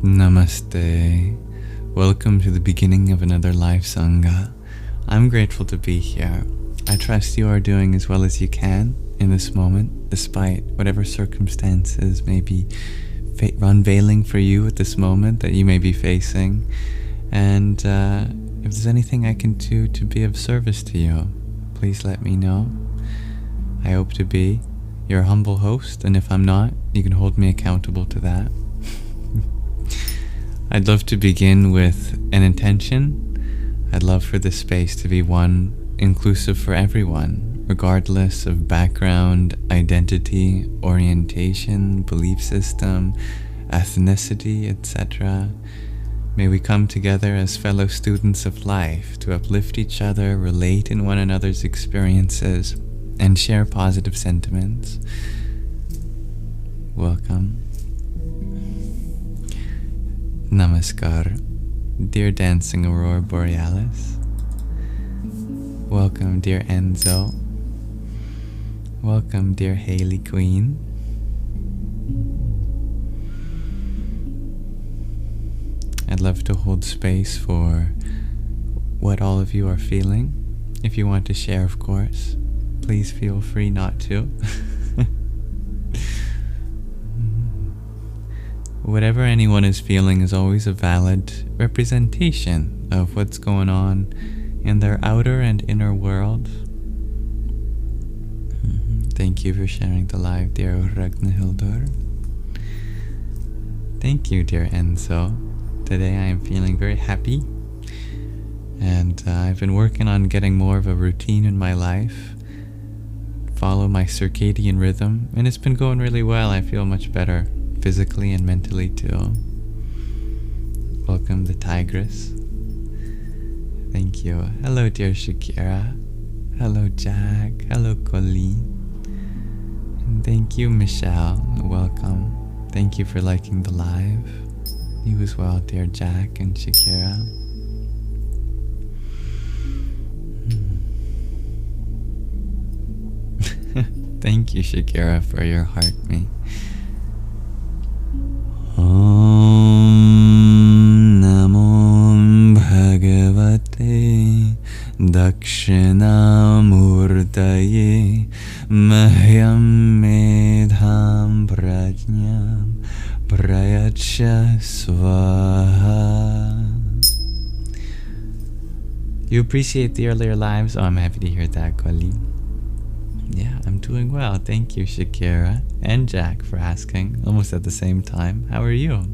Namaste. Welcome to the beginning of another live Sangha. I'm grateful to be here. I trust you are doing as well as you can in this moment, despite whatever circumstances may be unveiling for you at this moment that you may be facing. And if there's anything I can do to be of service to you, please let me know. I hope to be your humble host, and if I'm not, you can hold me accountable to that. I'd love to begin with an intention. I'd love for this space to be one inclusive for everyone, regardless of background, identity, orientation, belief system, ethnicity, etc. May we come together as fellow students of life to uplift each other, relate in one another's experiences, and share positive sentiments. Welcome. Namaskar, dear Dancing Aurora Borealis. Welcome, dear Enzo. Welcome, dear Haley Queen. I'd love to hold space for what all of you are feeling. If you want to share, of course, please feel free not to. Whatever anyone is feeling is always a valid representation of what's going on in their outer and inner world. Thank you for sharing the live, dear Ragnhildur. Thank you, dear Enzo. Today I am feeling very happy, and I've been working on getting more of a routine in my life, follow my circadian rhythm, and it's been going really well. I feel much better physically and mentally too. Welcome, the Tigress. Thank you. Hello, dear Shakira. Hello, Jack. Hello, Colleen. And thank you, Michelle. Welcome. Thank you for liking the live. You as well, dear Jack and Shakira. Thank you, Shakira, for your heart me. Om Namo Bhagavate Dakshinamurtaye Mahyam Medham Prajnam Prayacha Swaha. You appreciate the earlier lives? Oh, I'm happy to hear that, Kali. Yeah, I'm doing well. Thank you, Shakira and Jack, for asking, almost at the same time. How are you?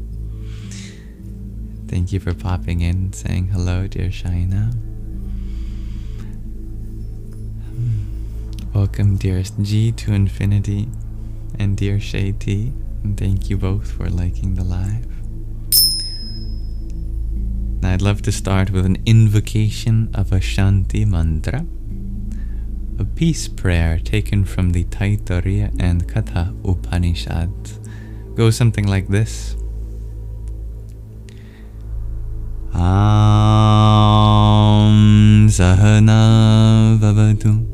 Thank you for popping in and saying hello, dear Shaina. Welcome, dearest G to infinity, and dear Shay T. And thank you both for liking the live. Now, I'd love to start with an invocation of a Shanti mantra, a peace prayer taken from the Taittiriya and Katha Upanishads. Goes something like this. Am Sahana Vavatu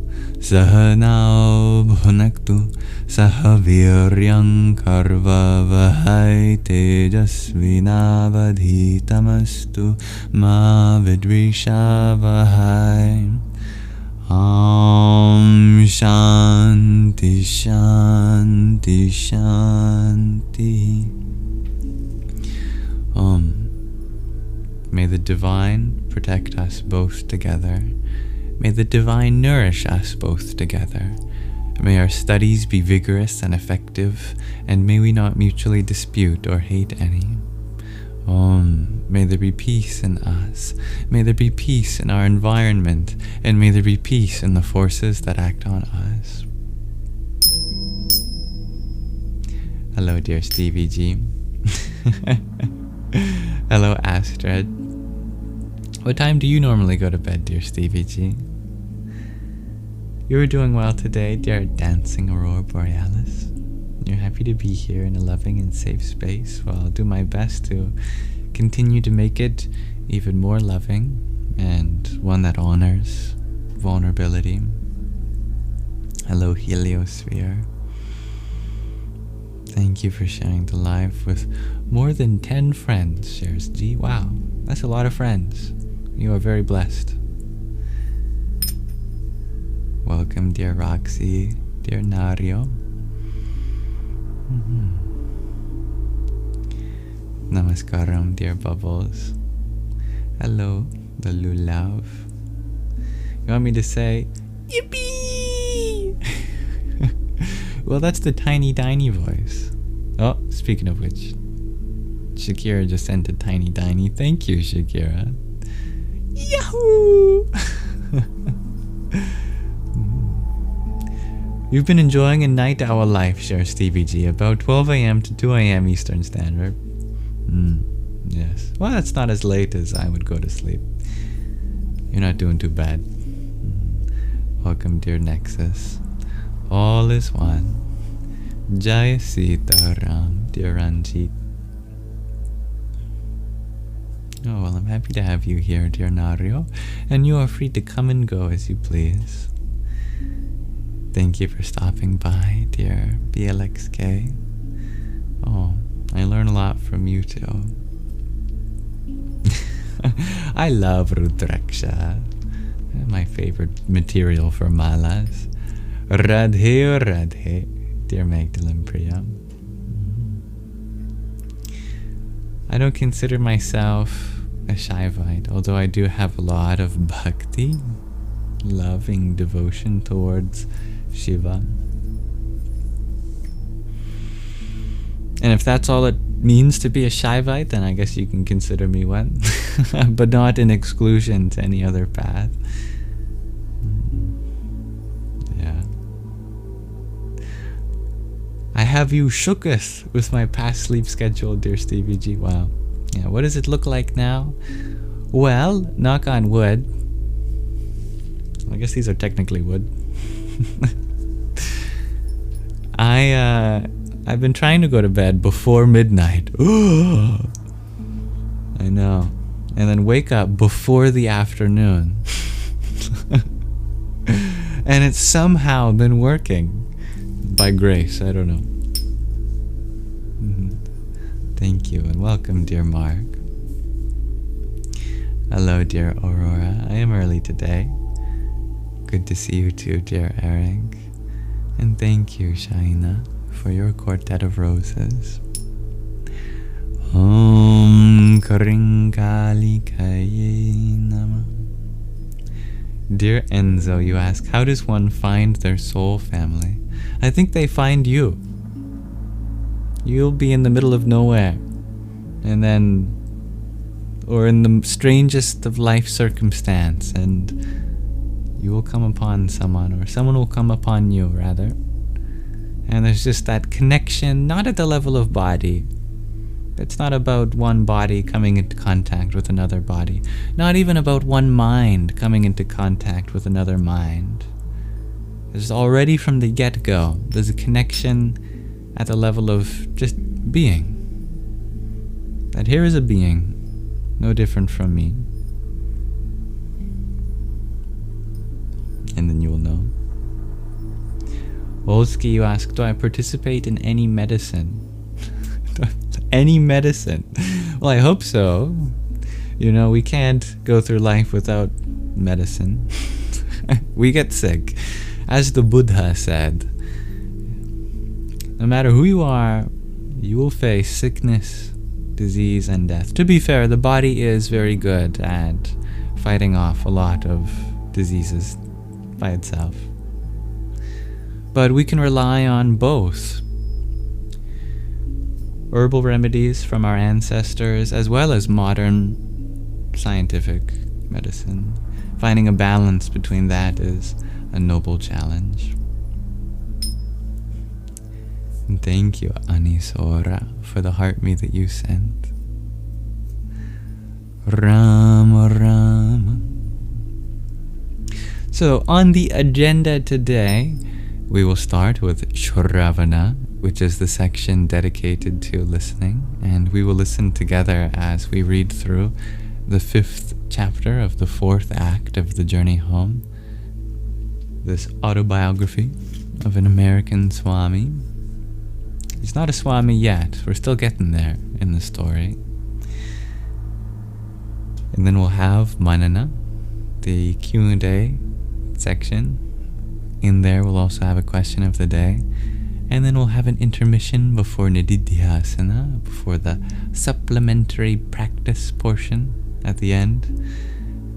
Sahana Bhunaktu Sahaviryam Karva Vahai Tejasvinavadhitamastu Ma Vidrisha Vahai. Om Shanti Shanti Shanti. May the divine protect us both together. May the divine nourish us both together. May our studies be vigorous and effective, and may we not mutually dispute or hate any. May there be peace in us. May there be peace in our environment, and may there be peace in the forces that act on us. Hello, dear Stevie G. Hello, Astrid. What time do you normally go to bed, dear Stevie G? You're doing well today, dear Dancing Aurora Borealis. You're happy to be here in a loving and safe space. Well, I'll do my best to continue to make it even more loving and one that honors vulnerability. Hello, Heliosphere. Thank Thank you for sharing the live with more than 10 friends, shares G. Wow, that's a lot of friends. You are very blessed. Welcome, dear Roxy, dear Nario. Namaskaram, dear Bubbles. Hello, the Lulav. You want me to say, yippee? Well, that's the tiny voice. Oh, speaking of which, Shakira just sent a tiny. Thank you, Shakira. Yahoo! You've been enjoying a night owl life, shares Stevie G, about 12 a.m. to 2 a.m. Eastern Standard. Yes. Well, that's not as late as I would go to sleep. You're not doing too bad. Welcome, dear Nexus. All is one. Jai Sita Ram, dear Ranjit. Oh, well, I'm happy to have you here, dear Nario, and you are free to come and go as you please. Thank you for stopping by, dear BLXK. Oh, I learn a lot from you too. I love Rudraksha. My favorite material for malas. Radhe Radhe, dear Magdalene Priya. I don't consider myself a Shaivite, although I do have a lot of bhakti, loving devotion towards Shiva. And if that's all it means to be a Shaivite, then I guess you can consider me one, but not in exclusion to any other path. Yeah. I have you shooketh with my past sleep schedule, dear Stevie G. Wow. Yeah, what does it look like now? Well, knock on wood. I guess these are technically wood. I've been trying to go to bed before midnight. I know. And then wake up before the afternoon. And it's somehow been working. By grace, I don't know. Thank you, and welcome, dear Mark. Hello, dear Aurora. I am early today. Good to see you too, dear Eric. And thank you, Shaina, for your quartet of roses. Om Karingkali Kaye Nama. Dear Enzo, you ask, how does one find their soul family? I think they find you. You'll be in the middle of nowhere, and then, or in the strangest of life circumstance, and you will come upon someone, or someone will come upon you, rather. And there's just that connection, not at the level of body. It's not about one body coming into contact with another body. Not even about one mind coming into contact with another mind. There's already from the get-go, there's a connection at the level of just being. That here is a being, no different from me. And then you will know. Olski, you ask, do I participate in any medicine? Any medicine? Well, I hope so. You know, we can't go through life without medicine. We get sick. As the Buddha said, no matter who you are, you will face sickness, disease, and death. To be fair, the body is very good at fighting off a lot of diseases by itself. But we can rely on both herbal remedies from our ancestors as well as modern scientific medicine. Finding a balance between that is a noble challenge. And thank you, Anisora, for the heart me that you sent. Rama Rama. So on the agenda today, we will start with Shravana, which is the section dedicated to listening, and we will listen together as we read through the 5th chapter of the 4th act of The Journey Home, this autobiography of an American Swami. He's not a Swami yet. We're still getting there in the story. And then we'll have Manana, the Q&A section. In there we'll also have a question of the day. And then we'll have an intermission before Nididhyasana, before the supplementary practice portion at the end.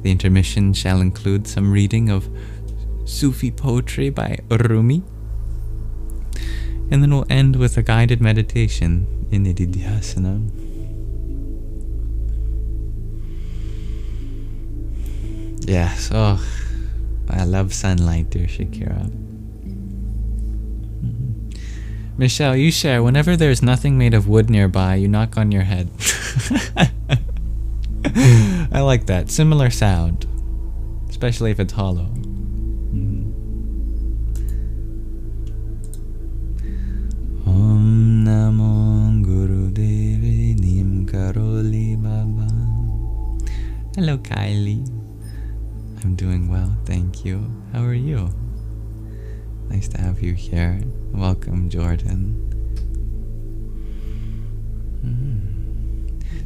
The intermission shall include some reading of Sufi poetry by Rumi. And then we'll end with a guided meditation in Nididhyasana. Yes, oh, I love sunlight, dear Shakira. Michelle, you share, whenever there's nothing made of wood nearby, you knock on your head. I like that. Similar sound. Especially if it's hollow. Om Namo Guru Devi Nim Karoli Baba. Hello, Kylie. I'm doing well, thank you. How are you? Nice to have you here. Welcome, Jordan.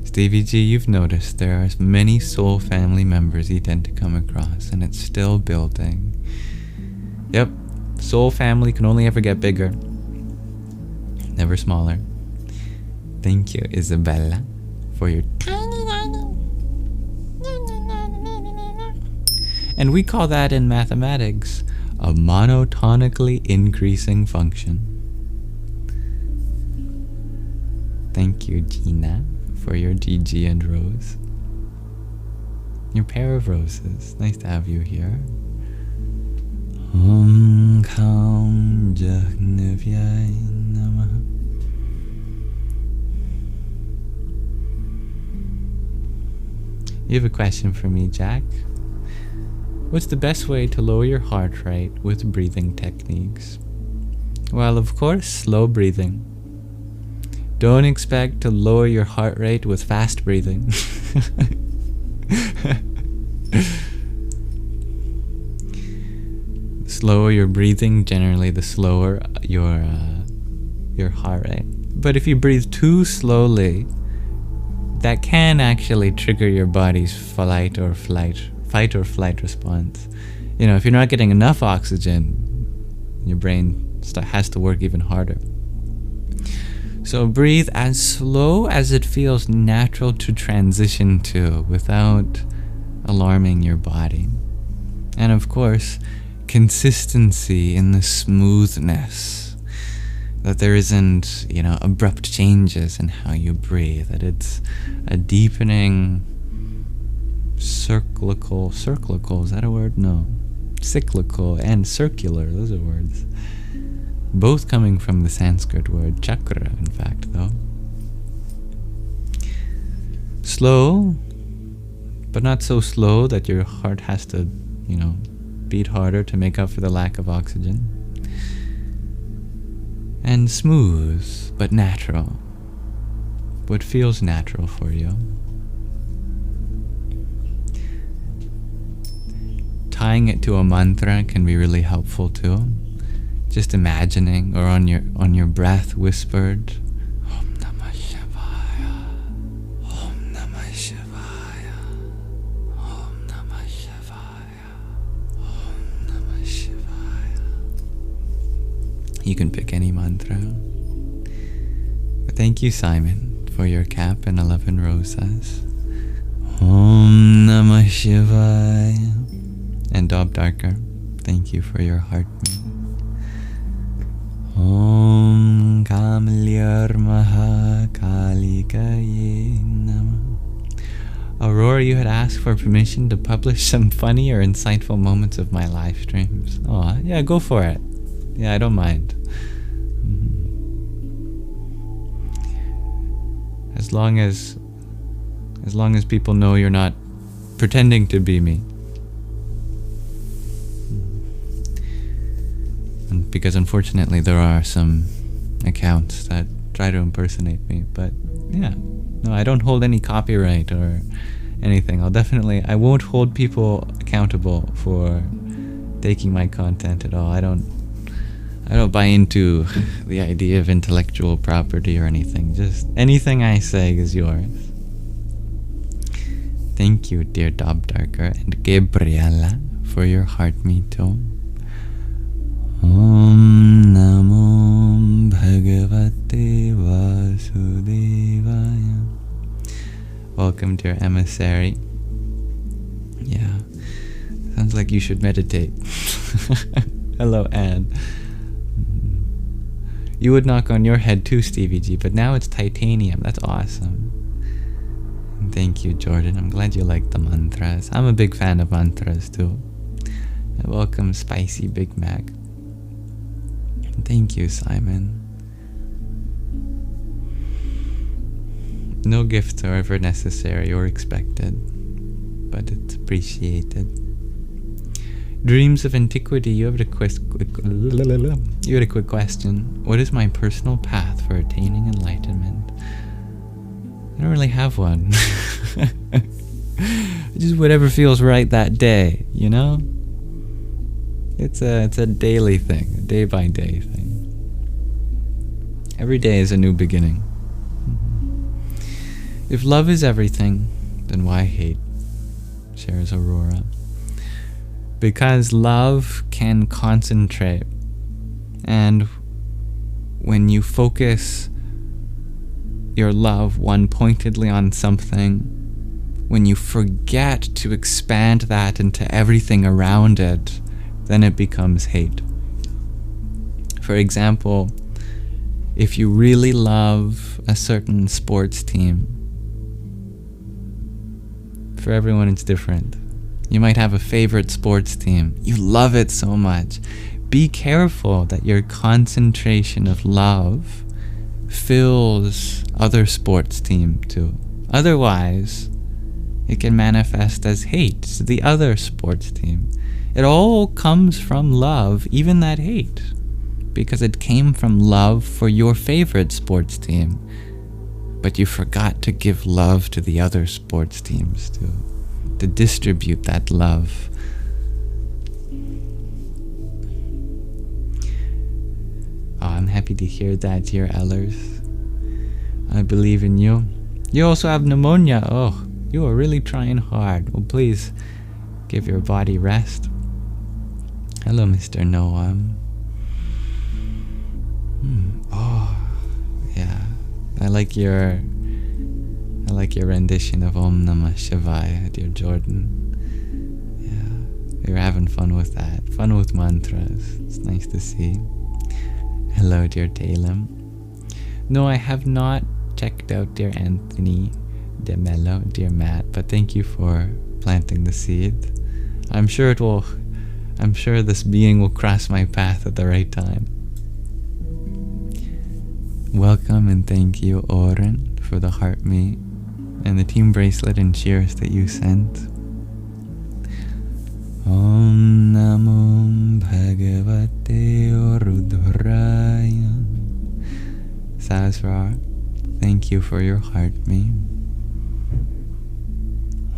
Stevie G, you've noticed there are many soul family members you tend to come across, and it's still building. Yep, soul family can only ever get bigger, never smaller. Thank you, Isabella, for your tiny. And we call that in mathematics a monotonically increasing function. Thank you, Gina, for your GG and rose. Your pair of roses. Nice to have you here. Om Kam Jagnavyai Namaha. You have a question for me, Jack? What's the best way to lower your heart rate with breathing techniques? Well, of course, slow breathing. Don't expect to lower your heart rate with fast breathing. The slower your breathing, generally the slower your heart rate. But if you breathe too slowly, that can actually trigger your body's fight or flight response. You know, if you're not getting enough oxygen, your brain has to work even harder. So breathe as slow as it feels natural to transition to without alarming your body. And of course, consistency in the smoothness. That there isn't, abrupt changes in how you breathe. That it's a deepening cyclical, is that a word? No. Cyclical and circular, those are words. Both coming from the Sanskrit word chakra, in fact, though. Slow, but not so slow that your heart has to, beat harder to make up for the lack of oxygen. And smooth, but natural. What feels natural for you. Tying it to a mantra can be really helpful too. Just imagining, or on your breath whispered, Om Namah Shivaya, Om Namah Shivaya, Om Namah Shivaya, Om Namah Shivaya. You can pick any mantra. But thank you, Simon, for your cap and 11 rosas. Om Namah Shivaya. And Dob Darker, thank you for your heart meat. Om Kamalyar Maha Kalikaye Nama. Aurora, you had asked for permission to publish some funny or insightful moments of my live streams. Oh, yeah, go for it. Yeah, I don't mind. As long as people know you're not pretending to be me. Because unfortunately there are some accounts that try to impersonate me, but yeah, no, I don't hold any copyright or anything. I won't hold people accountable for taking my content at all. I don't I don't buy into the idea of intellectual property or anything. Just anything I say is yours. Thank you, dear Dobdarker and Gabriella, for your heart me too. Om Namo Bhagavate Vasudevaya. Welcome, dear emissary. Yeah, sounds like you should meditate. Hello, Anne. You would knock on your head too, Stevie G, but now it's titanium. That's awesome. Thank you, Jordan. I'm glad you like the mantras. I'm a big fan of mantras too. And welcome, Spicy Big Mac. Thank you, Simon. No gifts are ever necessary or expected, but it's appreciated. Dreams of antiquity, you had a quick question. What is my personal path for attaining enlightenment? I don't really have one. Just whatever feels right that day, you know? It's a daily thing, a day by day thing. Every day is a new beginning. If love is everything, then why hate? Shares Aurora. Because love can concentrate, and when you focus your love one pointedly on something, when you forget to expand that into everything around it, then it becomes hate. For example, if you really love a certain sports team, for everyone it's different. You might have a favorite sports team. You love it so much. Be careful that your concentration of love fills other sports team too. Otherwise, it can manifest as hate to the other sports team. It all comes from love, even that hate, because it came from love for your favorite sports team. But you forgot to give love to the other sports teams too, to distribute that love. Oh, I'm happy to hear that, dear Ellers. I believe in you. You also have pneumonia. Oh, you are really trying hard. Well, please give your body rest. Hello, Mr. Noam. Oh, yeah. I like your rendition of Om Namah Shivaya, dear Jordan. Yeah, you're having fun with that. Fun with mantras. It's nice to see. Hello, dear Talem. No, I have not checked out dear Anthony DeMello, dear Matt, but thank you for planting the seed. I'm sure this being will cross my path at the right time. Welcome and thank you, Oren, for the heart meet and the team bracelet and cheers that you sent. Om Namo Bhagavate Rudraya. Sazra, thank you for your heart meet.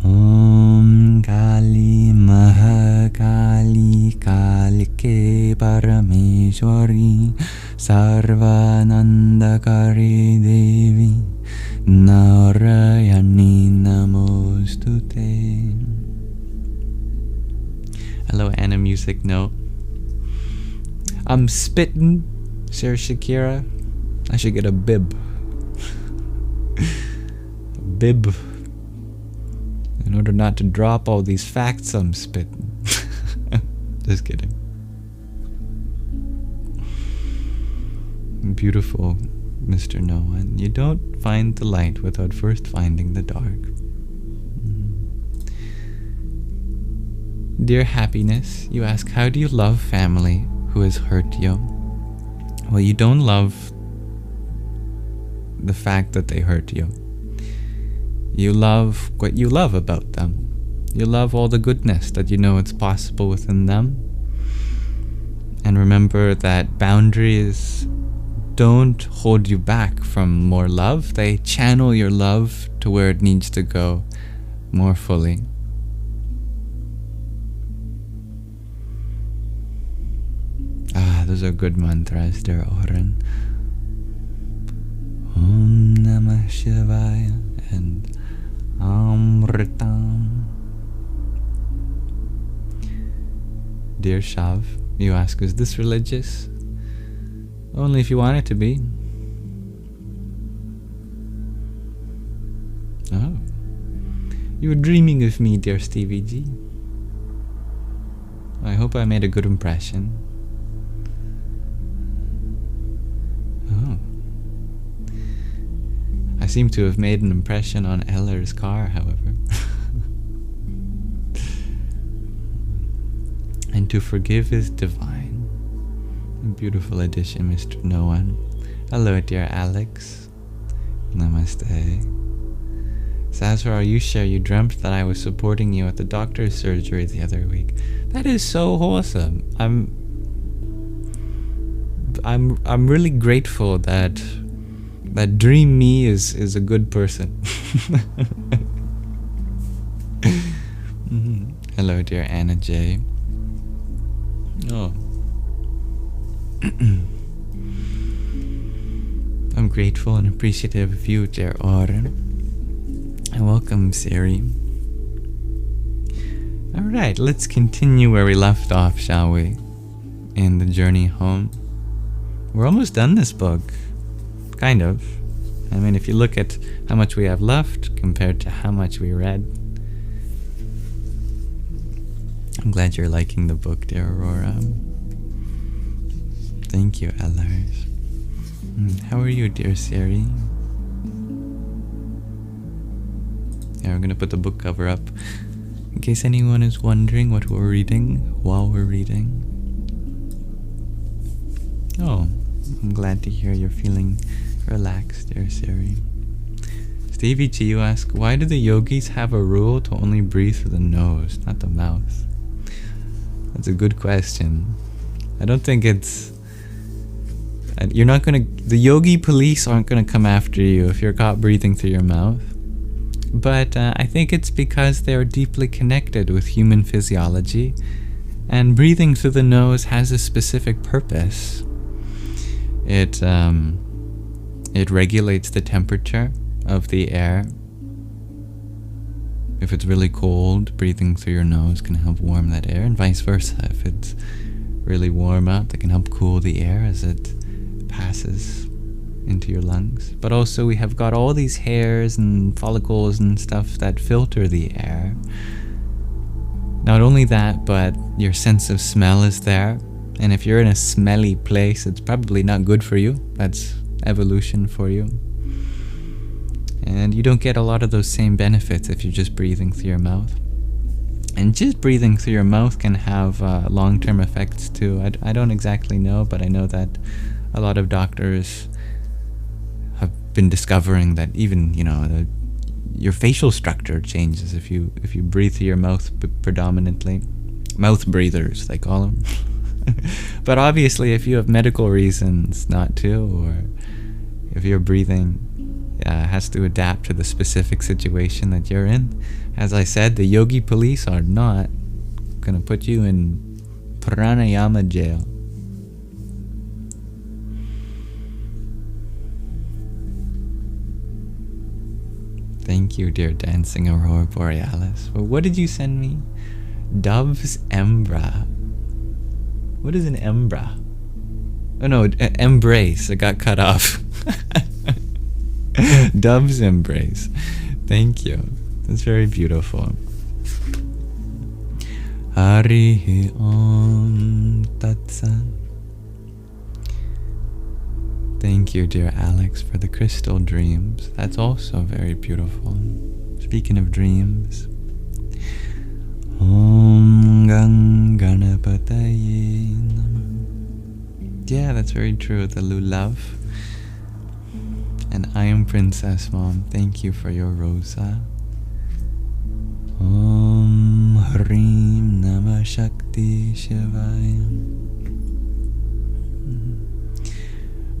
Om Kali Mahakali Kalike Parameshwari Sarvanandakari Devi Narayani Namostute. Hello, Anna Music Note. I'm spitting, Sarah Shakira. I should get a bib. A bib. In order not to drop all these facts I'm spitting. Just kidding. Beautiful, Mr. No One. You don't find the light without first finding the dark. Dear Happiness, you ask, how do you love family who has hurt you? Well, you don't love the fact that they hurt you. You love what you love about them. You love all the goodness that you know it's possible within them. And remember that boundaries don't hold you back from more love. They channel your love to where it needs to go more fully. Ah, those are good mantras, dear Oren. Om Namah Shivaya and Amritam. Dear Shav, you ask, is this religious? Only if you want it to be. Oh. You were dreaming of me, dear Stevie G. I hope I made a good impression. Oh. I seem to have made an impression on Eller's car, however. And to forgive is divine. A beautiful addition, Mr. No One. Hello, dear Alex. Namaste. Sazra, are you sure you dreamt that I was supporting you at the doctor's surgery the other week? That is so wholesome. I'm really grateful that Dream Me is a good person. Hello, dear Anna J. Oh. I'm grateful and appreciative of you, dear Oren. And welcome, Siri. Alright, let's continue where we left off, shall we? In the journey home. We're almost done this book. Kind of. I mean, if you look at how much we have left compared to how much we read. I'm glad you're liking the book, dear Aurora. Thank you, Ellers. How are you, dear Siri? Yeah, we're gonna put the book cover up in case anyone is wondering what we're reading while we're reading. Oh, I'm glad to hear you're feeling relaxed, dear Siri. Stevie G, you ask, why do the yogis have a rule to only breathe through the nose, not the mouth? That's a good question. I don't think it's... You're not gonna... The yogi police aren't gonna come after you if you're caught breathing through your mouth. But I think it's because they're deeply connected with human physiology, and breathing through the nose has a specific purpose. It regulates the temperature of the air. If it's really cold, breathing through your nose can help warm that air, and vice versa. If it's really warm out, it can help cool the air as it passes into your lungs. But also we have got all these hairs and follicles and stuff that filter the air. Not only that, but your sense of smell is there. And if you're in a smelly place, it's probably not good for you. That's evolution for you. And you don't get a lot of those same benefits if you're just breathing through your mouth. And just breathing through your mouth can have long-term effects too. I don't exactly know, but I know that a lot of doctors have been discovering that even, your facial structure changes if you breathe through your mouth predominantly. Mouth breathers, they call them. But obviously, if you have medical reasons not to, or if your breathing has to adapt to the specific situation that you're in, as I said, the yogi police are not going to put you in pranayama jail. Thank you, dear Dancing Aurora Borealis. Well, what did you send me? Dove's Embra. What is an Embra? Oh no, Embrace. It got cut off. Dove's Embrace. Thank you. That's very beautiful. Harihi Om Tat Sat. Thank you, dear Alex, for the crystal dreams. That's also very beautiful. Speaking of dreams. Om Gang Ganapataye Namah. Yeah, that's very true. The Lulav. And I am Princess Mom. Thank you for your rosa. Om Hrim Namah Shakti Shivaya.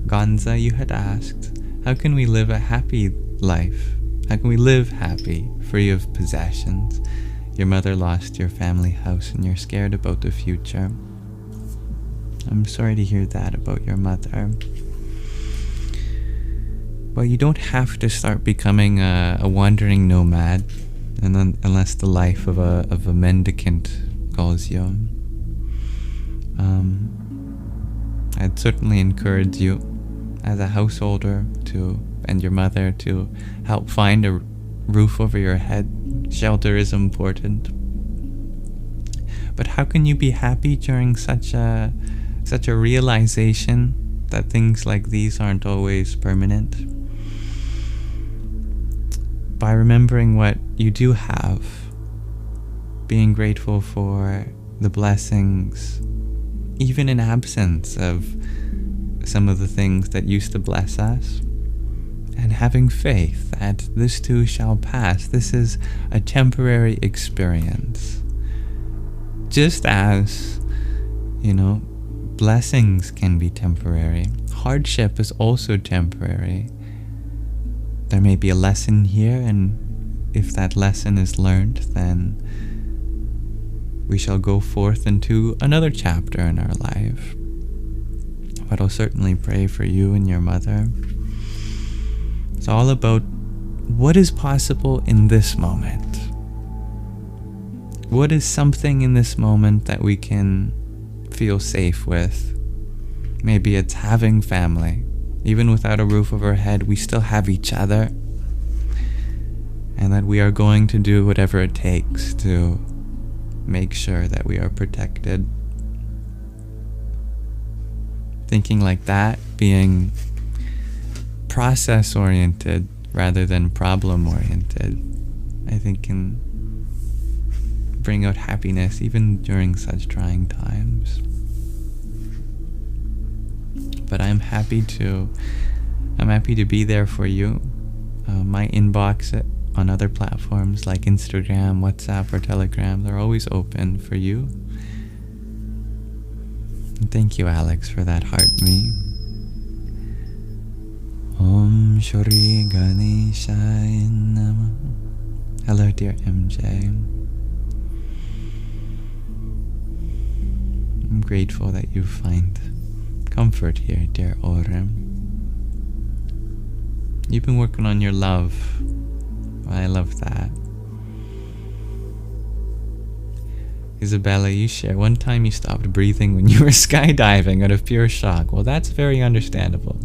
Ganza, you had asked, how can we live a happy life? How can we live happy, free of possessions? Your mother lost your family house and you're scared about the future. I'm sorry to hear that about your mother. Well, you don't have to start becoming a wandering nomad, unless the life of a mendicant calls you. I'd certainly encourage you, as a householder, and your mother, to help find a roof over your head. Shelter is important. But how can you be happy during such a realization that things like these aren't always permanent? By remembering what you do have, being grateful for the blessings, even in absence of some of the things that used to bless us, and having faith that this too shall pass. This is a temporary experience. Just as, blessings can be temporary, hardship is also temporary. There may be a lesson here, and if that lesson is learned, then we shall go forth into another chapter in our life. But I'll certainly pray for you and your mother. It's all about what is possible in this moment. What is something in this moment that we can feel safe with? Maybe it's having family. Even without a roof over our head, we still have each other. And that we are going to do whatever it takes to make sure that we are protected. Thinking like that, being process-oriented rather than problem-oriented, I think can bring out happiness even during such trying times. But I'm happy to be there for you. My inbox on other platforms like Instagram, WhatsApp, or Telegram, they're always open for you. And thank you, Alex, for that heart me. Om Shri Ganeshaya Namah. Hello, dear MJ. I'm grateful that you find comfort here, dear Orem. You've been working on your love. Well, I love that. Isabella, you share. One time you stopped breathing when you were skydiving out of pure shock. Well, that's very understandable.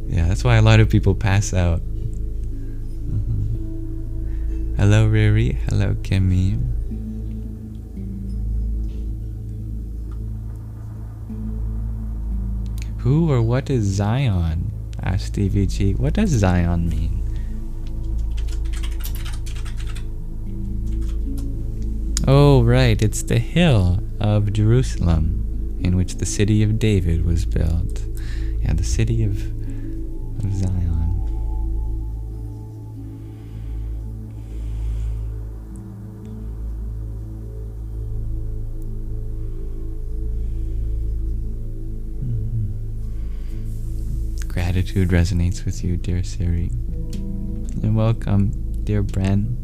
Yeah, that's why a lot of people pass out. Hello, Riri. Hello, Kimmy. Who or what is Zion? Asked Stevie G. What does Zion mean? Oh, right, it's the hill of Jerusalem in which the city of David was built. Yeah, the city of Zion. Gratitude resonates with you, dear Siri. And welcome, dear Bren.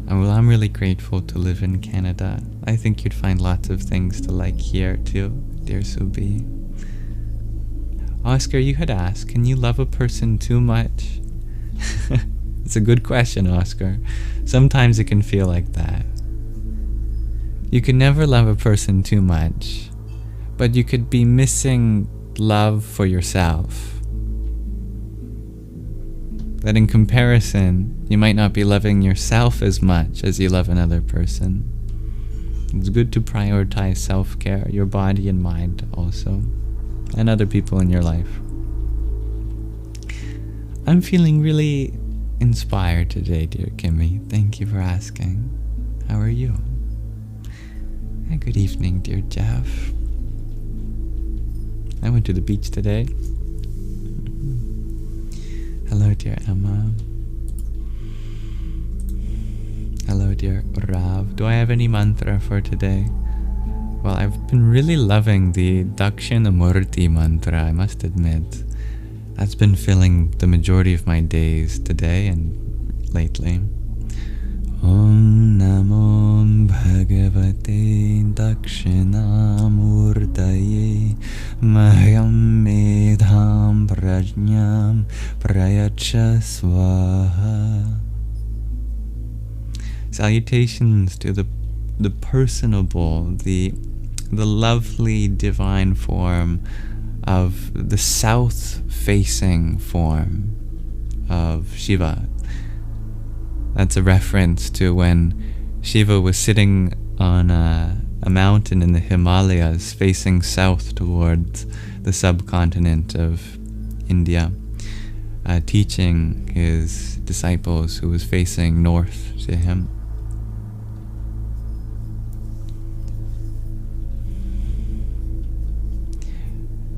Well, I'm really grateful to live in Canada. I think you'd find lots of things to like here too, dear Subi. Oscar, you had asked, can you love a person too much? It's a good question, Oscar. Sometimes it can feel like that. You can never love a person too much, but you could be missing love for yourself. That in comparison, you might not be loving yourself as much as you love another person. It's good to prioritize self-care, your body and mind also, and other people in your life. I'm feeling really inspired today, dear Kimmy. Thank you for asking. How are you? And good evening, dear Jeff. I went to the beach today. Hello, dear Emma. Hello, dear Rav. Do I have any mantra for today? Well, I've been really loving the Dakshinamurti mantra, I must admit. That's been filling the majority of my days today and lately. Om Namo Bhagavate Dakshinamurtaye Mahyam Medham Prajnam Prayacha Swaha. Salutations to the personable, the lovely divine form of the south-facing form of Shiva. That's a reference to when Shiva was sitting on a mountain in the Himalayas facing south towards the subcontinent of India, teaching his disciples who was facing north to him.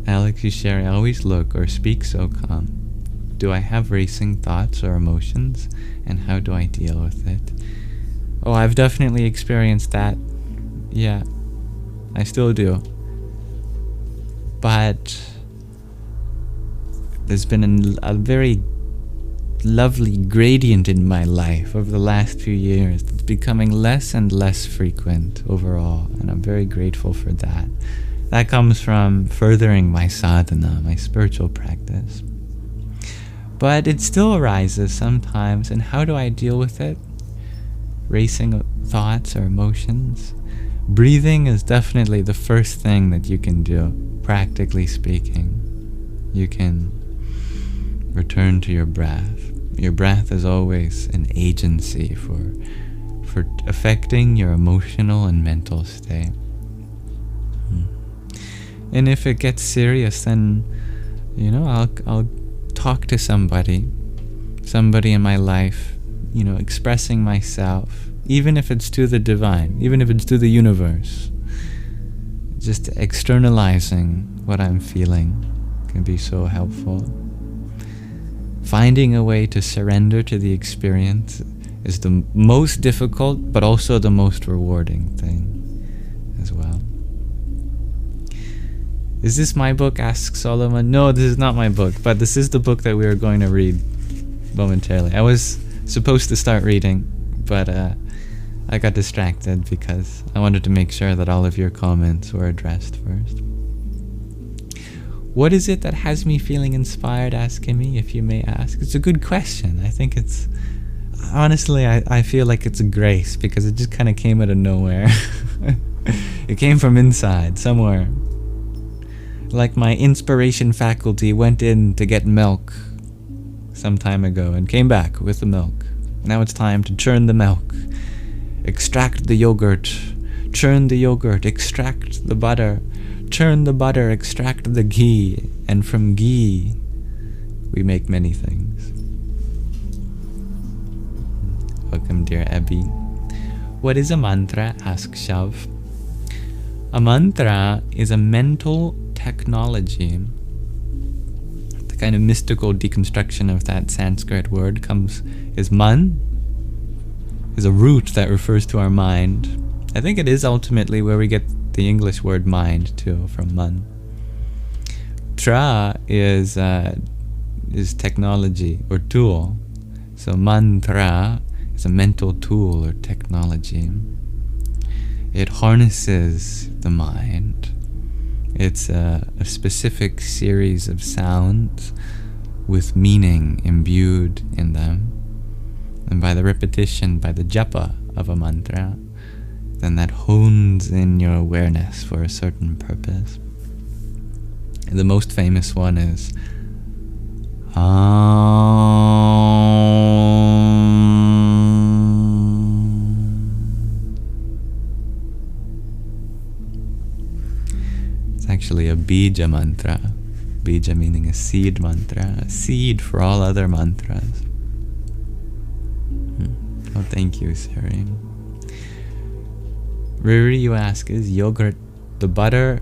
Alex is sharing, I always look or speak so calm. Do I have racing thoughts or emotions? And how do I deal with it? Oh, I've definitely experienced that. Yeah, I still do. But there's been a very lovely gradient in my life over the last few years. It's becoming less and less frequent overall, and I'm very grateful for that. That comes from furthering my sadhana, my spiritual practice. But it still arises sometimes, and how do I deal with it? Racing thoughts or emotions? Breathing is definitely the first thing that you can do, practically speaking. You can return to your breath. Your breath is always an agency for affecting your emotional and mental state. And if it gets serious, then, I'll talk to somebody in my life, expressing myself, even if it's to the divine, even if it's to the universe. Just externalizing what I'm feeling can be so helpful. Finding a way to surrender to the experience is the most difficult, but also the most rewarding thing as well. Is this my book? Asks Solomon. No, this is not my book, but this is the book that we are going to read momentarily. I was supposed to start reading, but I got distracted because I wanted to make sure that all of your comments were addressed first. What is it that has me feeling inspired? Ask Kimmy, if you may ask. It's a good question. I think it's... Honestly, I feel like it's a grace because it just kind of came out of nowhere. It came from inside, somewhere. Like my inspiration faculty went in to get milk some time ago and came back with the milk. Now it's time to churn the milk, extract the yogurt, churn the yogurt, extract the butter, churn the butter, extract the ghee, and from ghee we make many things. Welcome, dear Abby. What is a mantra? Asks Shav. A mantra is a mental technology. The kind of mystical deconstruction of that Sanskrit word is man, is a root that refers to our mind. I think it is ultimately where we get the English word mind too, from man. Tra is technology or tool. So mantra is a mental tool or technology. It harnesses the mind. It's a specific series of sounds with meaning imbued in them. And by the repetition, by the japa of a mantra, then that hones in your awareness for a certain purpose. And the most famous one is actually a bija mantra. Bija meaning a seed mantra, a seed for all other mantras. Oh, thank you, Sari. Riri, you ask, is yogurt the butter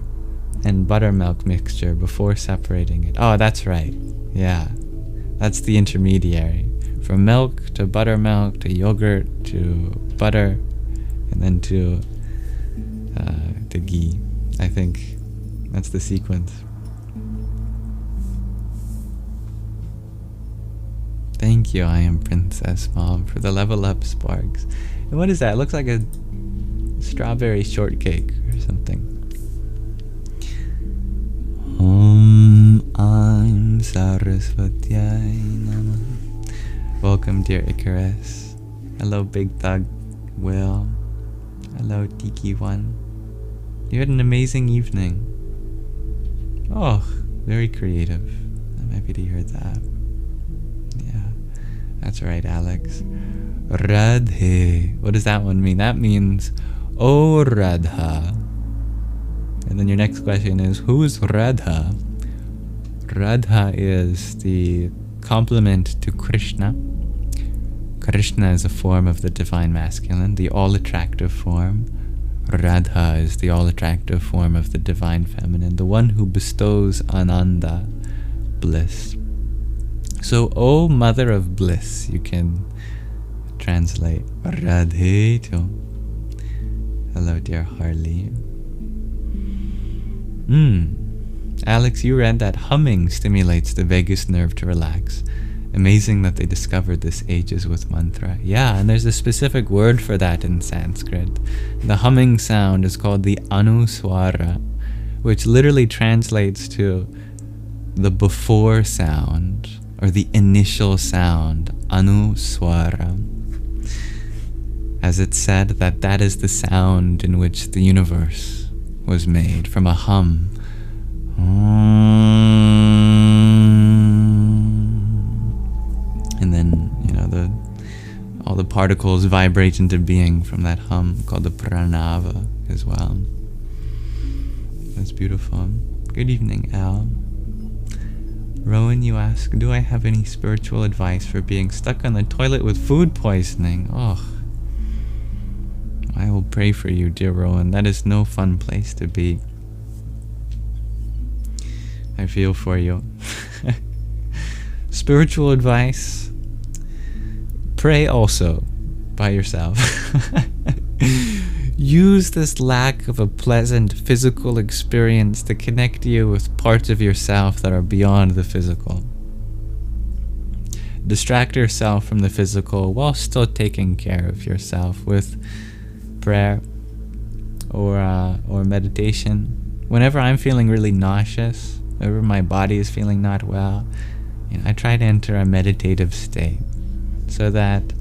and buttermilk mixture before separating it? Oh, that's right. Yeah, that's the intermediary. From milk to buttermilk to yogurt to butter and then to ghee. I think that's the sequence. Thank you, I am Princess Mom, for the level up sparks. And what is that? It looks like a strawberry shortcake or something. I'm Saraswatyai Namah. Welcome, dear Icarus. Hello, Big Thug Will. Hello, Tiki One. You had an amazing evening. Oh, very creative. I'm happy to hear that. Yeah, that's right, Alex. Radhe. What does that one mean? That means, oh Radha. And then your next question is, who's Radha? Radha is the complement to Krishna. Krishna is a form of the divine masculine, the all-attractive form. Radha is the all-attractive form of the divine feminine, the one who bestows ananda, bliss. So, O Mother of Bliss, you can translate Radhe to. Hello, dear Harley. Alex, you read that humming stimulates the vagus nerve to relax. Amazing that they discovered this ages with mantra. Yeah, and there's a specific word for that in Sanskrit. The humming sound is called the anuswara, which literally translates to the before sound, or the initial sound, anuswara. As it's said that is the sound in which the universe was made, from a hum. And then, all the particles vibrate into being from that hum, called the pranava as well. That's beautiful. Good evening, Al. Rowan, you ask, do I have any spiritual advice for being stuck on the toilet with food poisoning? Oh, I will pray for you, dear Rowan. That is no fun place to be. I feel for you. Spiritual advice. Pray also by yourself. Use this lack of a pleasant physical experience to connect you with parts of yourself that are beyond the physical. Distract yourself from the physical while still taking care of yourself with prayer or meditation. Whenever I'm feeling really nauseous, whenever my body is feeling not well, I try to enter a meditative state so that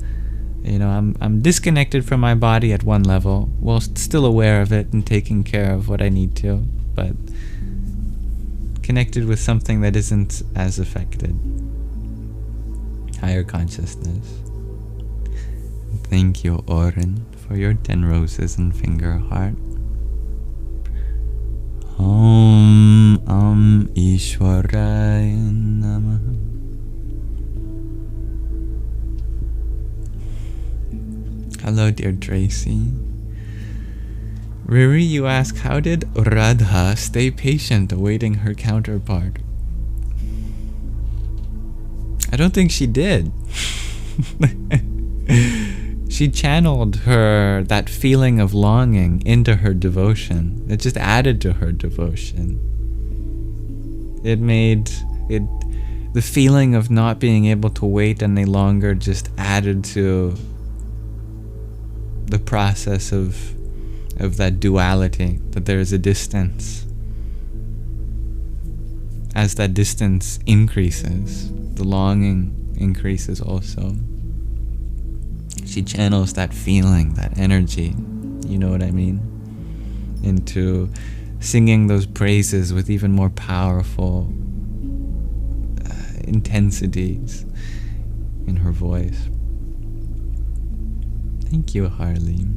I'm disconnected from my body at one level, while still aware of it and taking care of what I need to, but connected with something that isn't as affected. Higher consciousness. Thank you, Oren, for your 10 roses and finger heart. Om Ishwaraya Namah. Hello, dear Tracy. Riri, you ask, how did Radha stay patient awaiting her counterpart? I don't think she did. She channeled that feeling of longing into her devotion. It just added to her devotion. It made the feeling of not being able to wait any longer just added to the process of that duality, that there is a distance. As that distance increases, the longing increases also. She channels that feeling, that energy, you know what I mean, into singing those praises with even more powerful intensities in her voice. Thank you, Harley.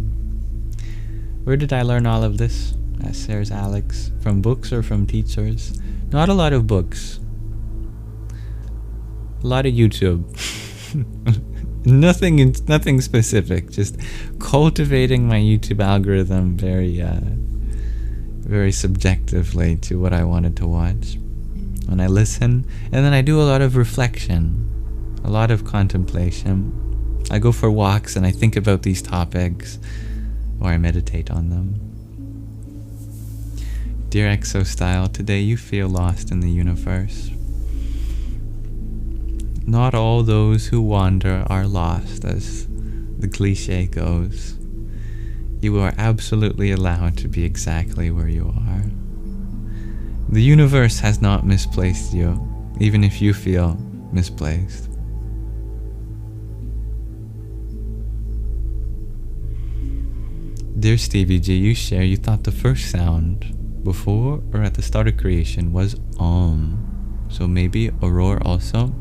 Where did I learn all of this? Says Alex. From books or from teachers? Not a lot of books. A lot of YouTube. Nothing specific. Just cultivating my YouTube algorithm very subjectively to what I wanted to watch. When I listen, and then I do a lot of reflection, a lot of contemplation. I go for walks and I think about these topics, or I meditate on them. Dear Exostyle, today you feel lost in the universe. Not all those who wander are lost, as the cliche goes. You are absolutely allowed to be exactly where you are. The universe has not misplaced you, even if you feel misplaced. Dear Stevie G, you share you thought the first sound before or at the start of creation was Om. So maybe Aurora also?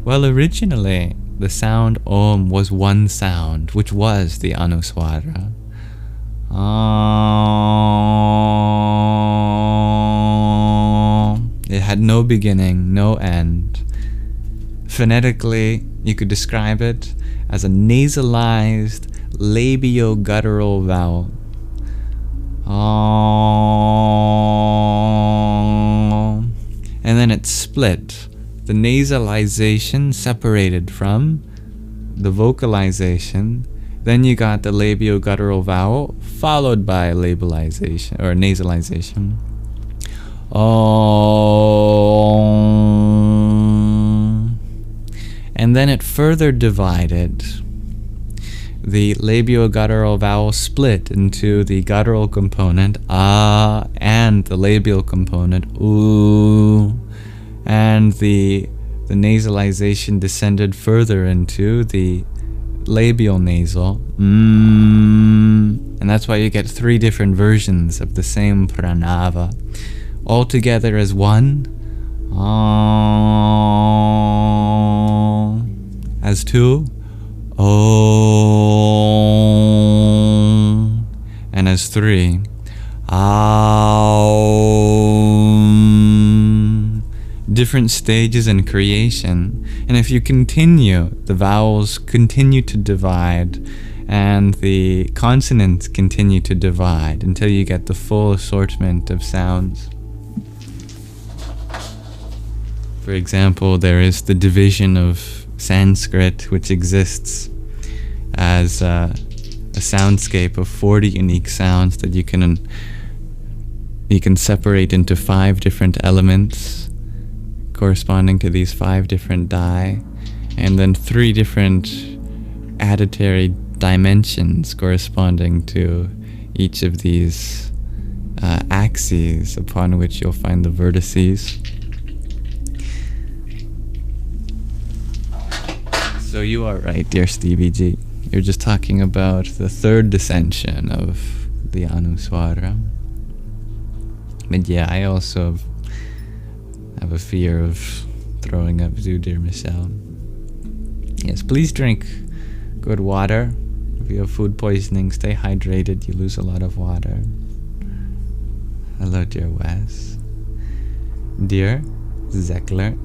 Well, originally the sound Om was one sound, which was the Anuswara. It had no beginning, no end. Phonetically, you could describe it as a nasalized labio-guttural vowel. And then it split. The nasalization separated from the vocalization. Then you got the labio-guttural vowel followed by labelization or nasalization. And then it further divided. The labio-guttural vowel split into the guttural component and the labial component and the nasalization descended further into the labial nasal, and that's why you get 3 different versions of the same pranava, all together as one, as 2, and as 3, different stages in creation. And if you continue, the vowels continue to divide and the consonants continue to divide until you get the full assortment of sounds. For example, there is the division of Sanskrit, which exists as a soundscape of 40 unique sounds that you can separate into 5 different elements corresponding to these 5 different dai, and then 3 different additory dimensions corresponding to each of these axes upon which you'll find the vertices. So you are right, dear Stevie G. You're just talking about the 3rd descension of the Anuswara. But yeah, I also have a fear of throwing up too, dear Michelle. Yes, please drink good water. If you have food poisoning, stay hydrated. You lose a lot of water. Hello, dear Wes. Dear Zekler,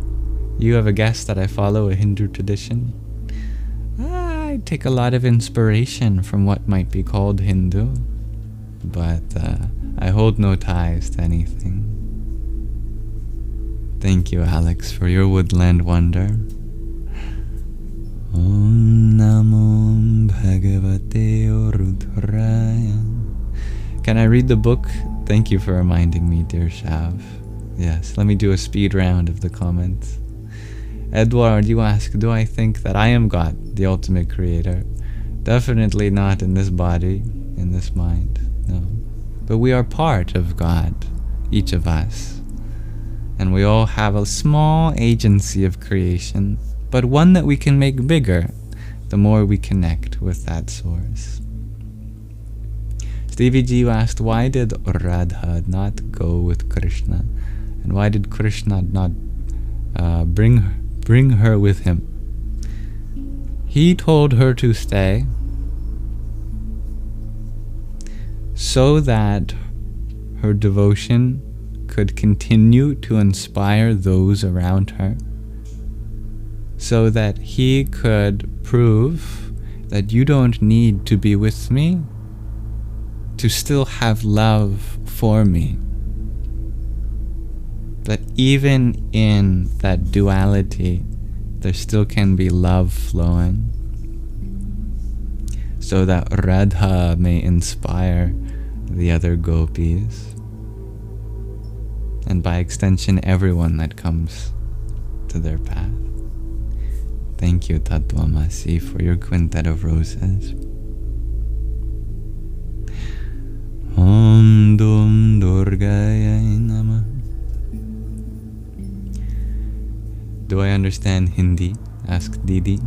you have a guess that I follow a Hindu tradition. I take a lot of inspiration from what might be called Hindu, but I hold no ties to anything. Thank you, Alex, for your woodland wonder. Om Namo Bhagavate Rudraya. Can I read the book? Thank you for reminding me, dear Shav. Yes, let me do a speed round of the comments. Edward, you ask, do I think that I am God, the ultimate creator? Definitely not in this body, in this mind, no. But we are part of God, each of us. And we all have a small agency of creation, but one that we can make bigger the more we connect with that source. Stevie G, you asked, why did Radha not go with Krishna? And why did Krishna not bring her with him? He told her to stay so that her devotion could continue to inspire those around her, so that he could prove that you don't need to be with me to still have love for me. That even in that duality, there still can be love flowing, so that Radha may inspire the other gopis, and by extension everyone that comes to their path. Thank you, Tattvamasi, for your quintet of roses. Om Dum Durgaya Namah. Do I understand Hindi? Asked Didi.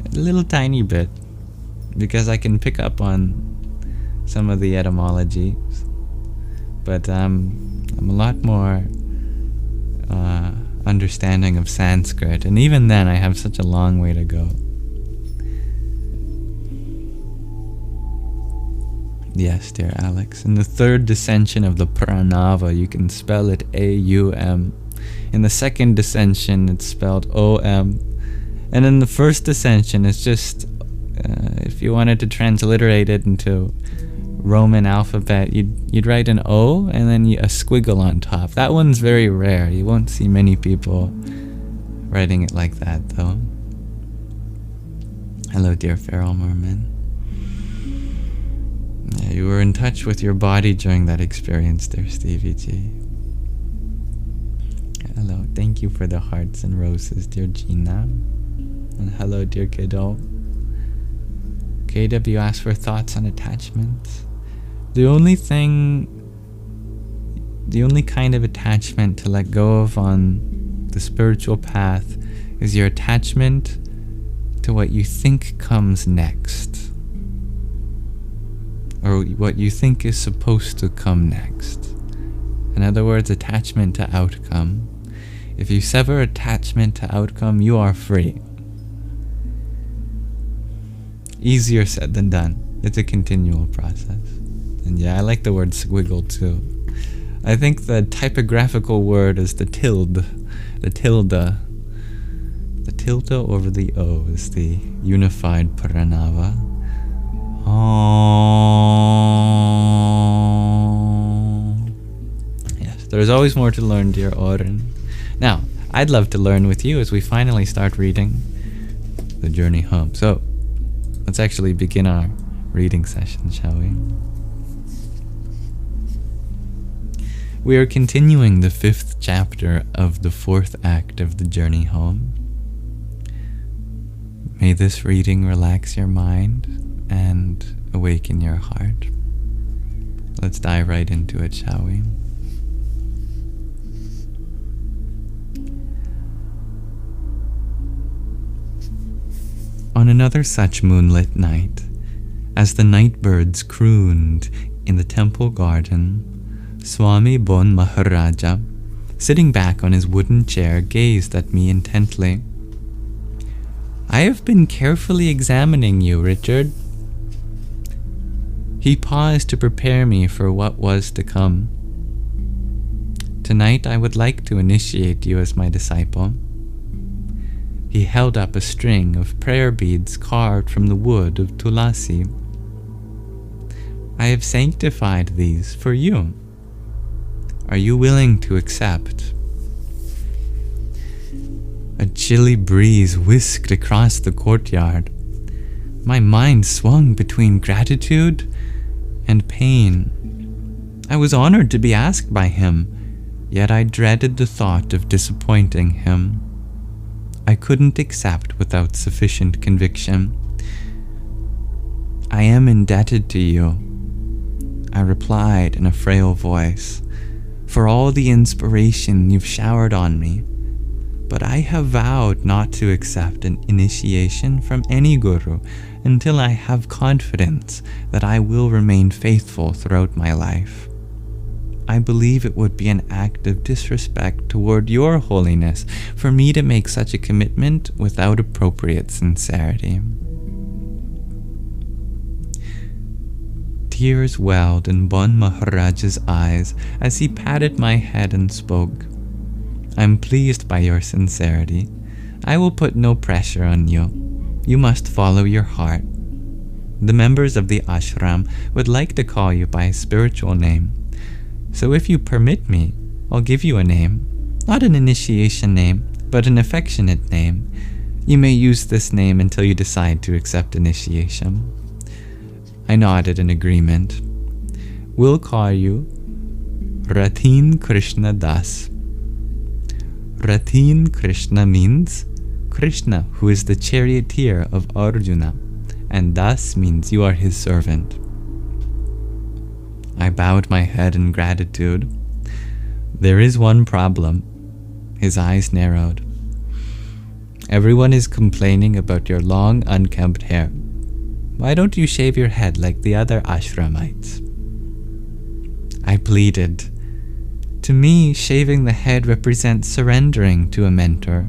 A little tiny bit, because I can pick up on some of the etymology, but I'm a lot more understanding of Sanskrit, and even then I have such a long way to go. Yes, dear Alex. In the third descension of the Pranava, you can spell it A-U-M. In the second descension, it's spelled O-M. And in the first descension, it's just, if you wanted to transliterate it into Roman alphabet, you'd write an O and then a squiggle on top. That one's very rare. You won't see many people writing it like that, though. Hello, dear feral merman. Yeah, you were in touch with your body during that experience, dear Stevie G. Hello, thank you for the hearts and roses, dear Gina. And hello, dear kiddo. KW asked for thoughts on attachment. The only kind of attachment to let go of on the spiritual path is your attachment to what you think comes next, or what you think is supposed to come next. In other words, attachment to outcome. If you sever attachment to outcome, you are free. Easier said than done. It's a continual process. And yeah, I like the word squiggle too. I think the typographical word is the tilde. The tilde. The tilde over the O is the unified Pranava. Yes, there's always more to learn, dear Oren. Now, I'd love to learn with you as we finally start reading The Journey Home. So, let's actually begin our reading session, shall we? We are continuing the 5th chapter of the 4th act of The Journey Home. May this reading relax your mind and awaken your heart. Let's dive right into it, shall we? On another such moonlit night, as the night birds crooned in the temple garden, Swami Bon Maharaja, sitting back on his wooden chair, gazed at me intently. "I have been carefully examining you, Richard." He paused to prepare me for what was to come. "Tonight I would like to initiate you as my disciple." He held up a string of prayer beads carved from the wood of tulasi. "I have sanctified these for you. Are you willing to accept?" A chilly breeze whisked across the courtyard. My mind swung between gratitude and pain. I was honored to be asked by him, yet I dreaded the thought of disappointing him. I couldn't accept without sufficient conviction. "I am indebted to you," I replied in a frail voice, "for all the inspiration you've showered on me. But I have vowed not to accept an initiation from any guru until I have confidence that I will remain faithful throughout my life. I believe it would be an act of disrespect toward your holiness for me to make such a commitment without appropriate sincerity." Tears welled in Bon Maharaja's eyes as he patted my head and spoke. "I'm pleased by your sincerity. I will put no pressure on you. You must follow your heart. The members of the ashram would like to call you by a spiritual name. So if you permit me, I'll give you a name. Not an initiation name, but an affectionate name. You may use this name until you decide to accept initiation." I nodded in agreement. "We'll call you Ratin Krishna Das." Ratin Krishna means Krishna, who is the charioteer of Arjuna, and thus means you are his servant." I bowed my head in gratitude. "There is one problem." His eyes narrowed. "Everyone is complaining about your long, unkempt hair. Why don't you shave your head like the other ashramites?" I pleaded. To me, shaving the head represents surrendering to a mentor.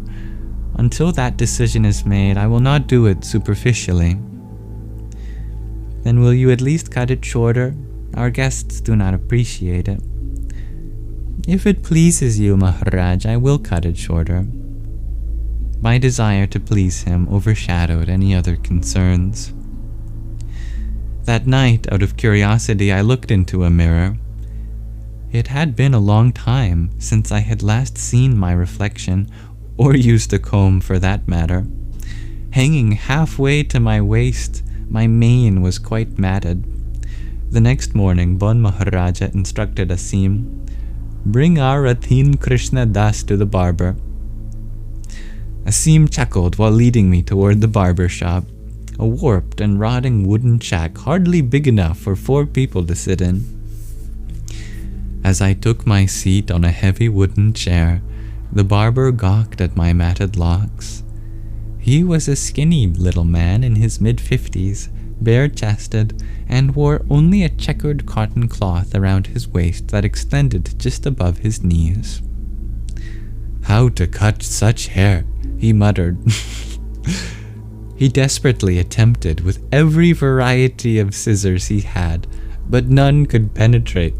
Until that decision is made, I will not do it superficially. "Then will you at least cut it shorter? Our guests do not appreciate it." "If it pleases you, Maharaj, I will cut it shorter." My desire to please him overshadowed any other concerns. That night, out of curiosity, I looked into a mirror. It had been a long time since I had last seen my reflection, or used a comb for that matter. Hanging halfway to my waist, my mane was quite matted. The next morning, Bon Maharaja instructed Asim, "Bring our Rathin Krishna Das to the barber." Asim chuckled while leading me toward the barber shop, a warped and rotting wooden shack hardly big enough for 4 people to sit in. As I took my seat on a heavy wooden chair, the barber gawked at my matted locks. He was a skinny little man in his mid-50s, bare-chested, and wore only a checkered cotton cloth around his waist that extended just above his knees. "How to cut such hair?" he muttered. He desperately attempted with every variety of scissors he had, but none could penetrate.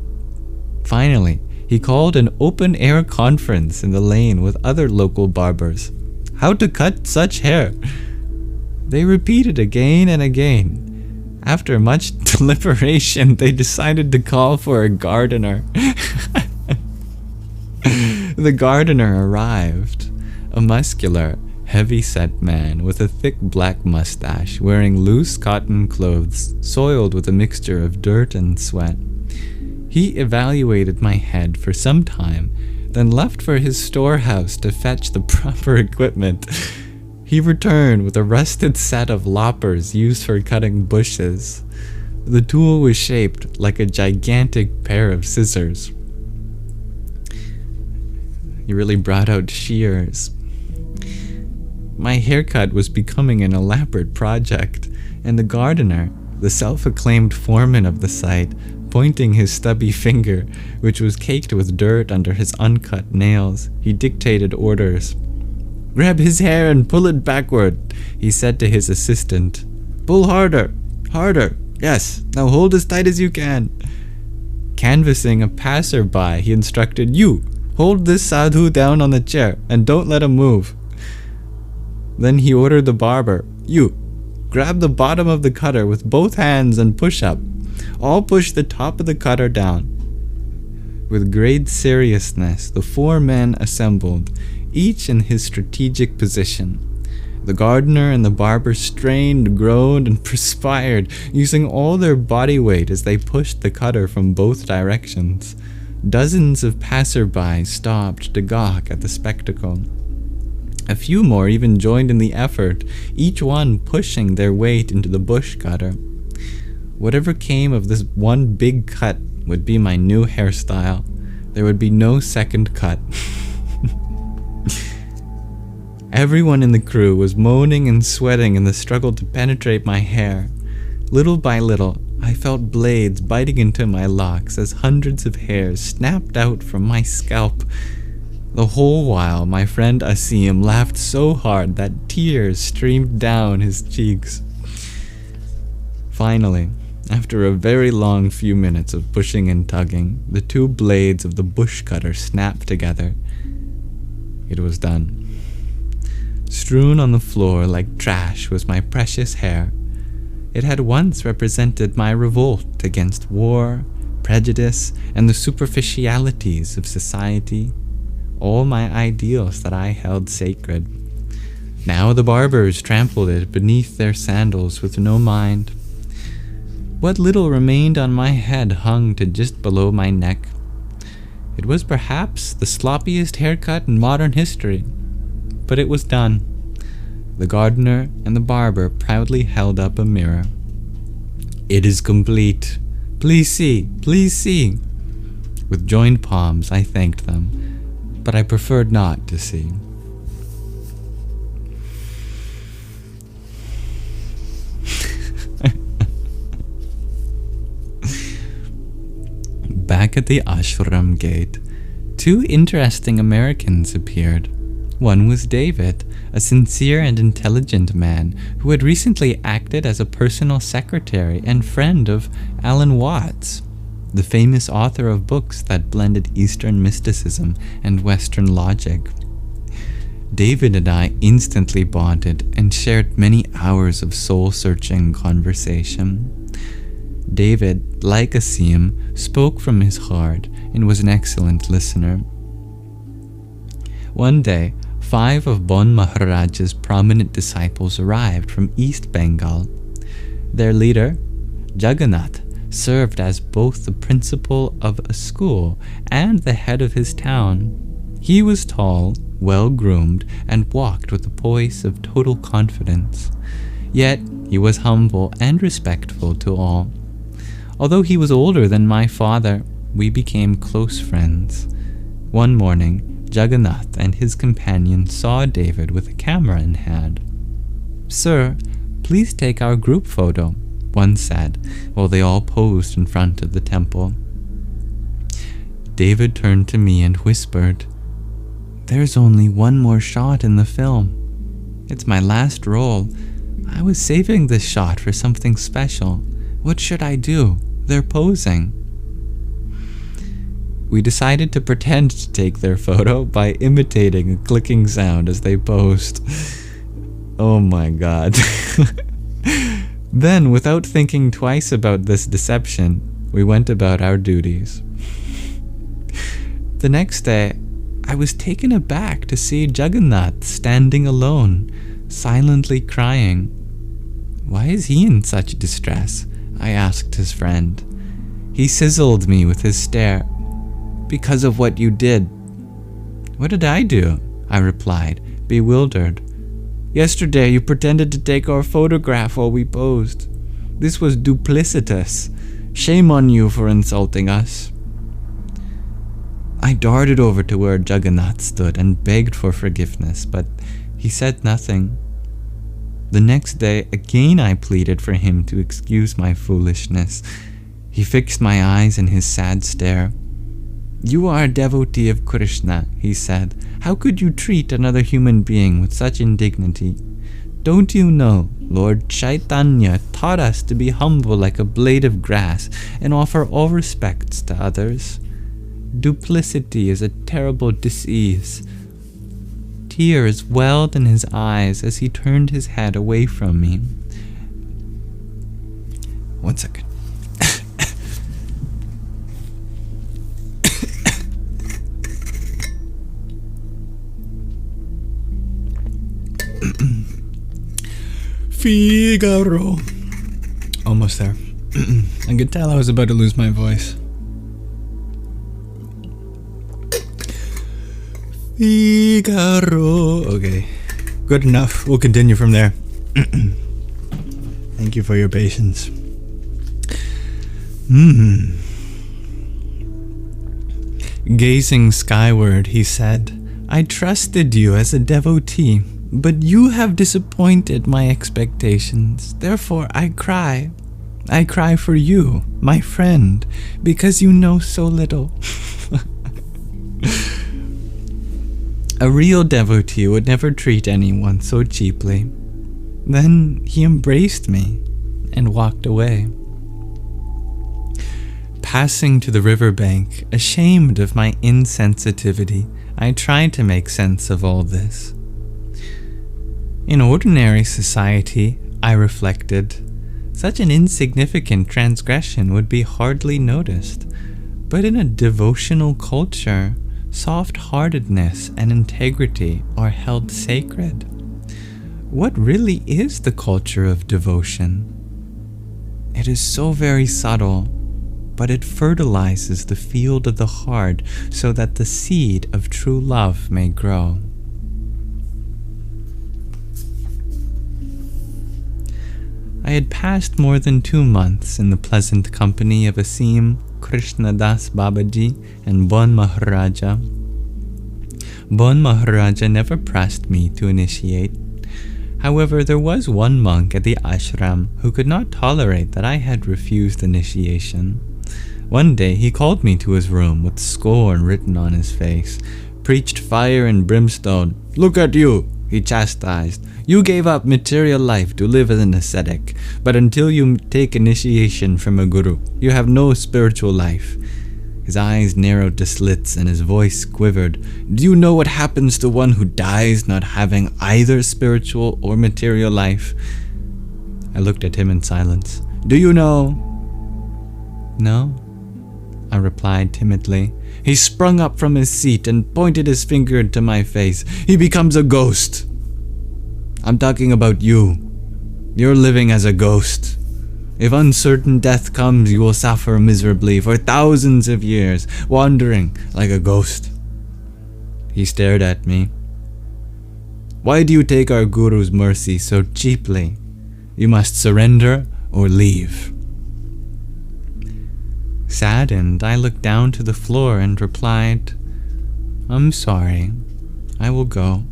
Finally, he called an open-air conference in the lane with other local barbers. "How to cut such hair?" They repeated again and again. After much deliberation, they decided to call for a gardener. The gardener arrived, a muscular, heavy-set man with a thick black mustache, wearing loose cotton clothes, soiled with a mixture of dirt and sweat. He evaluated my head for some time, then left for his storehouse to fetch the proper equipment. He returned with a rusted set of loppers used for cutting bushes. The tool was shaped like a gigantic pair of scissors. He really brought out shears. My haircut was becoming an elaborate project, and the gardener, the self-acclaimed foreman of the site, pointing his stubby finger, which was caked with dirt under his uncut nails, he dictated orders. "Grab his hair and pull it backward," he said to his assistant. "Pull harder, harder. Yes, now hold as tight as you can." Canvassing a passerby, he instructed, "You, hold this sadhu down on the chair and don't let him move." Then he ordered the barber, "You, grab the bottom of the cutter with both hands and push up. I'll push the top of the cutter down." With great seriousness, the 4 men assembled, each in his strategic position. The gardener and the barber strained, groaned, and perspired, using all their body weight as they pushed the cutter from both directions. Dozens of passersby stopped to gawk at the spectacle. A few more even joined in the effort, each one pushing their weight into the bush cutter. Whatever came of this one big cut would be my new hairstyle. There would be no second cut. Everyone in the crew was moaning and sweating in the struggle to penetrate my hair. Little by little, I felt blades biting into my locks as hundreds of hairs snapped out from my scalp. The whole while, my friend Asim laughed so hard that tears streamed down his cheeks. Finally, after a very long few minutes of pushing and tugging, the 2 blades of the bush cutter snapped together. It was done. Strewn on the floor like trash was my precious hair. It had once represented my revolt against war, prejudice, and the superficialities of society, all my ideals that I held sacred. Now the barbers trampled it beneath their sandals with no mind. What little remained on my head hung to just below my neck. It was perhaps the sloppiest haircut in modern history, but it was done. The gardener and the barber proudly held up a mirror. "It is complete. Please see, please see." With joined palms, I thanked them, but I preferred not to see. Back at the ashram gate, two interesting Americans appeared. One was David, a sincere and intelligent man who had recently acted as a personal secretary and friend of Alan Watts, the famous author of books that blended Eastern mysticism and Western logic. David and I instantly bonded and shared many hours of soul-searching conversation. David, like Asim, spoke from his heart and was an excellent listener. One day, 5 of Bon Maharaj's prominent disciples arrived from East Bengal. Their leader, Jagannath, served as both the principal of a school and the head of his town. He was tall, well-groomed, and walked with a poise of total confidence. Yet he was humble and respectful to all. Although he was older than my father, we became close friends. One morning, Jagannath and his companion saw David with a camera in hand. "Sir, please take our group photo," one said, while they all posed in front of the temple. David turned to me and whispered, "There's only one more shot in the film. It's my last role. I was saving this shot for something special. What should I do? They're posing." We decided to pretend to take their photo by imitating a clicking sound as they posed. Oh my god. Then, without thinking twice about this deception, we went about our duties. The next day, I was taken aback to see Jagannath standing alone, silently crying. "Why is he in such distress?" I asked his friend. He sizzled me with his stare. "Because of what you did." "What did I do?" I replied, bewildered. "Yesterday you pretended to take our photograph while we posed. This was duplicitous. Shame on you for insulting us." I darted over to where Jagannath stood and begged for forgiveness, but he said nothing. The next day, again I pleaded for him to excuse my foolishness. He fixed my eyes in his sad stare. "You are a devotee of Krishna," he said. "How could you treat another human being with such indignity? Don't you know Lord Chaitanya taught us to be humble like a blade of grass and offer all respects to others? Duplicity is a terrible disease." Tears welled in his eyes as he turned his head away from me. One second. Figaro. Almost there. I could tell I was about to lose my voice. Figaro. Okay, good enough. We'll continue from there. Thank you for your patience. Gazing skyward, he said, "I trusted you as a devotee, but you have disappointed my expectations. Therefore I cry. I cry for you, my friend, because you know so little." A real devotee would never treat anyone so cheaply. Then he embraced me and walked away. Passing to the riverbank, ashamed of my insensitivity, I tried to make sense of all this. In ordinary society, I reflected, such an insignificant transgression would be hardly noticed. But in a devotional culture, soft-heartedness and integrity are held sacred. What really is the culture of devotion? It is so very subtle, but it fertilizes the field of the heart so that the seed of true love may grow. I had passed more than 2 months in the pleasant company of Asim, Krishnadas Babaji, and Bon Maharaja. Bon Maharaja never pressed me to initiate. However, there was one monk at the ashram who could not tolerate that I had refused initiation. One day he called me to his room with scorn written on his face, preached fire and brimstone. "Look at you," he chastised. "You gave up material life to live as an ascetic, but until you take initiation from a guru, you have no spiritual life." His eyes narrowed to slits and his voice quivered. "Do you know what happens to one who dies not having either spiritual or material life?" I looked at him in silence. "Do you know?" "No," I replied timidly. He sprung up from his seat and pointed his finger to my face. "He becomes a ghost. I'm talking about you. You're living as a ghost. If uncertain death comes, you will suffer miserably for thousands of years, wandering like a ghost." He stared at me. "Why do you take our Guru's mercy so cheaply? You must surrender or leave." Saddened, I looked down to the floor and replied, "I'm sorry. I will go."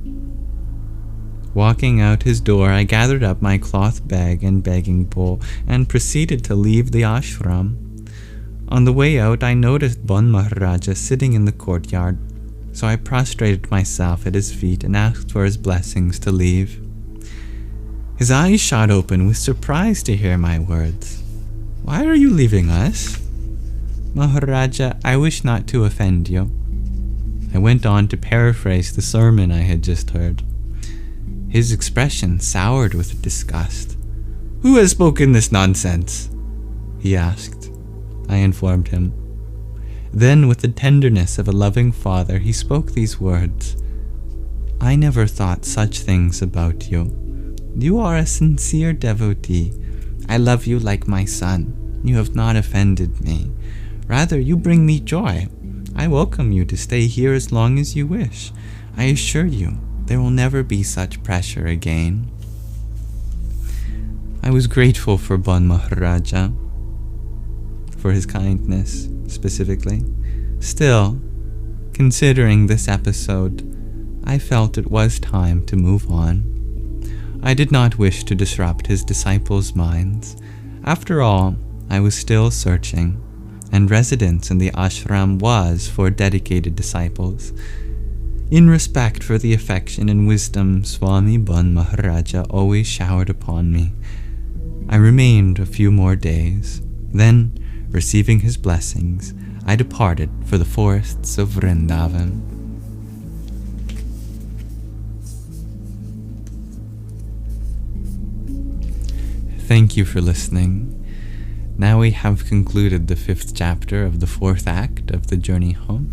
Walking out his door, I gathered up my cloth bag and begging bowl and proceeded to leave the ashram. On the way out, I noticed Bon Maharaja sitting in the courtyard, so I prostrated myself at his feet and asked for his blessings to leave. His eyes shot open with surprise to hear my words. "Why are you leaving us?" "Maharaja, I wish not to offend you." I went on to paraphrase the sermon I had just heard. His expression soured with disgust. "Who has spoken this nonsense?" he asked. I informed him. Then, with the tenderness of a loving father, he spoke these words. "I never thought such things about you. You are a sincere devotee. I love you like my son. You have not offended me. Rather, you bring me joy. I welcome you to stay here as long as you wish. I assure you, there will never be such pressure again." I was grateful for Bon Maharaja, for his kindness specifically. Still, considering this episode, I felt it was time to move on. I did not wish to disrupt his disciples' minds. After all, I was still searching, and residence in the ashram was for dedicated disciples. In respect for the affection and wisdom Swami Bon Maharaja always showered upon me, I remained a few more days. Then, receiving his blessings, I departed for the forests of Vrindavan. Thank you for listening. Now we have concluded the 5th chapter of the 4th act of the journey home.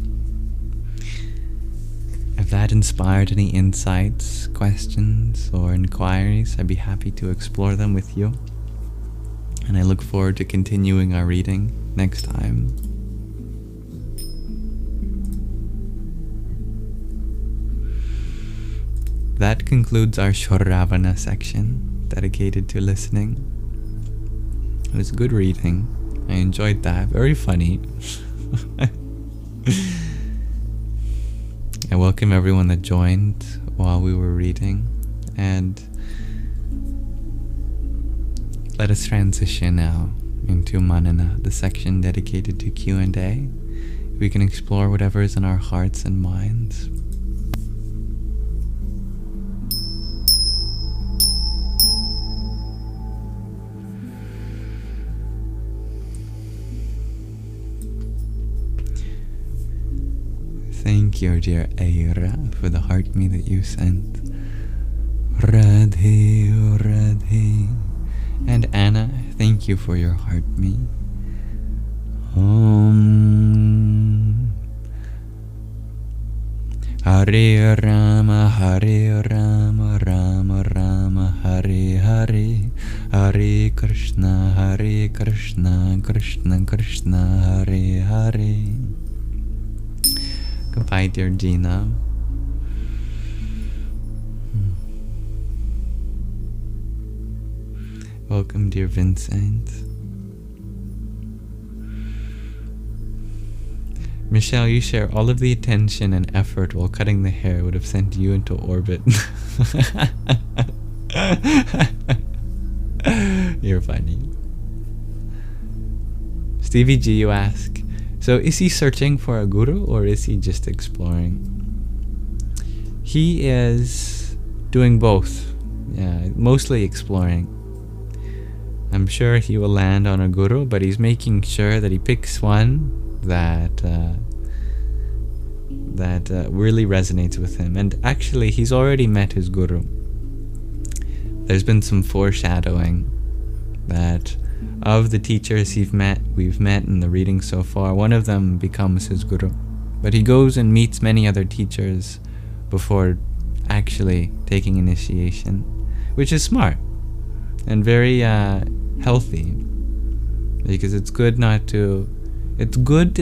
If that inspired any insights, questions, or inquiries, I'd be happy to explore them with you. And I look forward to continuing our reading next time. That concludes our Shravana section, dedicated to listening. It was good reading. I enjoyed that. Very funny. I welcome everyone that joined while we were reading, and let us transition now into Manana, the section dedicated to Q&A. We can explore whatever is in our hearts and minds. Thank you, dear Aira, for the heart me that you sent. Radhe, oh Radhe. And Anna, thank you for your heart me. Om. Hare Rama, Hare Rama, Rama Rama, Hare Hare. Hare Krishna, Krishna Krishna, Hare Hare. Goodbye, dear Gina. Welcome, dear Vincent. Michelle, you share all of the attention and effort while cutting the hair would have sent you into orbit. You're funny. Stevie G, you ask, so is he searching for a guru or is he just exploring? He is doing both. Yeah, mostly exploring. I'm sure he will land on a guru, but he's making sure that he picks one that really resonates with him. And actually, he's already met his guru. There's been some foreshadowing that of the teachers we've met in the reading so far, one of them becomes his guru. But he goes and meets many other teachers before actually taking initiation, which is smart and very healthy, because it's good to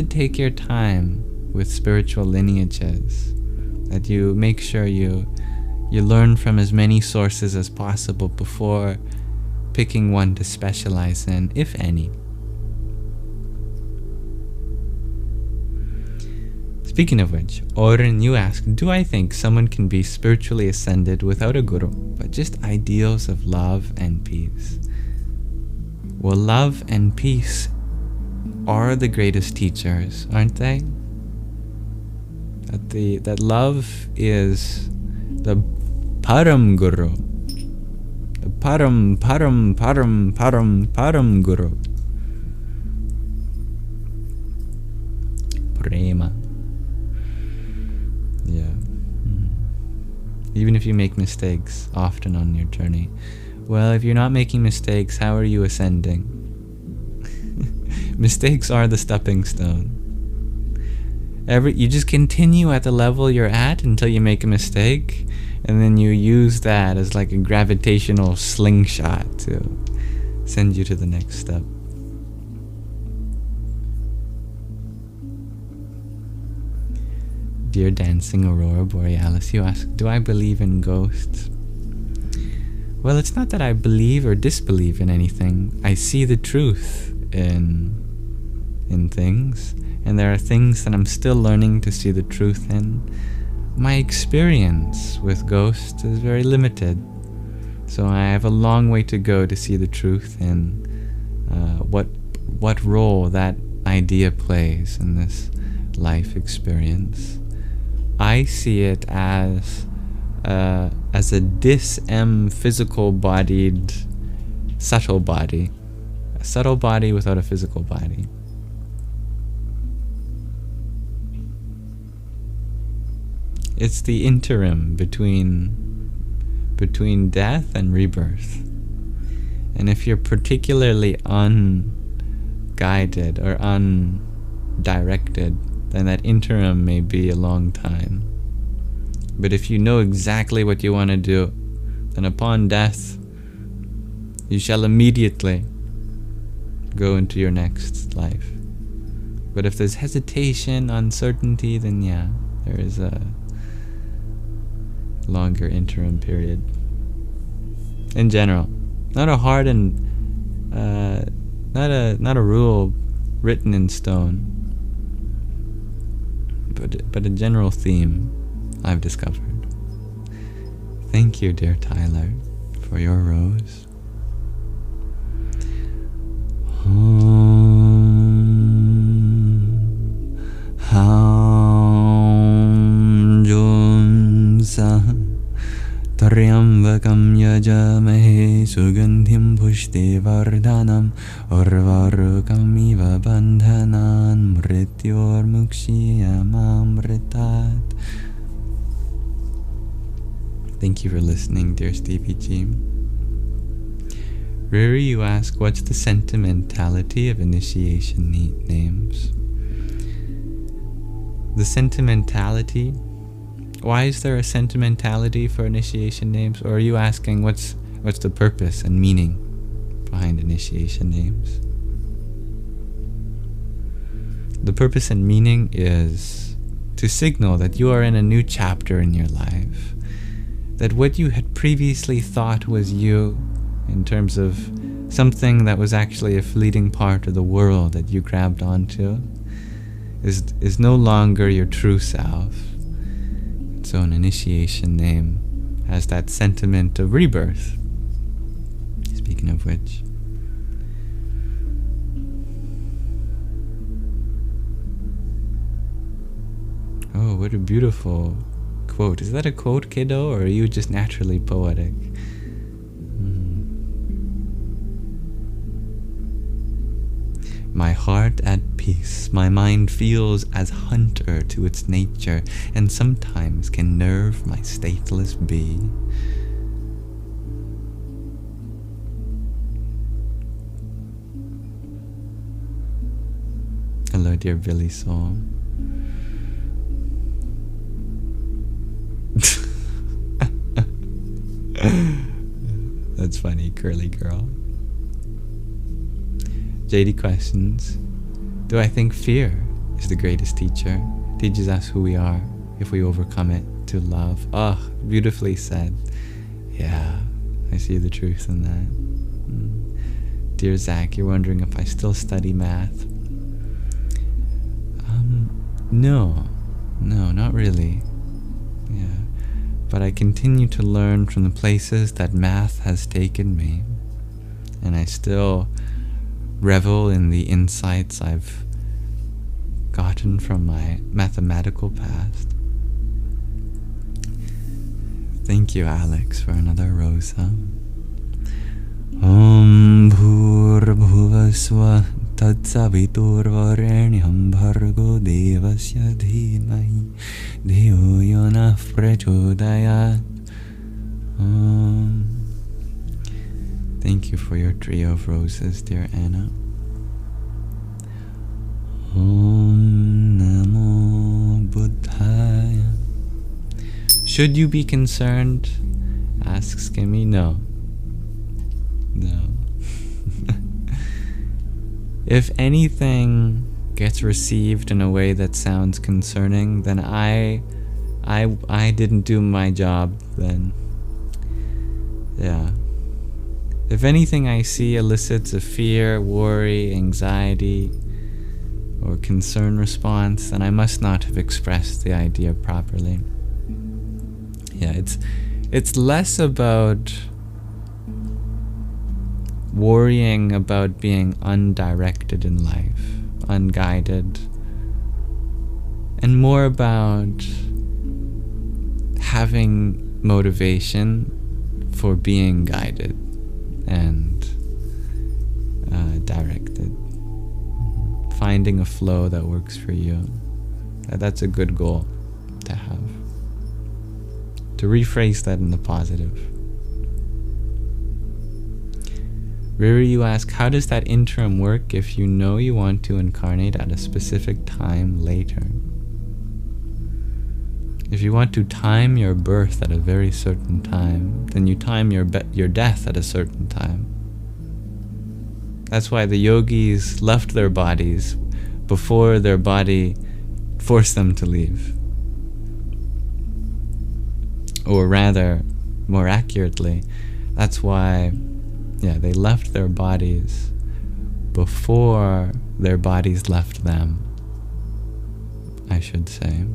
take your time with spiritual lineages, that you make sure you learn from as many sources as possible before picking one to specialize in, if any. Speaking of which, Oren, you ask, do I think someone can be spiritually ascended without a guru, but just ideals of love and peace? Well, love and peace are the greatest teachers, aren't they? That love is the Param Guru. The Param Guru. Prema. Yeah. Even if you make mistakes often on your journey. Well, if you're not making mistakes, how are you ascending? Mistakes are the stepping stone. You just continue at the level you're at until you make a mistake, and then you use that as like a gravitational slingshot to send you to the next step. Dear Dancing Aurora Borealis, you ask, do I believe in ghosts? Well, it's not that I believe or disbelieve in anything. I see the truth in things, and there are things that I'm still learning to see the truth in. My experience with ghosts is very limited, so I have a long way to go to see the truth in what role that idea plays in this life experience. I see it as a physical-bodied subtle body. A subtle body without a physical body. It's the interim between death and rebirth. And if you're particularly unguided or undirected, then that interim may be a long time. But if you know exactly what you want to do, then upon death, you shall immediately go into your next life. But if there's hesitation, uncertainty, then yeah, there is a longer interim period. In general, not a hard and not a rule written in stone, but a general theme I've discovered. Thank you, dear Tyler, for your rose. Ham Junsa Taryambakam Yajamahe Sugandhim Pushti Vardhanam Urvarukam Iva Bandhanan Mrityor Mukshiyamamritat. Thank you for listening, dear Stevie G. Riri, you ask, what's the sentimentality of initiation names? The sentimentality? Why is there a sentimentality for initiation names? Or are you asking what's the purpose and meaning behind initiation names? The purpose and meaning is to signal that you are in a new chapter in your life. That what you had previously thought was you, in terms of something that was actually a fleeting part of the world that you grabbed onto is no longer your true self. So an initiation name has that sentiment of rebirth. Speaking of which, oh, what a beautiful quote. Is that a quote, kiddo, or are you just naturally poetic? My heart at peace, my mind feels as hunter to its nature, and sometimes can nerve my stateless bee. Hello, dear Billy Soul. That's funny, curly girl. JD questions. Do I think fear is the greatest teacher? Teaches us who we are if we overcome it to love. Oh, beautifully said. Yeah, I see the truth in that. Dear Zach, you're wondering if I still study math. No, not really. Yeah, but I continue to learn from the places that math has taken me, and I still revel in the insights I've gotten from my mathematical past. Thank you, Alex, for another rosa. Om Bhurabhuvaswa Tatsaviturvarenyam Bhargo Devasya Dhimahi Dhiyo Yona Prachodayat. Thank you for your trio of roses, dear Anna. Om Namo Buddhaya. Should you be concerned? Asks Kimmy. No. If anything gets received in a way that sounds concerning, then I didn't do my job then. Yeah. If anything I see elicits a fear, worry, anxiety, or concern response, then I must not have expressed the idea properly. Yeah, it's less about worrying about being undirected in life, unguided, and more about having motivation for being guided and directed. Finding a flow that works for you. That's a good goal to have. To rephrase that in the positive. Riri, you ask, how does that interim work if you know you want to incarnate at a specific time later? If you want to time your birth at a very certain time, then you time your death at a certain time. That's why the yogis left their bodies before their body forced them to leave. Or rather, more accurately, that's why, they left their bodies before their bodies left them, I should say.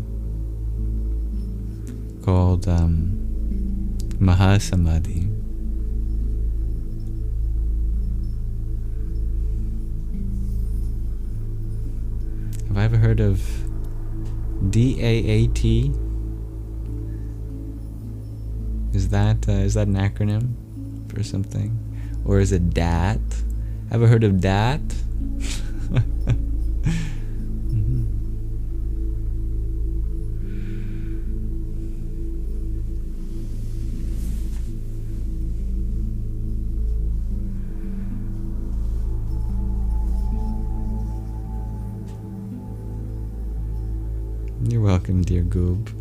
Called Mahasamadhi. Have I ever heard of DAAT? Is that an acronym for something? Or is it DAT? Ever heard of DAT? You're welcome, dear Goob.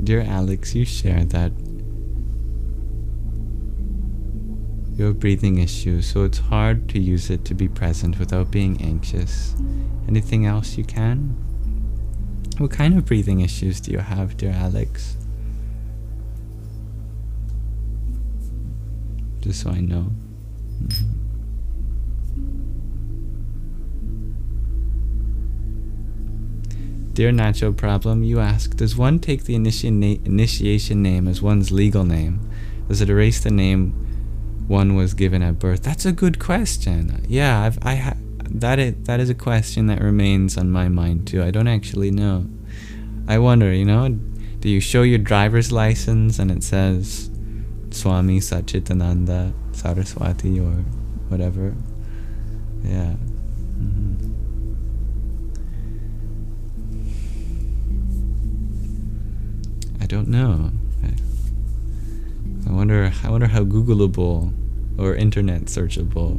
Dear Alex, you share that you have breathing issues, so it's hard to use it to be present without being anxious. Anything else you can? What kind of breathing issues do you have, dear Alex? Just so I know. Dear Natural Problem, you ask, does one take the initiation name as one's legal name? Does it erase the name one was given at birth? That's a good question. Yeah, that is a question that remains on my mind too. I don't actually know. I wonder, do you show your driver's license and it says Swami Satchitananda Saraswati or whatever? Yeah. I don't know. I wonder how Googleable or internet searchable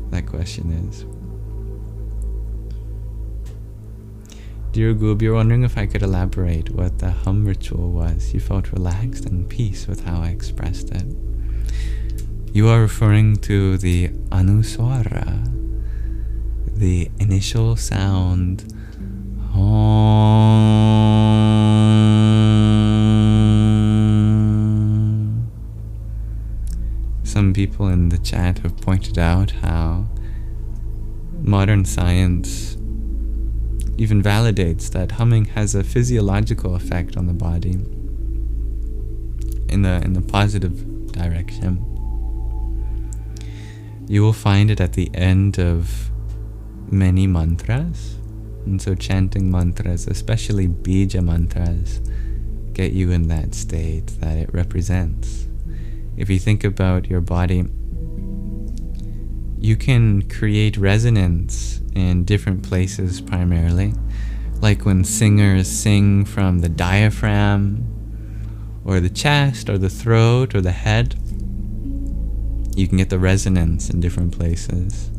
that question is. Dear Goob, you're wondering if I could elaborate what the hum ritual was. You felt relaxed and peace with how I expressed it. You are referring to the Anuswara, the initial sound. Some people in the chat have pointed out how modern science even validates that humming has a physiological effect on the body in the positive direction. You will find it at the end of many mantras, and so chanting mantras, especially bija mantras, get you in that state that it represents. If you think about your body, you can create resonance in different places primarily, like when singers sing from the diaphragm, or the chest, or the throat, or the head. You can get the resonance in different places.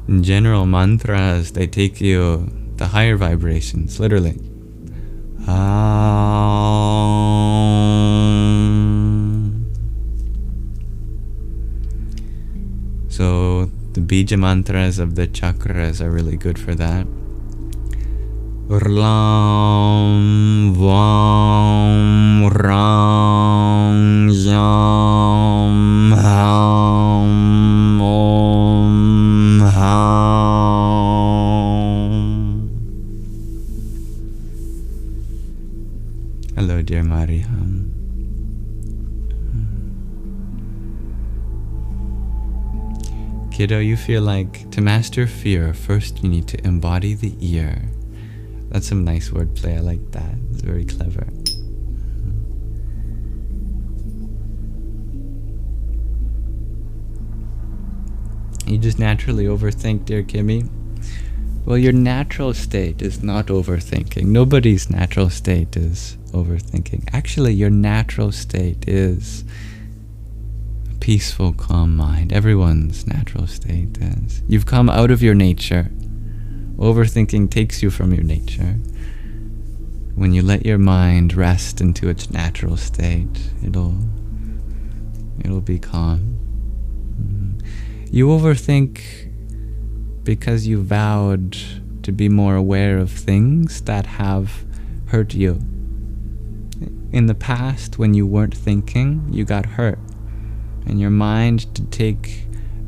In general, mantras, they take you the higher vibrations, literally. So the bija mantras of the chakras are really good for that. Ram Vam Ram Yam Ham Om Ham. Hello, dear Mariham. Kiddo, you feel like to master fear, first you need to embody the ear. That's some nice wordplay. I like that. It's very clever. You just naturally overthink, dear Kimmy. Well, your natural state is not overthinking. Nobody's natural state is overthinking. Actually, your natural state is a peaceful, calm mind. Everyone's natural state is. You've come out of your nature. Overthinking takes you from your nature. When you let your mind rest into its natural state, it'll be calm. You overthink because you vowed to be more aware of things that have hurt you. In the past, when you weren't thinking, you got hurt. And your mind, to take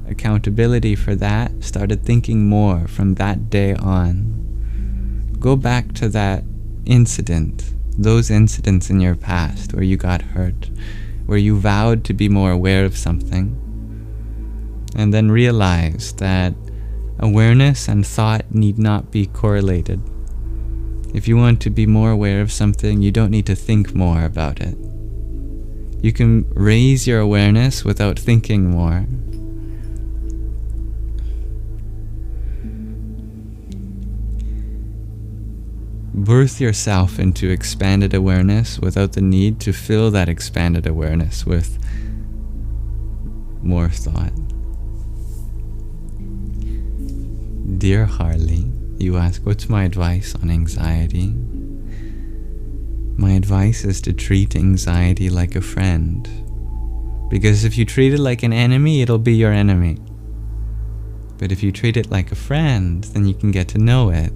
accountability for that, started thinking more from that day on. Go back to that incident, those incidents in your past where you got hurt, where you vowed to be more aware of something, and then realize that awareness and thought need not be correlated. If you want to be more aware of something, you don't need to think more about it. You can raise your awareness without thinking more. Birth yourself into expanded awareness without the need to fill that expanded awareness with more thought. Dear Harley, you ask, what's my advice on anxiety? My advice is to treat anxiety like a friend. Because if you treat it like an enemy, it'll be your enemy. But if you treat it like a friend, then you can get to know it.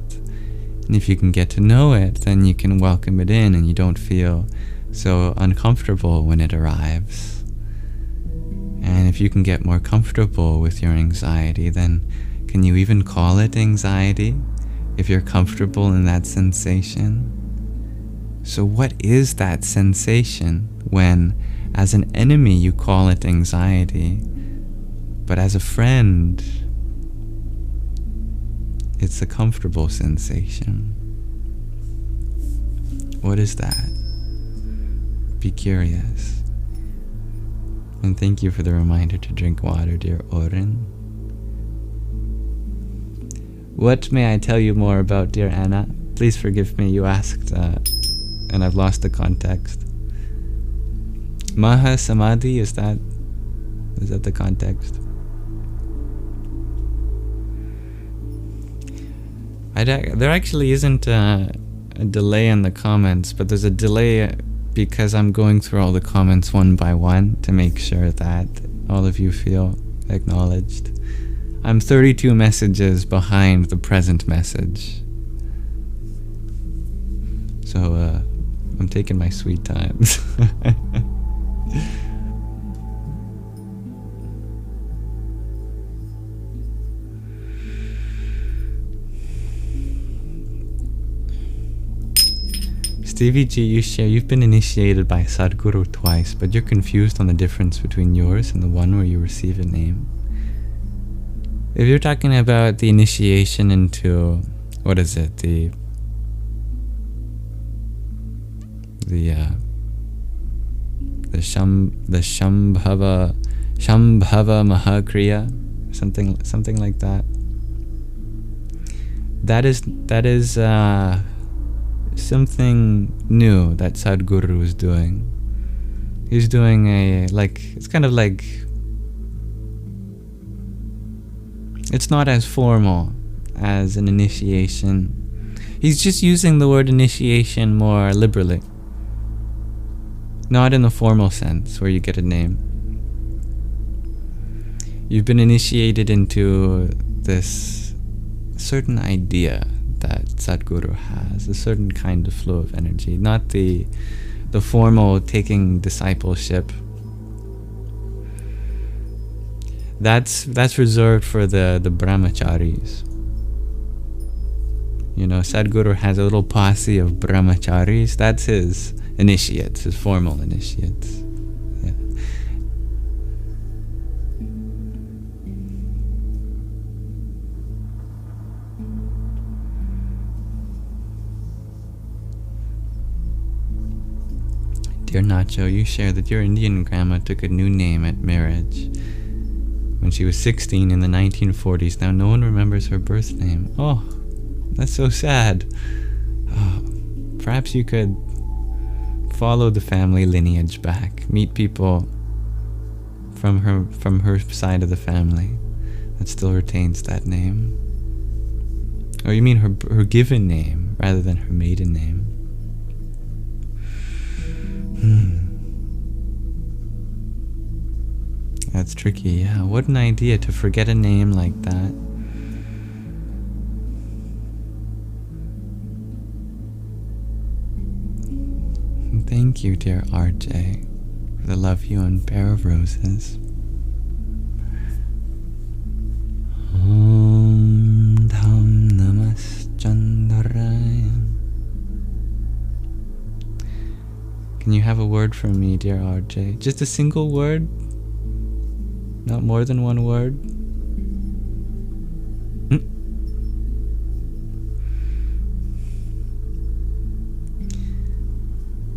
And if you can get to know it, then you can welcome it in and you don't feel so uncomfortable when it arrives. And if you can get more comfortable with your anxiety, then can you even call it anxiety if you're comfortable in that sensation? So what is that sensation when, as an enemy, you call it anxiety, but as a friend, it's a comfortable sensation? What is that? Be curious. And thank you for the reminder to drink water, dear Oren. What may I tell you more about, dear Anna? Please forgive me, you asked, and I've lost the context. Mahasamadhi, is that the context? There actually isn't a delay in the comments, but there's a delay because I'm going through all the comments one by one to make sure that all of you feel acknowledged. I'm 32 messages behind the present message. So I'm taking my sweet time. Stevie G, you share you've been initiated by Sadhguru twice, but you're confused on the difference between yours and the one where you receive a name. If you're talking about the initiation into, what is it, the Shambhava Mahakriya, something like that. That is something new that Sadhguru is doing. He's doing it's kind of like, it's not as formal as an initiation. He's just using the word initiation more liberally. Not in the formal sense where you get a name. You've been initiated into this certain idea that Sadhguru has, a certain kind of flow of energy, not the formal taking discipleship. That's reserved for the brahmacharis. You know, Sadhguru has a little posse of brahmacharis. That's his initiates, his formal initiates. Yeah. Dear Nacho, you share that your Indian grandma took a new name at marriage when she was 16 in the 1940s. Now no one remembers her birth name. Oh, that's so sad. Oh, perhaps you could follow the family lineage back, meet people from her side of the family that still retains that name. Or you mean her given name rather than her maiden name? That's tricky, yeah. What an idea to forget a name like that. And thank you, dear RJ, for the love you and pair of roses. Om Dham Namas Chandaraya. Can you have a word from me, dear RJ? Just a single word? Not more than one word?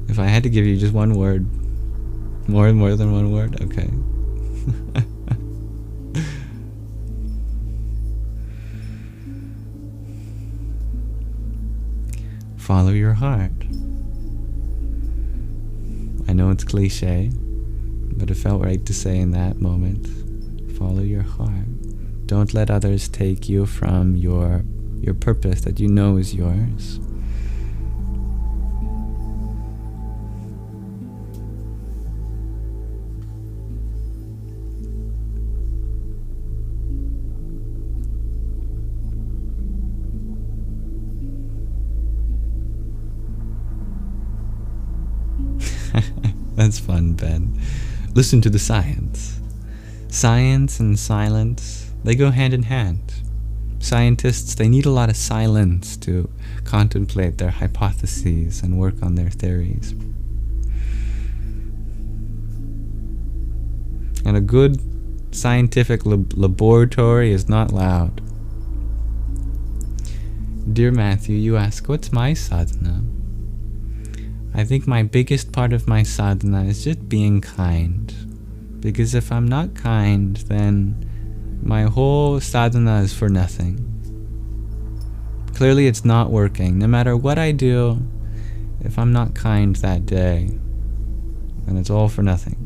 If I had to give you just one word, more than one word? Okay. Follow your heart. I know it's cliche, but it felt right to say in that moment. Follow your heart. Don't let others take you from your purpose that you know is yours. That's fun, Ben. Listen to the science. Science and silence, they go hand in hand. Scientists, they need a lot of silence to contemplate their hypotheses and work on their theories. And a good scientific laboratory is not loud. Dear Matthew, you ask, what's my sadhana? I think my biggest part of my sadhana is just being kind. Because if I'm not kind, then my whole sadhana is for nothing. Clearly it's not working. No matter what I do, if I'm not kind that day, then it's all for nothing.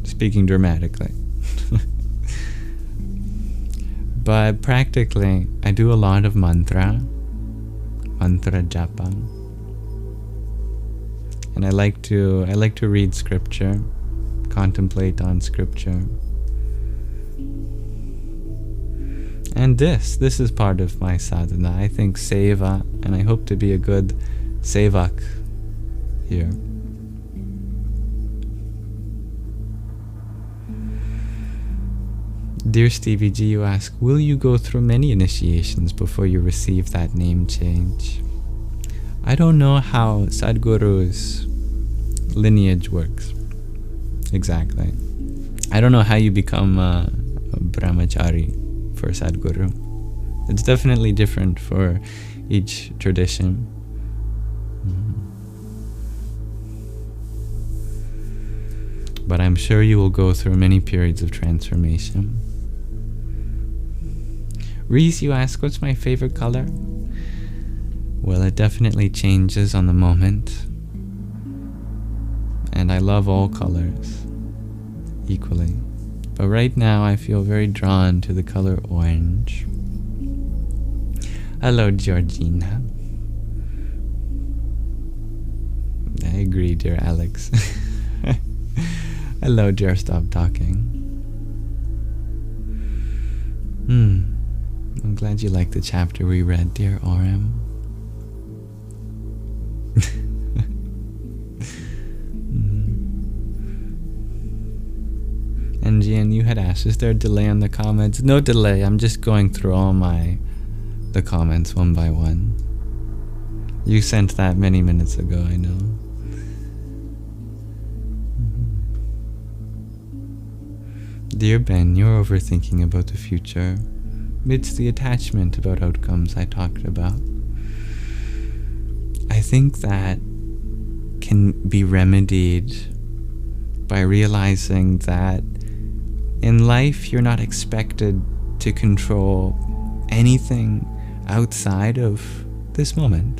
Speaking dramatically. But practically, I do a lot of mantra japa. And I like to read scripture, contemplate on scripture. And this is part of my sadhana. I think seva, and I hope to be a good sevak here. Dear Stevie G, you ask, will you go through many initiations before you receive that name change? I don't know how Sadhguru's lineage works. Exactly. I don't know how you become a brahmachari for Sadhguru. It's definitely different for each tradition. But I'm sure you will go through many periods of transformation. Reese, you ask, what's my favorite color? Well, it definitely changes on the moment. And I love all colors equally. But right now I feel very drawn to the color orange. Hello, Georgina. I agree, dear Alex. Hello, dear, stop talking. I'm glad you liked the chapter we read, dear Orem. And Jan, you had asked, is there a delay on the comments? No delay, I'm just going through all the comments one by one. You sent that many minutes ago, I know. Dear Ben, you're overthinking about the future. It's the attachment about outcomes I talked about. I think that can be remedied by realizing that in life you're not expected to control anything outside of this moment.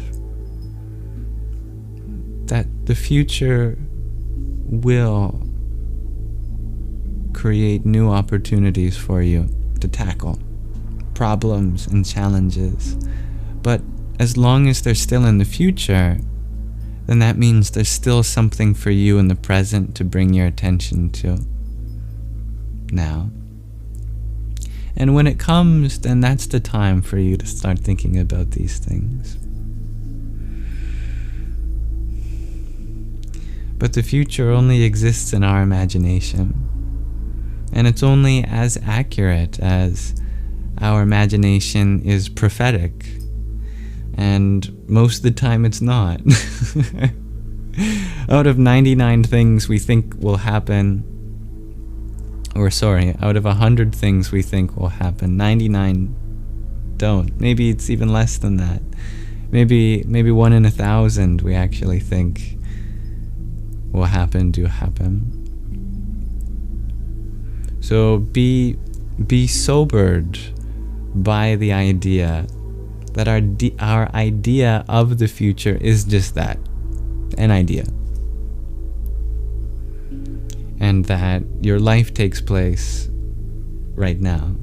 That the future will create new opportunities for you to tackle problems and challenges. But as long as they're still in the future, then that means there's still something for you in the present to bring your attention to now. And when it comes, then that's the time for you to start thinking about these things. But the future only exists in our imagination. And it's only as accurate as our imagination is prophetic. And most of the time it's not. Out of 99 things we think will happen, out of 100 things we think will happen, 99 don't. Maybe it's even less than that. Maybe 1 in 1,000 we actually think will happen, do happen. So be sobered by the idea that our idea of the future is just that, an idea. And that your life takes place right now.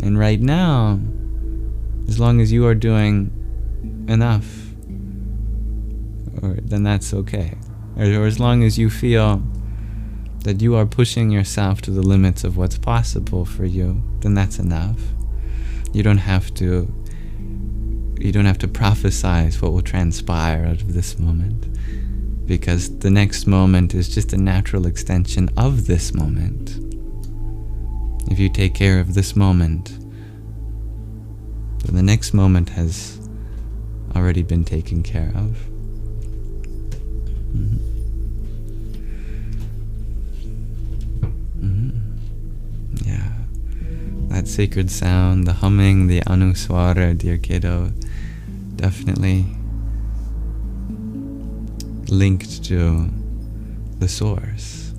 And right now, as long as you are doing enough, then that's okay. Or as long as you feel that you are pushing yourself to the limits of what's possible for you, then that's enough. You don't have to have to prophesize what will transpire out of this moment, because the next moment is just a natural extension of this moment. If you take care of this moment, then the next moment has already been taken care of. Yeah. That sacred sound, the humming, the anuswara, dear kiddo, definitely linked to the source.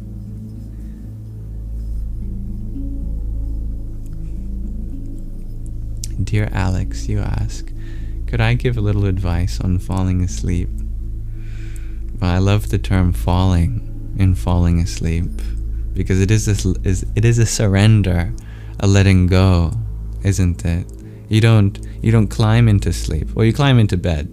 Dear Alex, you ask, could I give a little advice on falling asleep? Well, I love the term falling in falling asleep, because it is a surrender, a letting go, isn't it? You don't climb into sleep. Well, you climb into bed.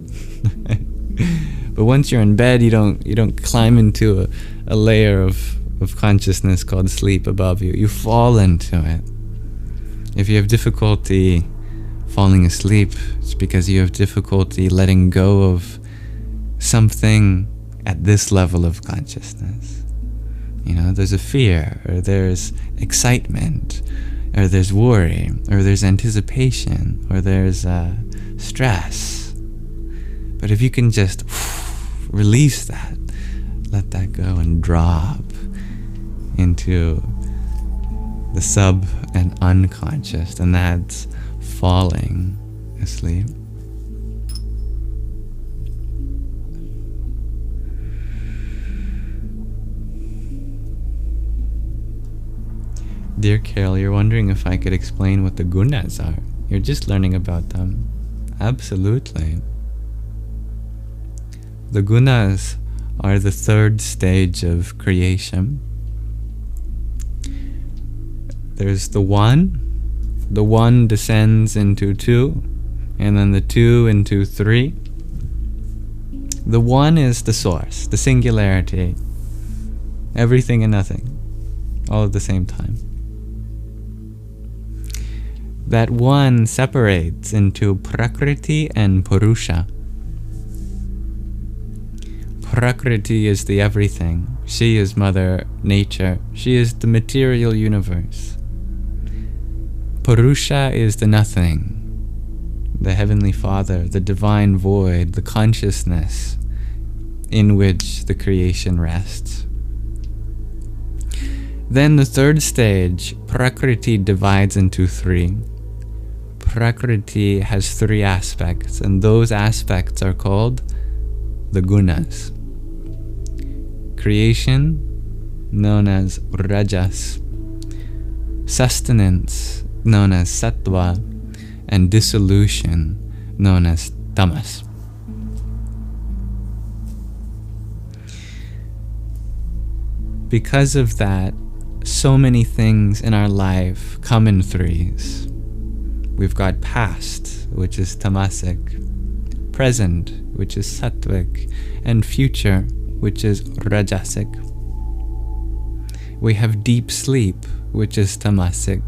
But once you're in bed, you don't climb into a layer of consciousness called sleep above you. You fall into it. If you have difficulty falling asleep, it's because you have difficulty letting go of something at this level of consciousness. There's a fear, or there's excitement, or there's worry, or there's anticipation, or there's stress. But if you can just release that, let that go and drop into the sub and unconscious, then that's falling asleep. Dear Carol, you're wondering if I could explain what the Gunas are. You're just learning about them. Absolutely. The Gunas are the third stage of creation. There's the one. The one descends into two, and then the two into three. The one is the source, the singularity, everything and nothing, all at the same time. That one separates into Prakriti and Purusha. Prakriti is the everything. She is Mother Nature. She is the material universe. Purusha is the nothing, the Heavenly Father, the divine void, the consciousness in which the creation rests. Then the third stage, Prakriti, divides into three. Prakriti has three aspects, and those aspects are called the Gunas. Creation, known as Rajas. Sustenance, known as Sattva. And dissolution, known as Tamas. Because of that, so many things in our life come in threes. We've got past, which is tamasic, present, which is sattvic, and future, which is rajasic. We have deep sleep, which is tamasic,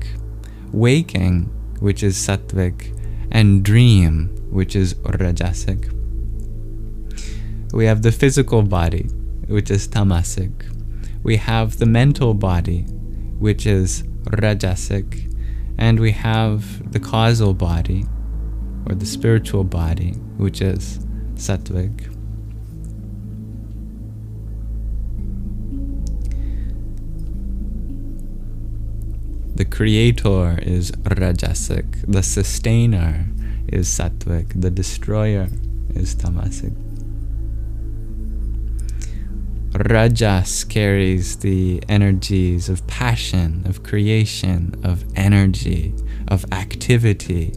waking, which is sattvic, and dream, which is rajasic. We have the physical body, which is tamasic. We have the mental body, which is rajasic, and we have the causal body, or the spiritual body, which is sattvic. The creator is rajasic, the sustainer is sattvic, the destroyer is tamasic. Rajas carries the energies of passion, of creation, of energy, of activity.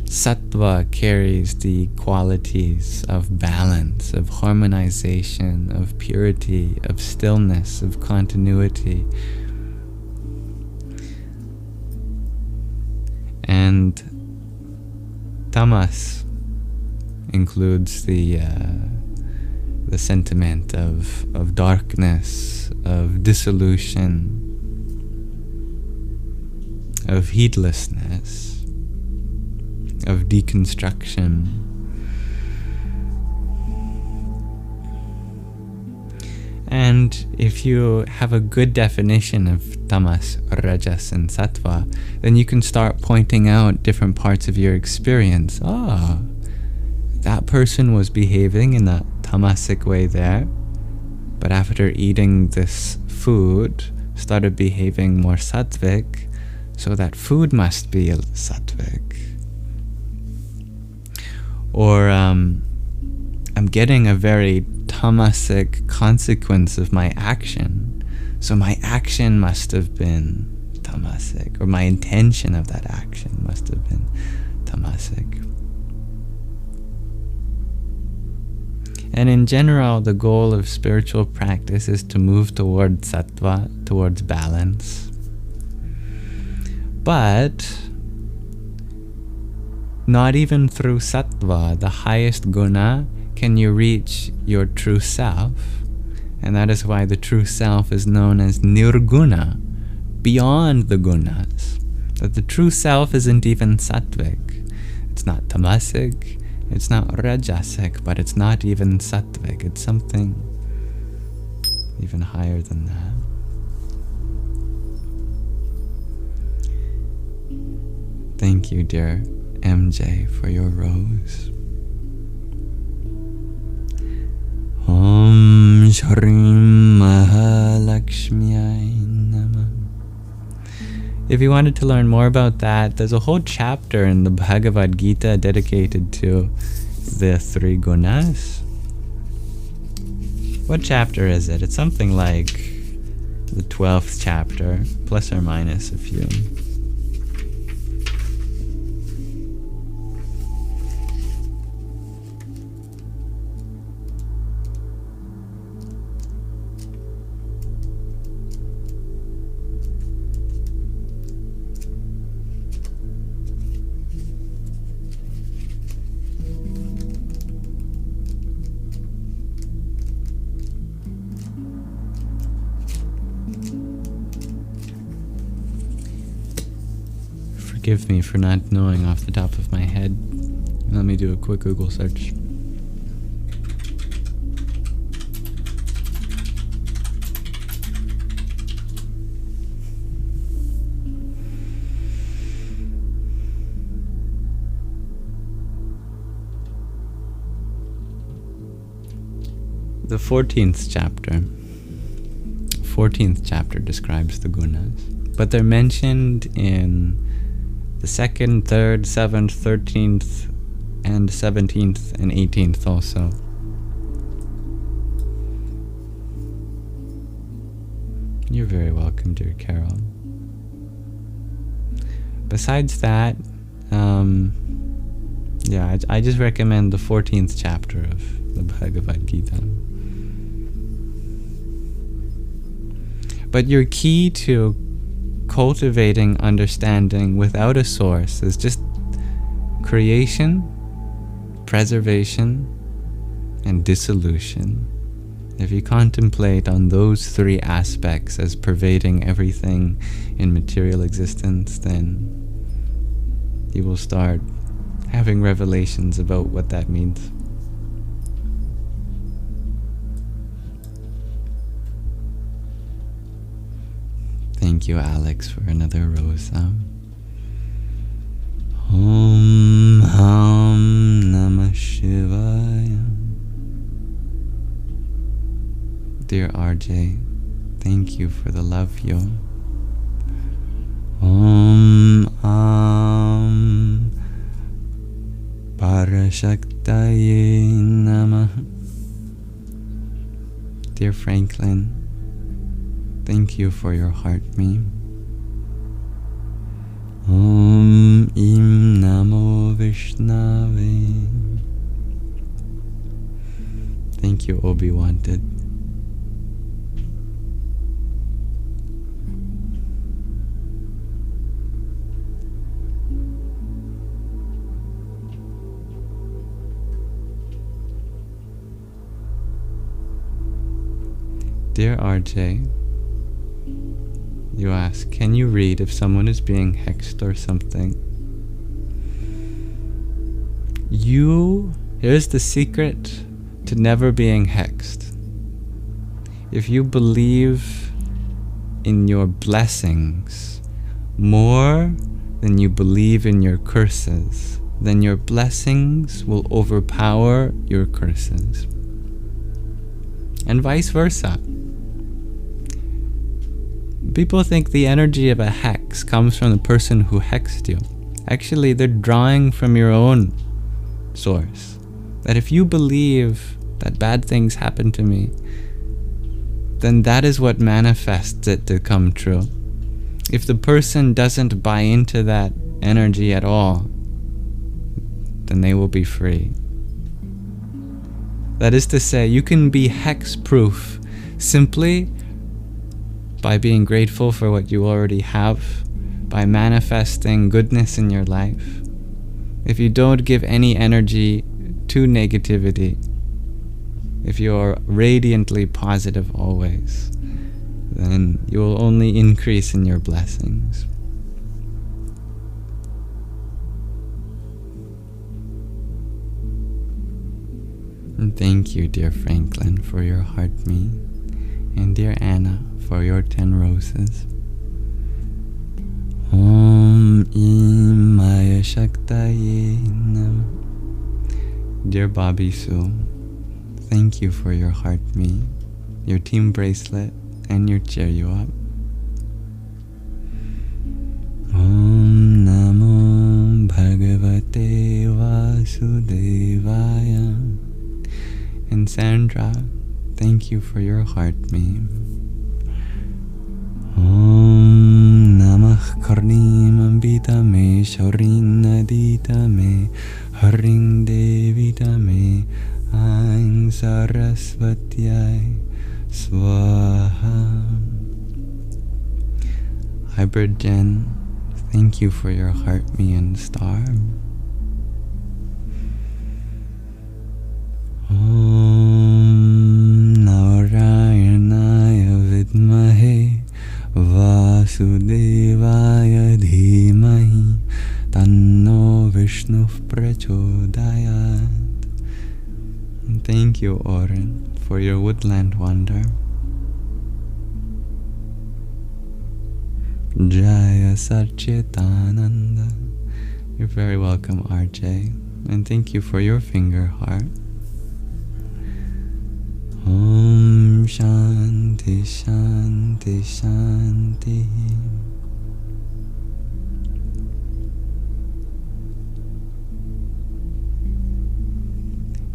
Sattva carries the qualities of balance, of harmonization, of purity, of stillness, of continuity. And tamas includes the sentiment of darkness, of dissolution, of heedlessness, of deconstruction. And if you have a good definition of tamas, rajas, and sattva, then you can start pointing out different parts of your experience. That person was behaving in a tamasic way there, but after eating this food, started behaving more sattvic, so that food must be sattvic. Or I'm getting a very tamasic consequence of my action, so my action must have been tamasic, or my intention of that action must have been tamasic. And in general, the goal of spiritual practice is to move towards sattva, towards balance. But not even through sattva, the highest guna, can you reach your true self. And that is why the true self is known as nirguna, beyond the gunas. That the true self isn't even sattvic. It's not tamasic, it's not rajasic, but it's not even sattvic. It's something even higher than that. Thank you, dear MJ, for your rose. Om Shrim Mahalakshmiyai Namah. If you wanted to learn more about that, there's a whole chapter in the Bhagavad Gita dedicated to the 3 gunas. What chapter is it? It's something like the 12th chapter, plus or minus a few. Forgive me for not knowing off the top of my head. Let me do a quick Google search. The 14th chapter describes the gunas, but they're mentioned in the 2nd, 3rd, 7th, 13th, and 17th, and 18th also. You're very welcome, dear Carol. Besides that, I just recommend the 14th chapter of the Bhagavad Gita. But your key to cultivating understanding without a source is just creation, preservation, and dissolution. If you contemplate on those 3 aspects as pervading everything in material existence, then you will start having revelations about what that means. Thank you, Alex, for another rose. Om Ham Namah Shivaya. Dear RJ, thank you for the love, yo. Om Am Parashaktaye Namah. Dear Franklin, thank you for your heart meme. Om Im Namo Vishnave. Thank you, Obi Wanted. Dear RJ, you ask, can you read if someone is being hexed or something? Here's the secret to never being hexed. If you believe in your blessings more than you believe in your curses, then your blessings will overpower your curses. And vice versa. People think the energy of a hex comes from the person who hexed you. Actually, they're drawing from your own source. That if you believe that bad things happen to me, then that is what manifests it to come true. If the person doesn't buy into that energy at all, then they will be free. That is to say, you can be hex-proof simply by being grateful for what you already have, by manifesting goodness in your life. If you don't give any energy to negativity, if you are radiantly positive always, then you will only increase in your blessings. And thank you, dear Franklin, for your heart me, and dear Anna, for your 10 roses. Om Maya Shaktaye Namah. Dear Bobby Sue, thank you for your heart me, your team bracelet, and your cheer you up. Om Namo Bhagavate Vasudevaya. And Sandra, thank you for your heart me. Om Namah Karnim Ambita Me Shaurin Adita Me Haring Devita Me Aing Sarasvatyai Swaha. Hybrid Jen, thank you for your heart me and star. Om Narayanaya Vidmahe Vasudevaya Dhimahi Tanno Vishnu Prachodayat. And thank you, Oren, for your woodland wander. Jaya Satchitananda. You're very welcome, RJ. And thank you for your finger heart. Om Shanti Shanti Shanti.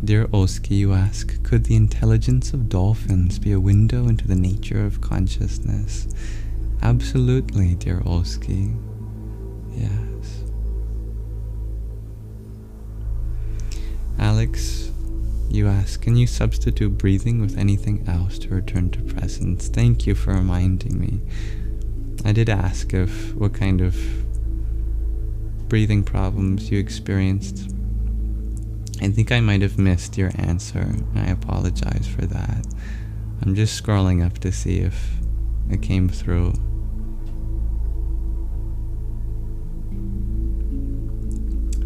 Dear Oski, you ask, could the intelligence of dolphins be a window into the nature of consciousness? Absolutely, dear Oski. Yes. Alex, you ask, can you substitute breathing with anything else to return to presence? Thank you for reminding me. I did ask if what kind of breathing problems you experienced. I think I might have missed your answer. I apologize for that. I'm just scrolling up to see if it came through.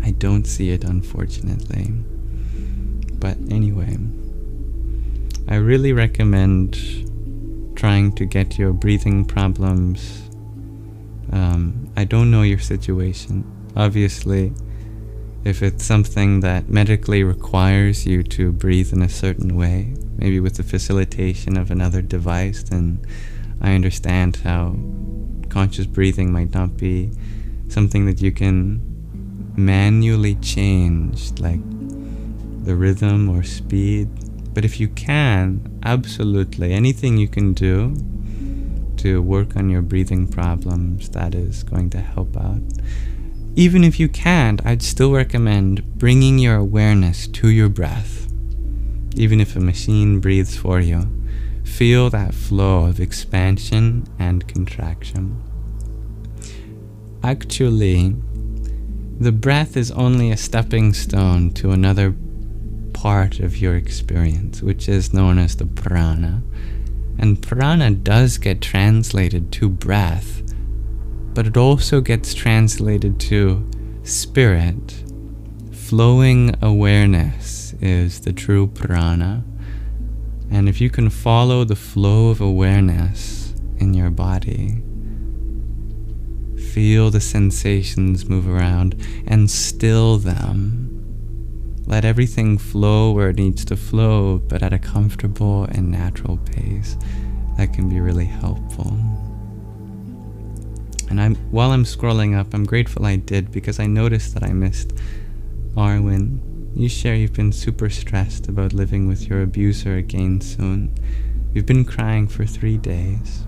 I don't see it, unfortunately. But anyway, I really recommend trying to get your breathing problems. I don't know your situation. Obviously, if it's something that medically requires you to breathe in a certain way, maybe with the facilitation of another device, then I understand how conscious breathing might not be something that you can manually change, like the rhythm or speed. But if you can, absolutely, anything you can do to work on your breathing problems, that is going to help out. Even if you can't, I'd still recommend bringing your awareness to your breath. Even if a machine breathes for you, feel that flow of expansion and contraction. Actually, the breath is only a stepping stone to another part of your experience, which is known as the prana. And prana does get translated to breath, but it also gets translated to spirit. Flowing awareness is the true prana. And if you can follow the flow of awareness in your body, feel the sensations move around and still them. Let everything flow where it needs to flow, but at a comfortable and natural pace. That can be really helpful. And while I'm scrolling up, I'm grateful I did, because I noticed that I missed Arwen. You share you've been super stressed about living with your abuser again soon. You've been crying for 3 days.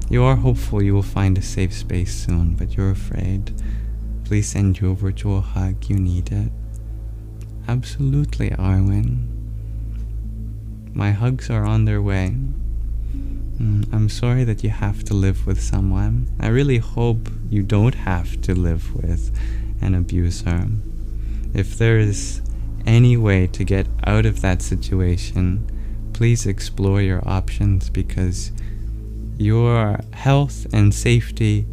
You are hopeful you will find a safe space soon, but you're afraid. Please send you a virtual hug. You need it. Absolutely, Arwen. My hugs are on their way. I'm sorry that you have to live with someone. I really hope you don't have to live with an abuser. If there is any way to get out of that situation, please explore your options, because your health and safety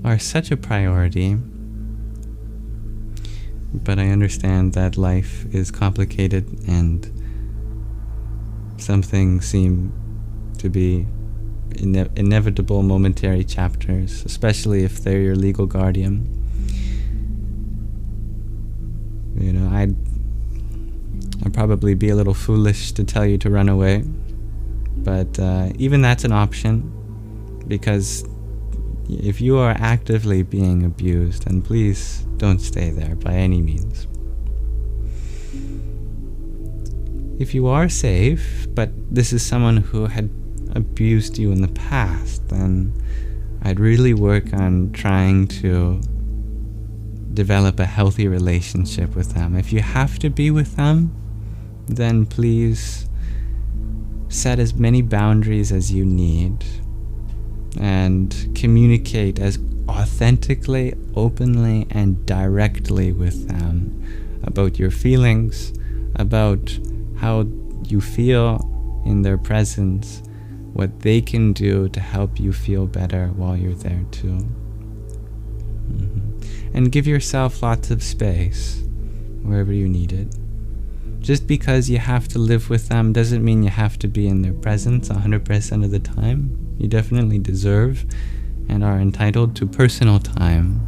are such a priority. But I understand that life is complicated and some things seem to be inevitable momentary chapters, especially if they're your legal guardian. You know, I'd probably be a little foolish to tell you to run away, but even that's an option, because if you are actively being abused, then please don't stay there by any means. If you are safe, but this is someone who had abused you in the past, then I'd really work on trying to develop a healthy relationship with them. If you have to be with them, then please set as many boundaries as you need and communicate as authentically, openly, and directly with them about your feelings, about how you feel in their presence, what they can do to help you feel better while you're there too. And give yourself lots of space wherever you need it. Just because you have to live with them doesn't mean you have to be in their presence 100% of the time. You definitely deserve and are entitled to personal time.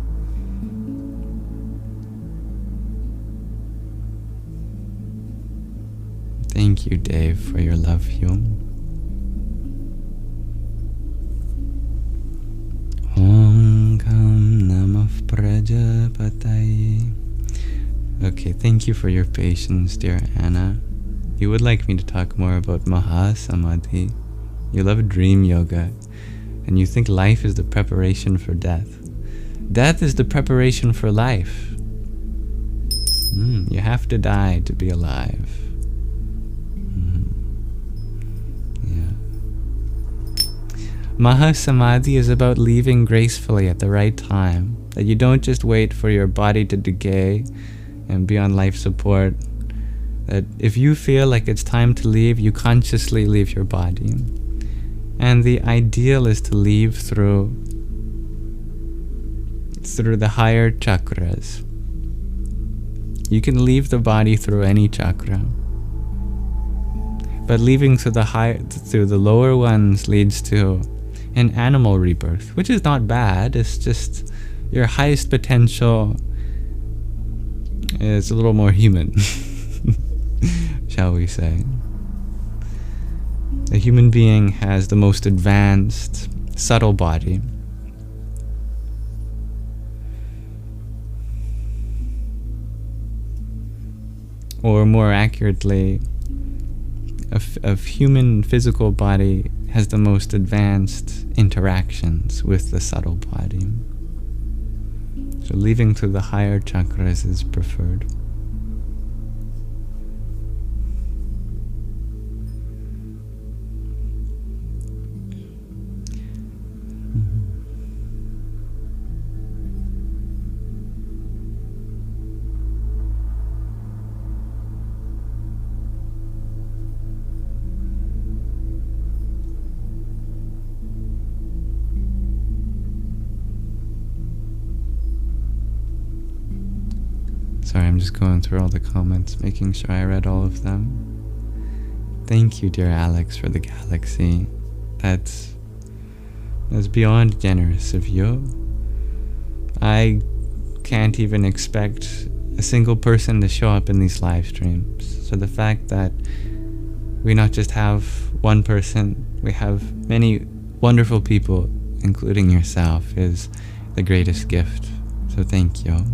Thank you, Dave, for your love, Hume. Om Kam Namah Prajapataye. Okay, thank you for your patience, dear Anna. You would like me to talk more about Mahasamadhi. You love dream yoga, and you think life is the preparation for death. Death is the preparation for life. You have to die to be alive. Yeah. Mahasamadhi is about leaving gracefully at the right time, that you don't just wait for your body to decay and be on life support. That if you feel like it's time to leave, you consciously leave your body. And the ideal is to leave through the higher chakras. You can leave the body through any chakra, but leaving through the lower ones leads to an animal rebirth, which is not bad. It's just your highest potential is a little more human, shall we say. A human being has the most advanced, subtle body. Or more accurately, a human physical body has the most advanced interactions with the subtle body. So leaving through the higher chakras is preferred. just going through all the comments, making sure I read all of them. Thank you, dear Alex, for the galaxy. That's beyond generous of you. I can't even expect a single person to show up in these live streams. So the fact that we not just have one person, we have many wonderful people, including yourself, is the greatest gift. So thank you.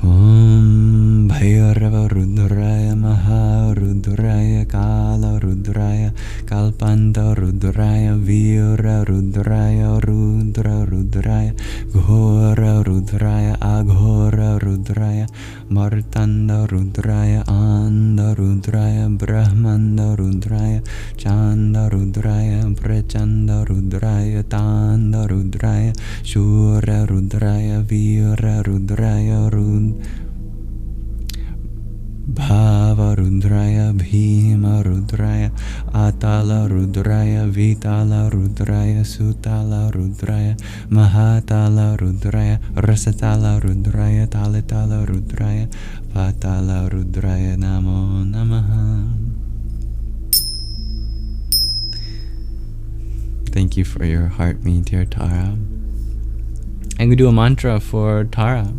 Om Bhairava Rudraya Maha Rudraya Kala Rudraya Kalpanta Rudraya Veera Rudraya Rudra Rudraya Ghora Rudraya Aghora Rudraya Martanda Rudraya Anda Rudraya Brahmanda Rudraya Chanda Rudraya Prachanda Rudraya Tanda Rudraya Shura Rudraya Veera Rudraya Bhava Rudraya Bhima Rudraya Atala Rudraya Vitala Rudraya Sutala Rudraya Mahatala Rudraya Rasatala Rudraya Talitala Rudraya Patala Rudraya Namo Namaha. Thank you for your heart, me, dear Tara. I'm going to do a mantra for Tara.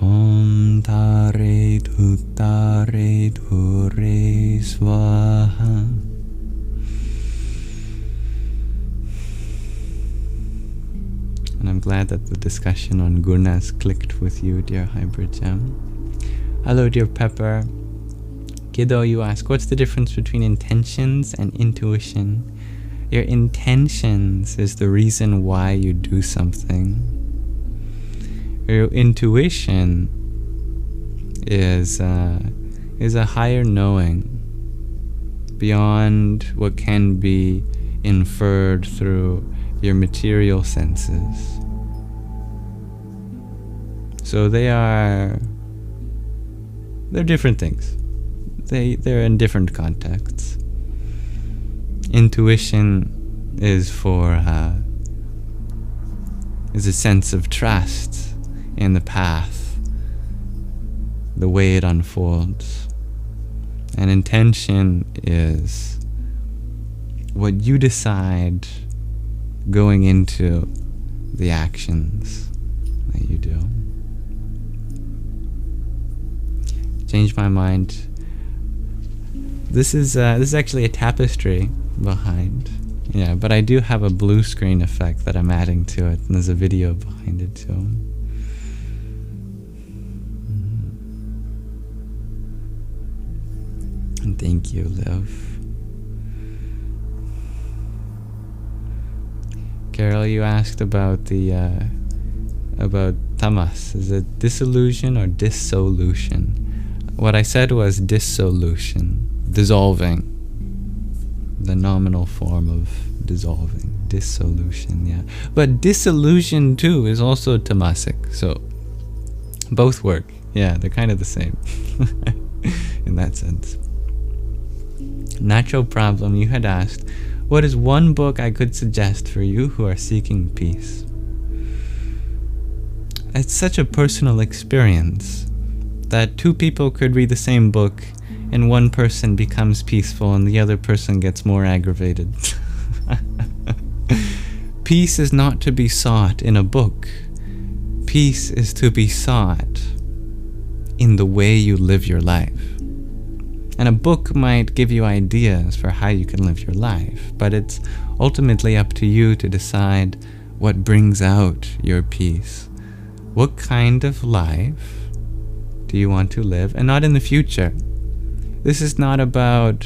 Om Tare Tutare Ture Swaha. And I'm glad that the discussion on Gunas clicked with you, dear Hybrid Gem. Hello, dear Pepper. Kiddo, you ask, what's the difference between intentions and intuition? Your intentions is the reason why you do something. Your intuition is a higher knowing beyond what can be inferred through your material senses. So they're different things. They're in different contexts. Intuition is is a sense of trust in the path, the way it unfolds. And intention is what you decide going into the actions that you do. Change my mind. This is actually a tapestry behind. Yeah, but I do have a blue screen effect that I'm adding to it, and there's a video behind it too. And thank you, Liv. Carol, you asked about about tamas. Is it disillusion or dissolution? What I said was dissolution, dissolving. The nominal form of dissolving, dissolution, yeah. But disillusion too is also tamasic, so both work. Yeah, they're kind of the same in that sense. Natural Problem, you had asked, what is one book I could suggest for you who are seeking peace? It's such a personal experience that two people could read the same book and one person becomes peaceful and the other person gets more aggravated. Peace is not to be sought in a book. Peace is to be sought in the way you live your life. And a book might give you ideas for how you can live your life, but it's ultimately up to you to decide what brings out your peace. What kind of life do you want to live? And not in the future. This is not about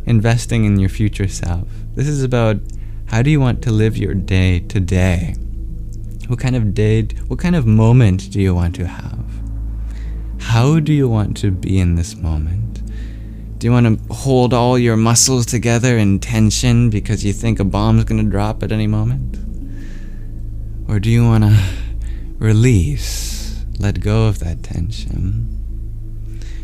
investing in your future self. This is about how do you want to live your day today? What kind of moment do you want to have? How do you want to be in this moment? Do you want to hold all your muscles together in tension because you think a bomb's going to drop at any moment? Or do you want to release, let go of that tension?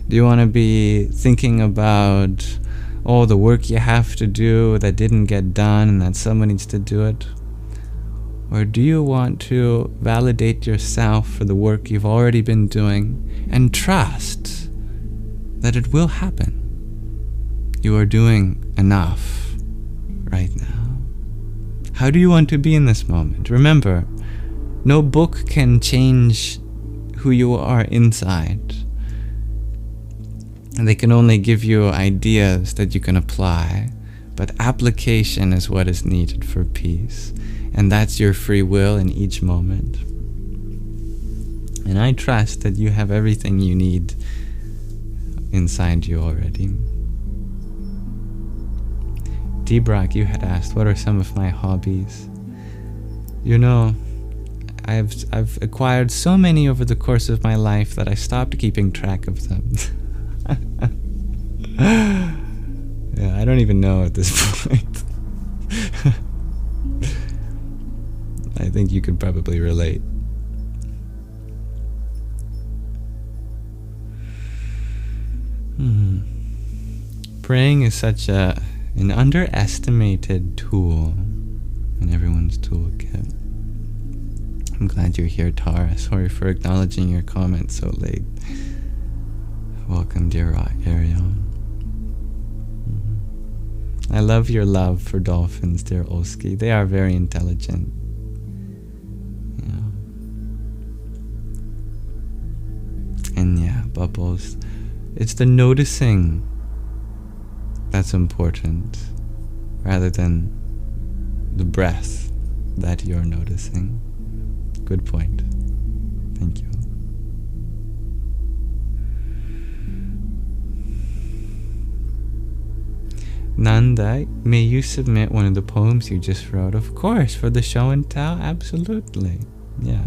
Do you want to be thinking about all the work you have to do that didn't get done and that someone needs to do it? Or do you want to validate yourself for the work you've already been doing and trust that it will happen? You are doing enough right now. How do you want to be in this moment? Remember, no book can change who you are inside. And they can only give you ideas that you can apply, but application is what is needed for peace. And that's your free will in each moment. And I trust that you have everything you need inside you already. Debrock, you had asked, what are some of my hobbies? You know, I've acquired so many over the course of my life that I stopped keeping track of them. Yeah, I don't even know at this point. I think you could probably relate. Praying is such an underestimated tool in everyone's toolkit. I'm glad you're here, Tara. Sorry for acknowledging your comment so late. Welcome, dear Ariel. I love your love for dolphins, dear Olski. They are very intelligent. And yeah, Bubbles. It's the noticing that's important, rather than the breath that you're noticing. Good point. Thank you. Nanda, may you submit one of the poems you just wrote? Of course, for the show and tell, absolutely. Yeah.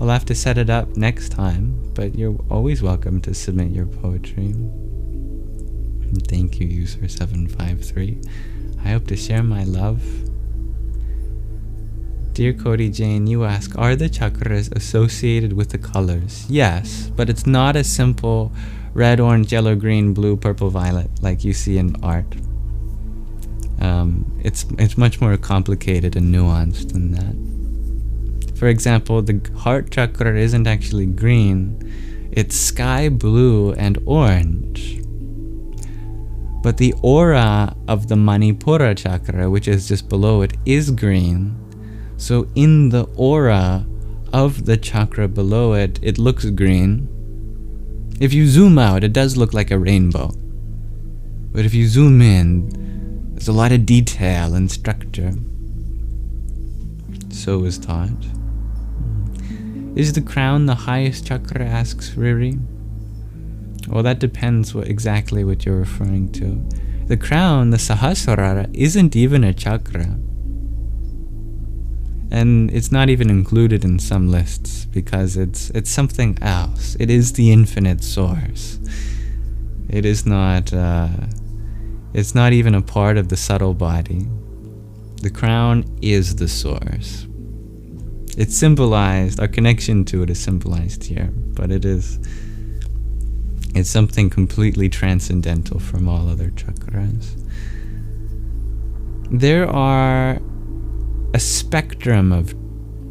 I'll have to set it up next time, but you're always welcome to submit your poetry. And thank you, user753. I hope to share my love. Dear Cody Jane, you ask, are the chakras associated with the colors? Yes, but it's not as simple red, orange, yellow, green, blue, purple, violet like you see in art. It's much more complicated and nuanced than that. For example, the heart chakra isn't actually green, it's sky blue and orange. But the aura of the Manipura chakra, which is just below it, is green. So in the aura of the chakra below it, it looks green. If you zoom out, it does look like a rainbow. But if you zoom in, there's a lot of detail and structure. So is taught. Is the crown the highest chakra, asks Riri? Well, that depends exactly what you're referring to. The crown, the Sahasrara, isn't even a chakra. And it's not even included in some lists because it's something else. It is the infinite source. It is not, it's not even a part of the subtle body. The crown is the source. It's symbolized, our connection to it is symbolized here, but it's something completely transcendental from all other chakras. There are a spectrum of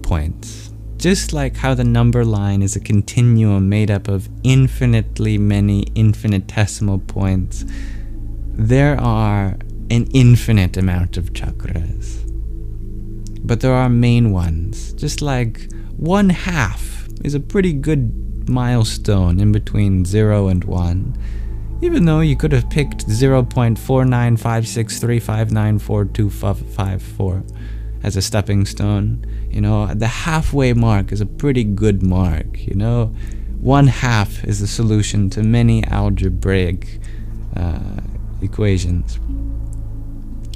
points, just like how the number line is a continuum made up of infinitely many infinitesimal points. There are an infinite amount of chakras, but there are main ones. Just like 1/2 is a pretty good milestone in between 0 and 1, even though you could have picked 0.49563594254 as a stepping stone. You know, the halfway mark is a pretty good mark. You know, 1/2 is the solution to many algebraic equations,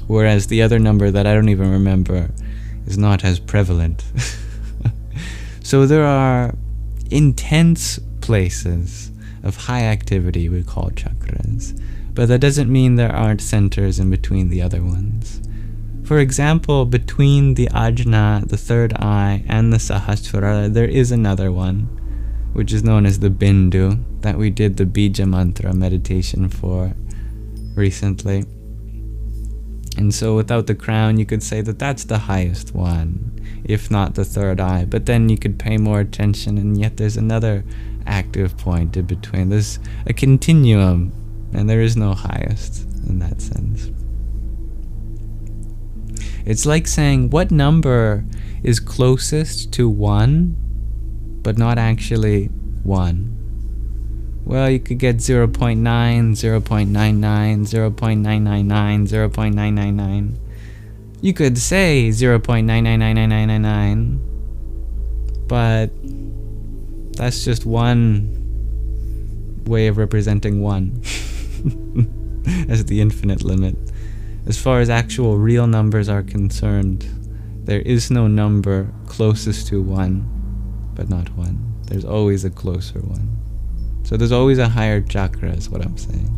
whereas the other number that I don't even remember is not as prevalent. So there are intense places of high activity we call chakras, but that doesn't mean there aren't centers in between the other ones. For example, between the Ajna, the third eye, and the Sahasrara, there is another one, which is known as the Bindu, that we did the Bija Mantra meditation for recently. And so without the crown, you could say that that's the highest one. if not the third eye. But then you could pay more attention, and yet there's another active point in between. There's a continuum, and there is no highest in that sense. It's like saying, what number is closest to 1, but not actually 1? Well, you could get 0.9, 0.99, 0.999, 0.999. You could say 0.9999999, but that's just one way of representing 1 as the infinite limit. As far as actual real numbers are concerned, there is no number closest to 1, but not 1. There's always a closer one. So there's always a higher chakra, is what I'm saying.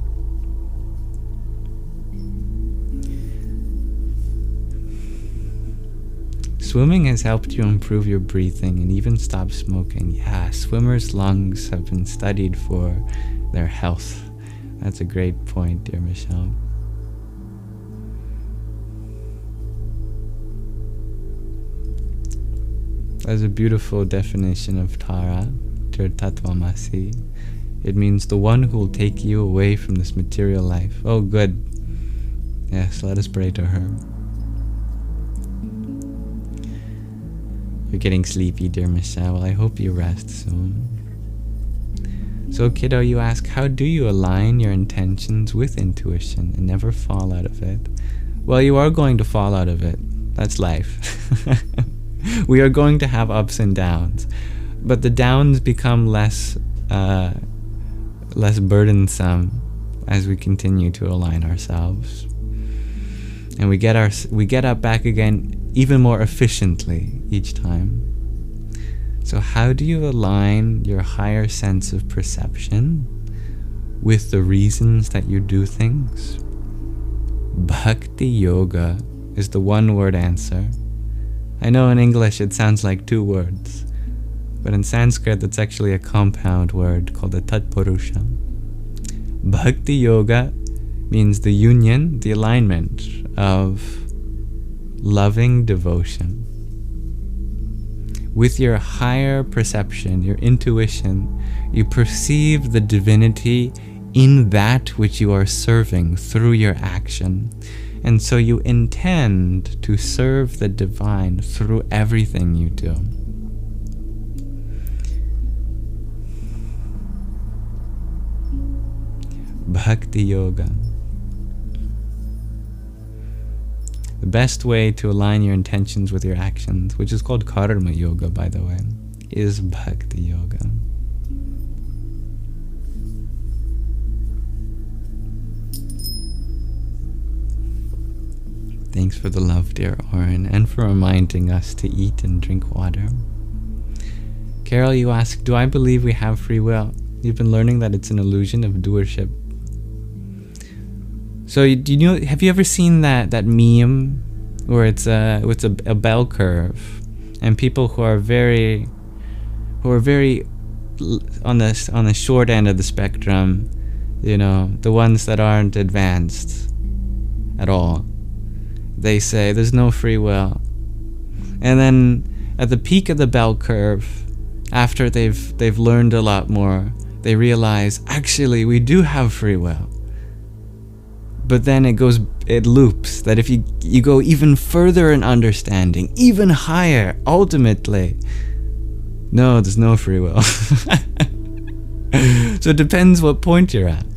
Swimming has helped you improve your breathing and even stop smoking. Yeah, swimmers' lungs have been studied for their health. That's a great point, dear Michelle. That's a beautiful definition of Tara, Tirtattvamasi. It means the one who will take you away from this material life. Oh, good. Yes, let us pray to her. You're getting sleepy, dear Michelle. Well, I hope you rest soon. So, kiddo, you ask, how do you align your intentions with intuition and never fall out of it? Well, you are going to fall out of it. That's life. We are going to have ups and downs, but the downs become less burdensome as we continue to align ourselves, and we get up back again even more efficiently each time. So how do you align your higher sense of perception with the reasons that you do things? Bhakti Yoga is the one-word answer. I know in English it sounds like 2 words, but in Sanskrit it's actually a compound word called a Tatpurusha. Bhakti Yoga means the union, the alignment of loving devotion with your higher perception, your intuition. You perceive the divinity in that which you are serving through your action. And so you intend to serve the divine through everything you do. Bhakti Yoga. The best way to align your intentions with your actions, which is called Karma Yoga, by the way, is Bhakti Yoga. Thanks for the love, dear Oren, and for reminding us to eat and drink water. Carol, you ask, do I believe we have free will? You've been learning that it's an illusion of doership. So, do you know? Have you ever seen that meme where it's a bell curve, and people who are very on the short end of the spectrum, you know, the ones that aren't advanced at all, they say there's no free will. And then at the peak of the bell curve, after they've learned a lot more, they realize actually we do have free will. But then it loops, that if you go even further in understanding, even higher, ultimately, no, there's no free will. So it depends what point you're at.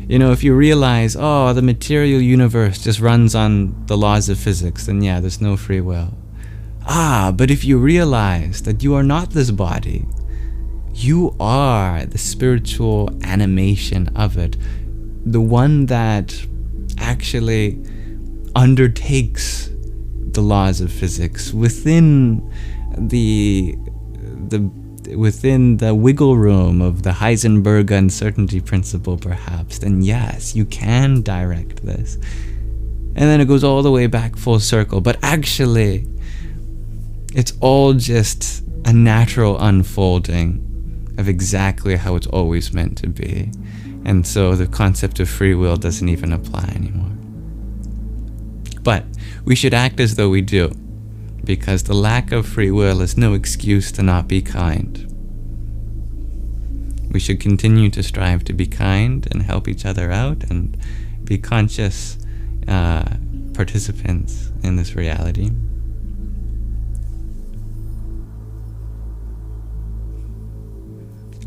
You know, if you realize, the material universe just runs on the laws of physics, then yeah, there's no free will. But if you realize that you are not this body, you are the spiritual animation of it, the one that actually undertakes the laws of physics within the wiggle room of the Heisenberg uncertainty principle, perhaps, then yes, you can direct this. And then it goes all the way back full circle. But actually, it's all just a natural unfolding of exactly how it's always meant to be. And so the concept of free will doesn't even apply anymore. But we should act as though we do. because the lack of free will is no excuse to not be kind. We should continue to strive to be kind and help each other out and be conscious participants in this reality.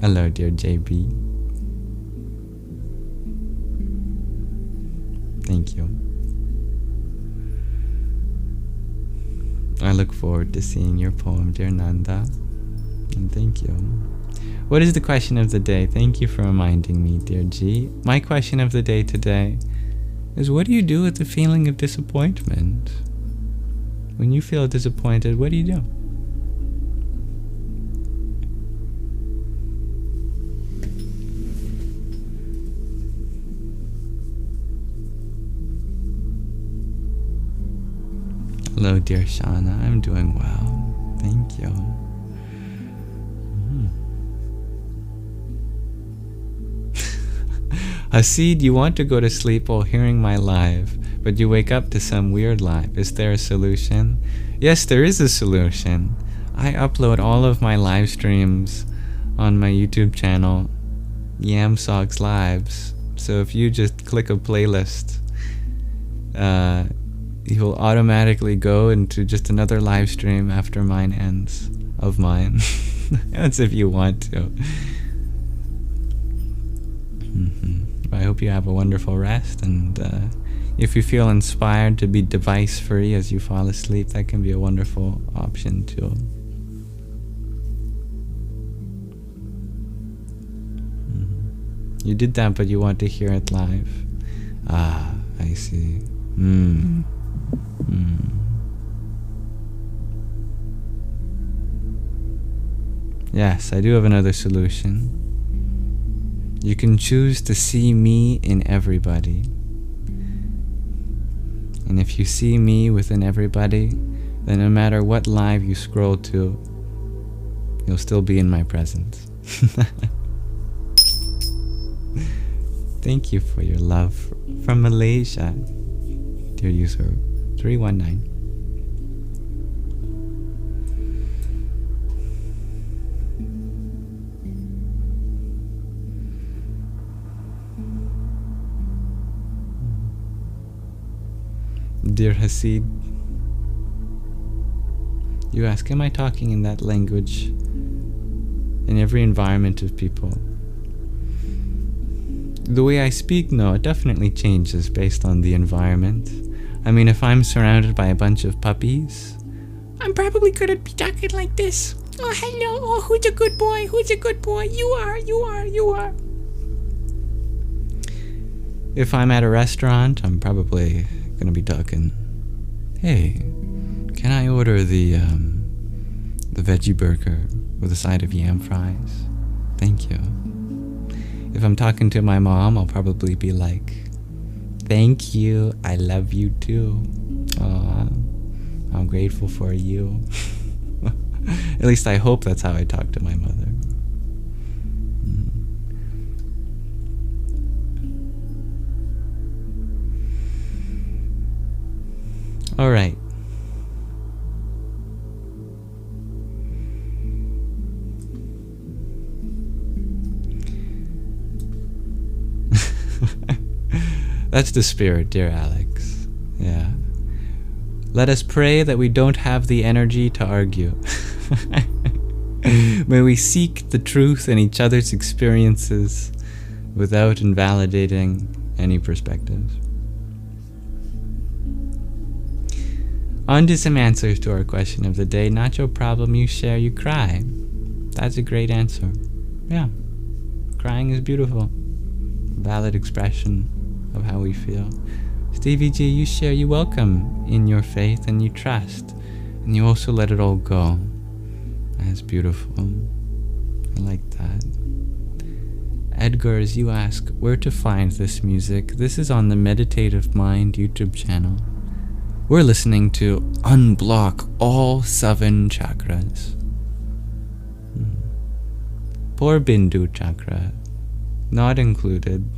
Hello, dear JB. Thank you. I look forward to seeing your poem, dear Nanda. And thank you. What is the question of the day? Thank you for reminding me, dear G. My question of the day today is, what do you do with the feeling of disappointment? When you feel disappointed, what do you do? Hello, dear Shauna. I'm doing well. Thank you. Hasid, you want to go to sleep while hearing my live, but you wake up to some weird live. Is there a solution? Yes, there is a solution. I upload all of my live streams on my YouTube channel, Yamsox Lives. So if you just click a playlist, you will automatically go into just another live stream after mine ends, of mine. That's if you want to. I hope you have a wonderful rest, and if you feel inspired to be device free as you fall asleep, that can be a wonderful option too. You did that, but you want to hear it live. Ah, I see. Yes, I do have another solution. You can choose to see me in everybody. And if you see me within everybody, then no matter what live you scroll to, you'll still be in my presence. Thank you for your love from Malaysia, dear user 319. Dear Hasid, you ask, am I talking in that language in every environment of people? The way I speak, no, it definitely changes based on the environment. I mean, if I'm surrounded by a bunch of puppies, I'm probably gonna be talking like this. Oh, hello, oh, who's a good boy, who's a good boy? You are. If I'm at a restaurant, I'm probably gonna be talking, hey, can I order the veggie burger with a side of yam fries? Thank you. If I'm talking to my mom, I'll probably be like, thank you, I love you too. I'm grateful for you. At least I hope that's how I talk to my mother. All right. That's the spirit, dear Alex. Yeah. Let us pray that we don't have the energy to argue. May we seek the truth in each other's experiences without invalidating any perspectives. On to some answers to our question of the day. Not your problem, you share, you cry. That's a great answer. Yeah. Crying is beautiful. Valid expression of how we feel. Stevie G, you share, you welcome in your faith and you trust. And you also let it all go. That's beautiful. I like that. Edgars, you ask, where to find this music? This is on the Meditative Mind YouTube channel. We're listening to Unblock All 7 Chakras. Poor Bindu Chakra, not included.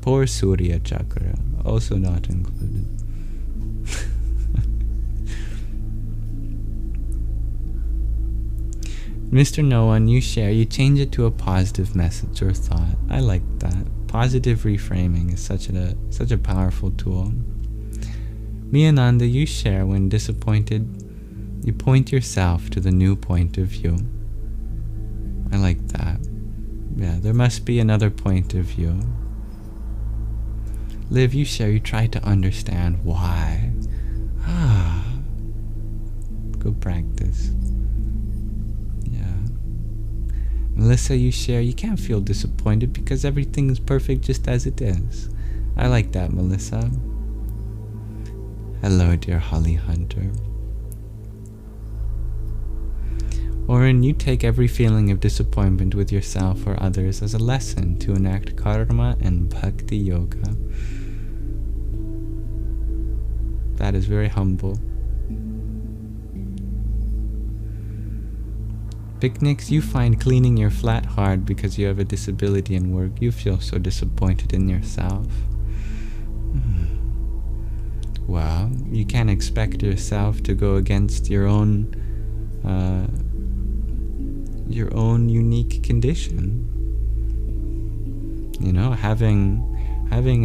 Poor Surya Chakra, also not included. Mr. No One, you share, you change it to a positive message or thought. I like that. Positive reframing is such a powerful tool. Miyananda, you share, when disappointed, you point yourself to the new point of view. I like that. Yeah, there must be another point of view. Liv, you share, you try to understand why. Good practice. Yeah. Melissa, you share, you can't feel disappointed because everything is perfect just as it is. I like that, Melissa. Hello, dear Holly Hunter. Oren, you take every feeling of disappointment with yourself or others as a lesson to enact karma and Bhakti Yoga. That is very humble. Picnics, you find cleaning your flat hard because you have a disability in work. You feel so disappointed in yourself. Well, you can't expect yourself to go against your own unique condition. You know, having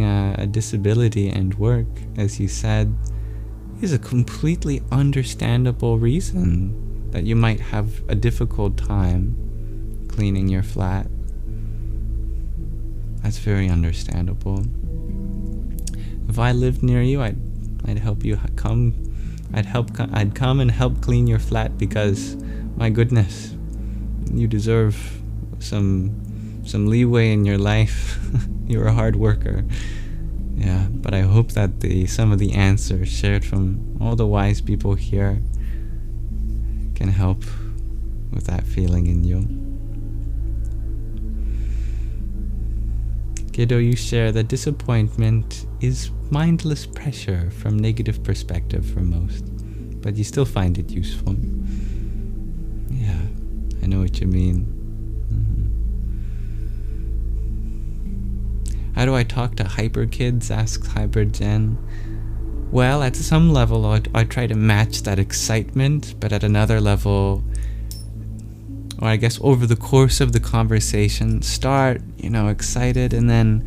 a disability and work, as you said, is a completely understandable reason that you might have a difficult time cleaning your flat. That's very understandable. If I lived near you, I'd help you come. I'd come and help clean your flat because, my goodness, you deserve some leeway in your life. You're a hard worker. Yeah, but I hope that some of the answers shared from all the wise people here can help with that feeling in you. Kiddo, you share that disappointment is mindless pressure from negative perspective for most, but you still find it useful. Yeah, I know what you mean. How do I talk to hyper kids? Asks Hyper Jen. Well, at some level, I try to match that excitement, but at another level, or I guess over the course of the conversation, start, excited, and then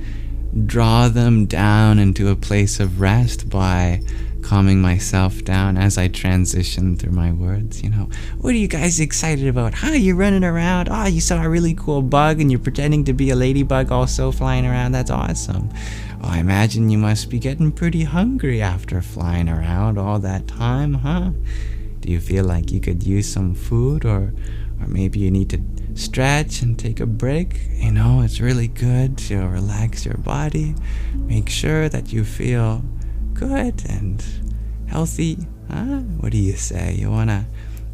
draw them down into a place of rest by calming myself down as I transition through my words. What are you guys excited about? You're running around. You saw a really cool bug and you're pretending to be a ladybug also flying around. That's awesome. I imagine you must be getting pretty hungry after flying around all that time, huh? Do you feel like you could use some food, or maybe you need to stretch and take a break? It's really good to relax your body. Make sure that you feel good and healthy. What do you say? You want to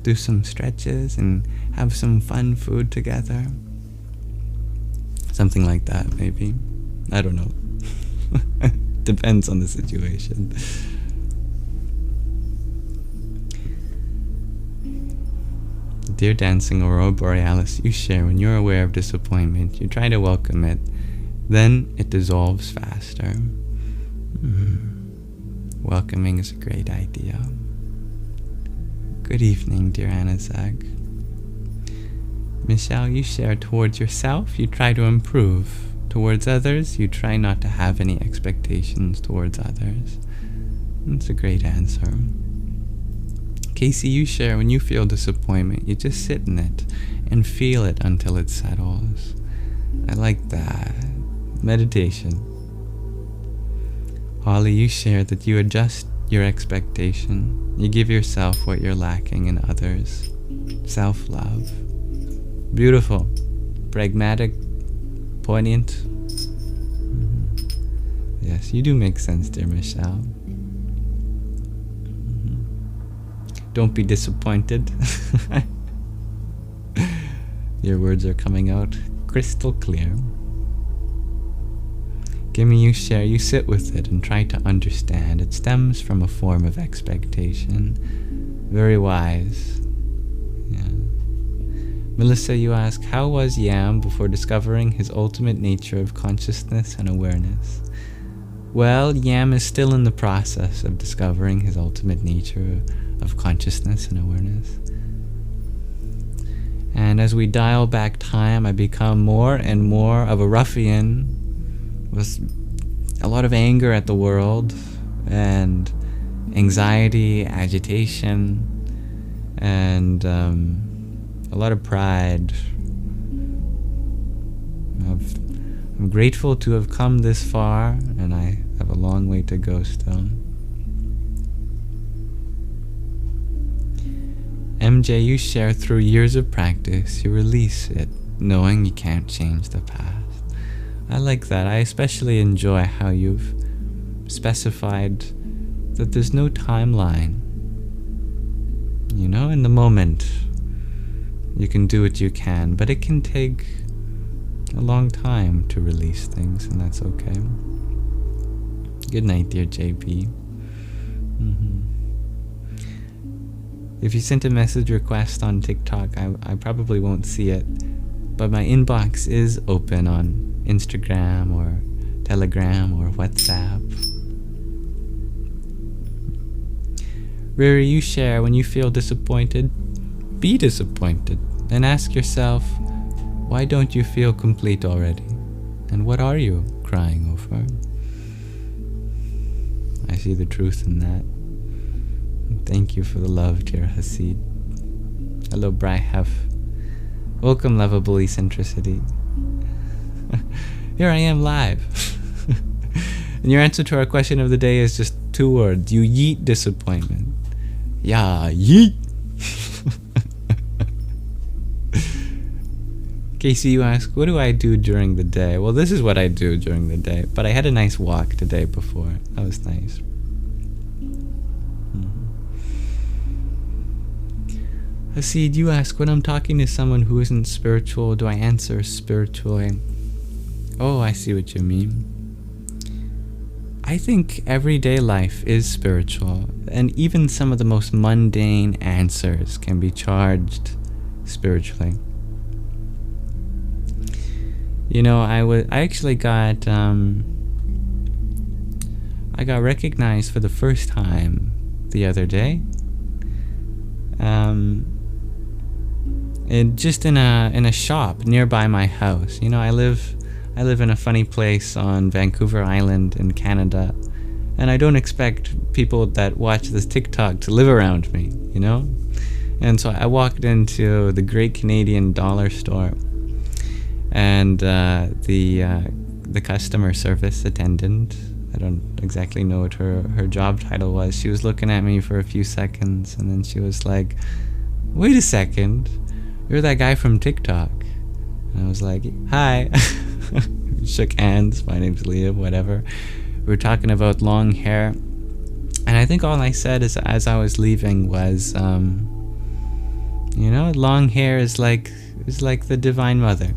do some stretches and have some fun food together? Something like that, maybe. I don't know. Depends on the situation. Dear Dancing Aurora Borealis, you share, when you're aware of disappointment, you try to welcome it, then it dissolves faster. Welcoming is a great idea. Good evening, dear Anazag. Michelle, you share, towards yourself, you try to improve. Towards others, you try not to have any expectations towards others. That's a great answer. Casey, you share, when you feel disappointment, you just sit in it and feel it until it settles. I like that. Meditation. Holly, you share that you adjust your expectation. You give yourself what you're lacking in others. Self-love. Beautiful. Pragmatic. Poignant. Yes, you do make sense, dear Michelle. Don't be disappointed. Your words are coming out crystal clear. Gimme, you share, you sit with it and try to understand. It stems from a form of expectation. Very wise. Yeah. Melissa, you ask, how was Yam before discovering his ultimate nature of consciousness and awareness? Well, Yam is still in the process of discovering his ultimate nature of consciousness and awareness. And as we dial back time, I become more and more of a ruffian with a lot of anger at the world and anxiety, agitation, and a lot of pride. I'm grateful to have come this far, and I have a long way to go still. MJ, you share through years of practice, you release it, knowing you can't change the past. I like that. I especially enjoy how you've specified that there's no timeline. You know, in the moment, you can do what you can, but it can take a long time to release things, and that's okay. Good night, dear JP. If you sent a message request on TikTok, I probably won't see it, but my inbox is open on Instagram or Telegram or WhatsApp. Riri, you share when you feel disappointed, be disappointed, and ask yourself, why don't you feel complete already? And what are you crying over? I see the truth in that. Thank you for the love, dear Hasid. Hello, Brihef. Welcome, lovable eccentricity. Here I am live. And your answer to our question of the day is just 2 words. You yeet disappointment. Yeah, yeet. Casey, you ask, what do I do during the day? Well, this is what I do during the day. But I had a nice walk today before. That was nice. Hasid, you ask, when I'm talking to someone who isn't spiritual, do I answer spiritually? Oh, I see what you mean. I think everyday life is spiritual, and even some of the most mundane answers can be charged spiritually. You know, I actually got I got recognized for the first time the other day. Just in a shop nearby my house. You know, I live in a funny place on Vancouver Island in Canada, and I don't expect people that watch this TikTok to live around me, you know? And so I walked into the Great Canadian Dollar Store, and the customer service attendant, I don't exactly know what her job title was, she was looking at me for a few seconds, and then she was like, wait a second, you're that guy from TikTok. And I was like, hi. Shook hands, my name's Liam, whatever. We were talking about long hair, and I think all I said is, as I was leaving was, you know, long hair is like the Divine Mother.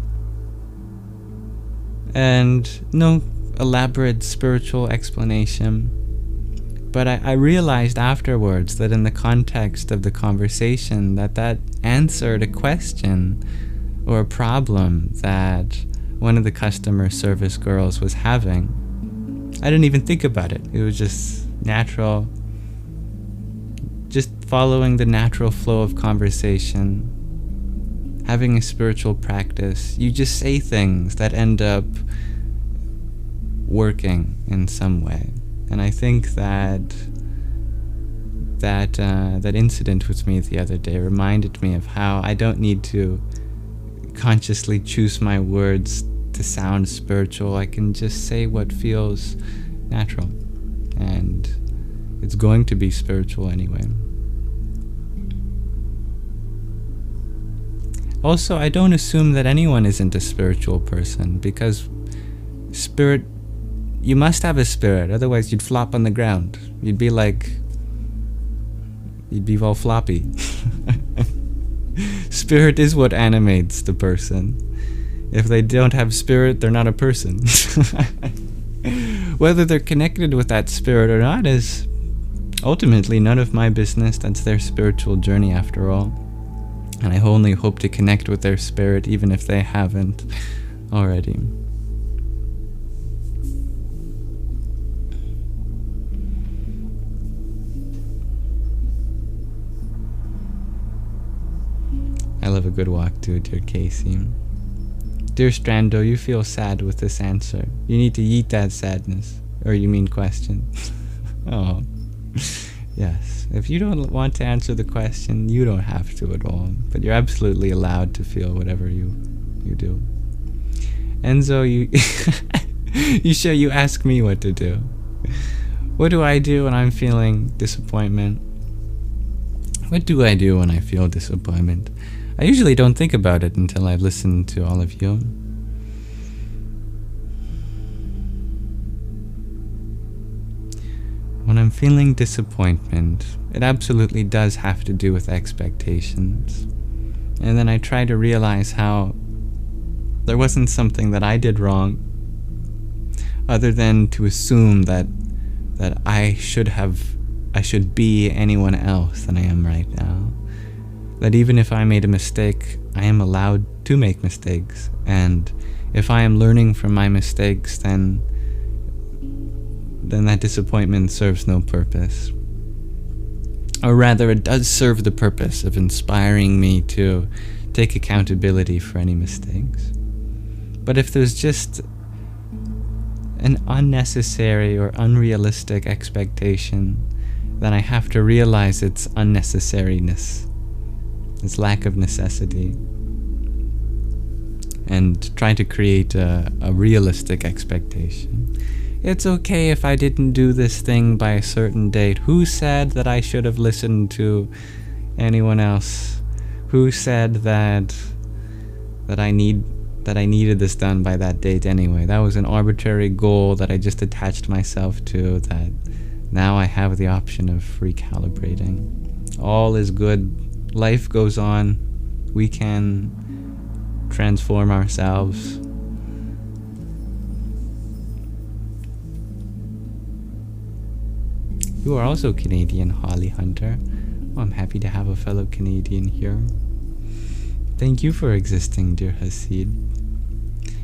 And no elaborate spiritual explanation, but I realized afterwards that in the context of the conversation that answered a question or a problem that one of the customer service girls was having. I didn't even think about it. It was just natural, just following the natural flow of conversation. Having a spiritual practice, you just say things that end up working in some way. And I think that incident with me the other day reminded me of how I don't need to consciously choose my words to sound spiritual. I can just say what feels natural, and it's going to be spiritual anyway. Also, I don't assume that anyone isn't a spiritual person, because spirit, you must have a spirit, otherwise you'd flop on the ground. You'd be all floppy. Spirit is what animates the person. If they don't have spirit, they're not a person. Whether they're connected with that spirit or not is ultimately none of my business. That's their spiritual journey after all. And I only hope to connect with their spirit even if they haven't already. I love a good walk too, dear Casey. Dear Strando, you feel sad with this answer. You need to eat that sadness. Or you mean question. Oh. Yes. If you don't want to answer the question, you don't have to at all. But you're absolutely allowed to feel whatever you do. Enzo, you ask me what to do. What do I do when I'm feeling disappointment? What do I do when I feel disappointment? I usually don't think about it until I've listened to all of you. When I'm feeling disappointment, it absolutely does have to do with expectations. And then I try to realize how there wasn't something that I did wrong, other than to assume that I should be anyone else than I am right now. That even if I made a mistake, I am allowed to make mistakes. And if I am learning from my mistakes, then that disappointment serves no purpose. Or rather, it does serve the purpose of inspiring me to take accountability for any mistakes. But if there's just an unnecessary or unrealistic expectation, then I have to realize its unnecessariness, its lack of necessity, and try to create a realistic expectation. It's okay if I didn't do this thing by a certain date. Who said that I should have listened to anyone else? Who said that I needed this done by that date anyway? That was an arbitrary goal that I just attached myself to, that now I have the option of recalibrating. All is good. Life goes on. We can transform ourselves. You are also Canadian, Holly Hunter. Oh, I'm happy to have a fellow Canadian here. Thank you for existing, dear Hasid.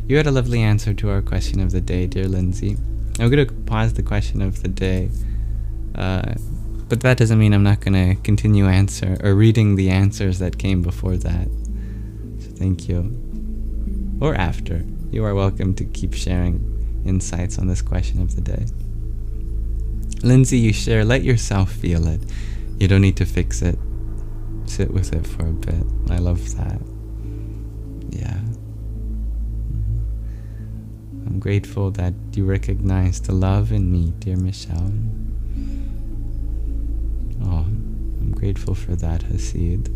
You had a lovely answer to our question of the day, dear Lindsay. I'm going to pause the question of the day, but that doesn't mean I'm not going to continue reading the answers that came before that. So thank you. Or after. You are welcome to keep sharing insights on this question of the day. Lindsay, you share, let yourself feel it. You don't need to fix it. Sit with it for a bit. I love that. Yeah. I'm grateful that you recognize the love in me, dear Michelle. Oh, I'm grateful for that, Hasid.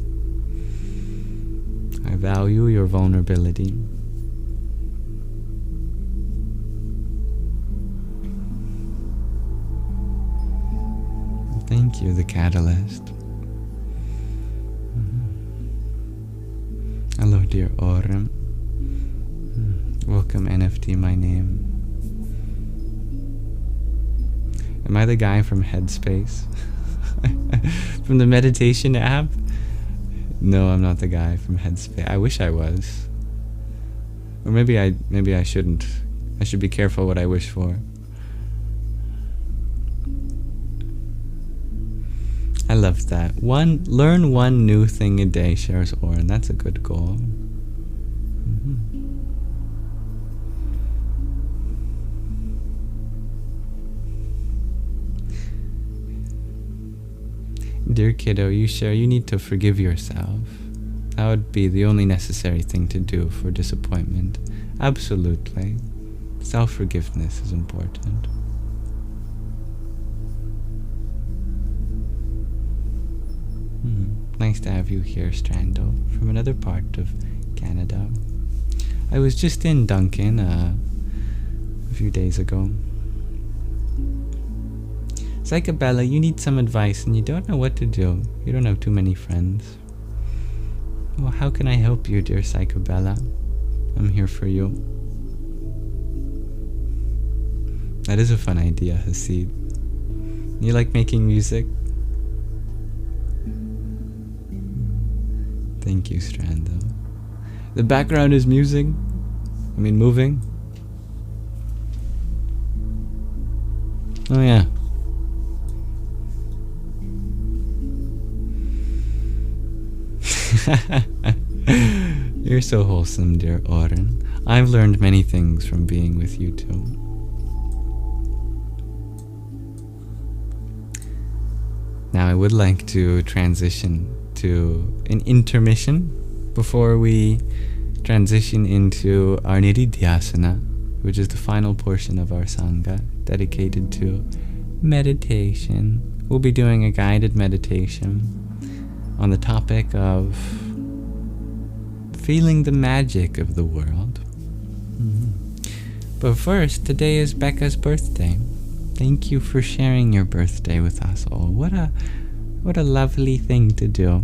I value your vulnerability. Thank you, the catalyst. Hello, dear Orem. Welcome, NFT, my name. Am I the guy from Headspace? From the meditation app? No, I'm not the guy from Headspace. I wish I was. Or maybe I shouldn't. I should be careful what I wish for. I love that. Learn one new thing a day, shares Oren. That's a good goal. Dear kiddo, you share, you need to forgive yourself. That would be the only necessary thing to do for disappointment. Absolutely. Self-forgiveness is important. Nice to have you here, Strando, from another part of Canada. I was just in Duncan a few days ago. Psychobella, you need some advice and you don't know what to do. You don't have too many friends. Well, how can I help you, dear Psychobella? I'm here for you. That is a fun idea, Hasid. You like making music? Thank you, Strando. The background is moving. Oh yeah. You're so wholesome, dear Oren. I've learned many things from being with you too. Now I would like to transition to an intermission before we transition into our Nididhyasana, which is the final portion of our Sangha, dedicated to meditation. We'll be doing a guided meditation on the topic of feeling the magic of the world. But first, today is Becca's birthday. Thank you for sharing your birthday with us all. What a lovely thing to do.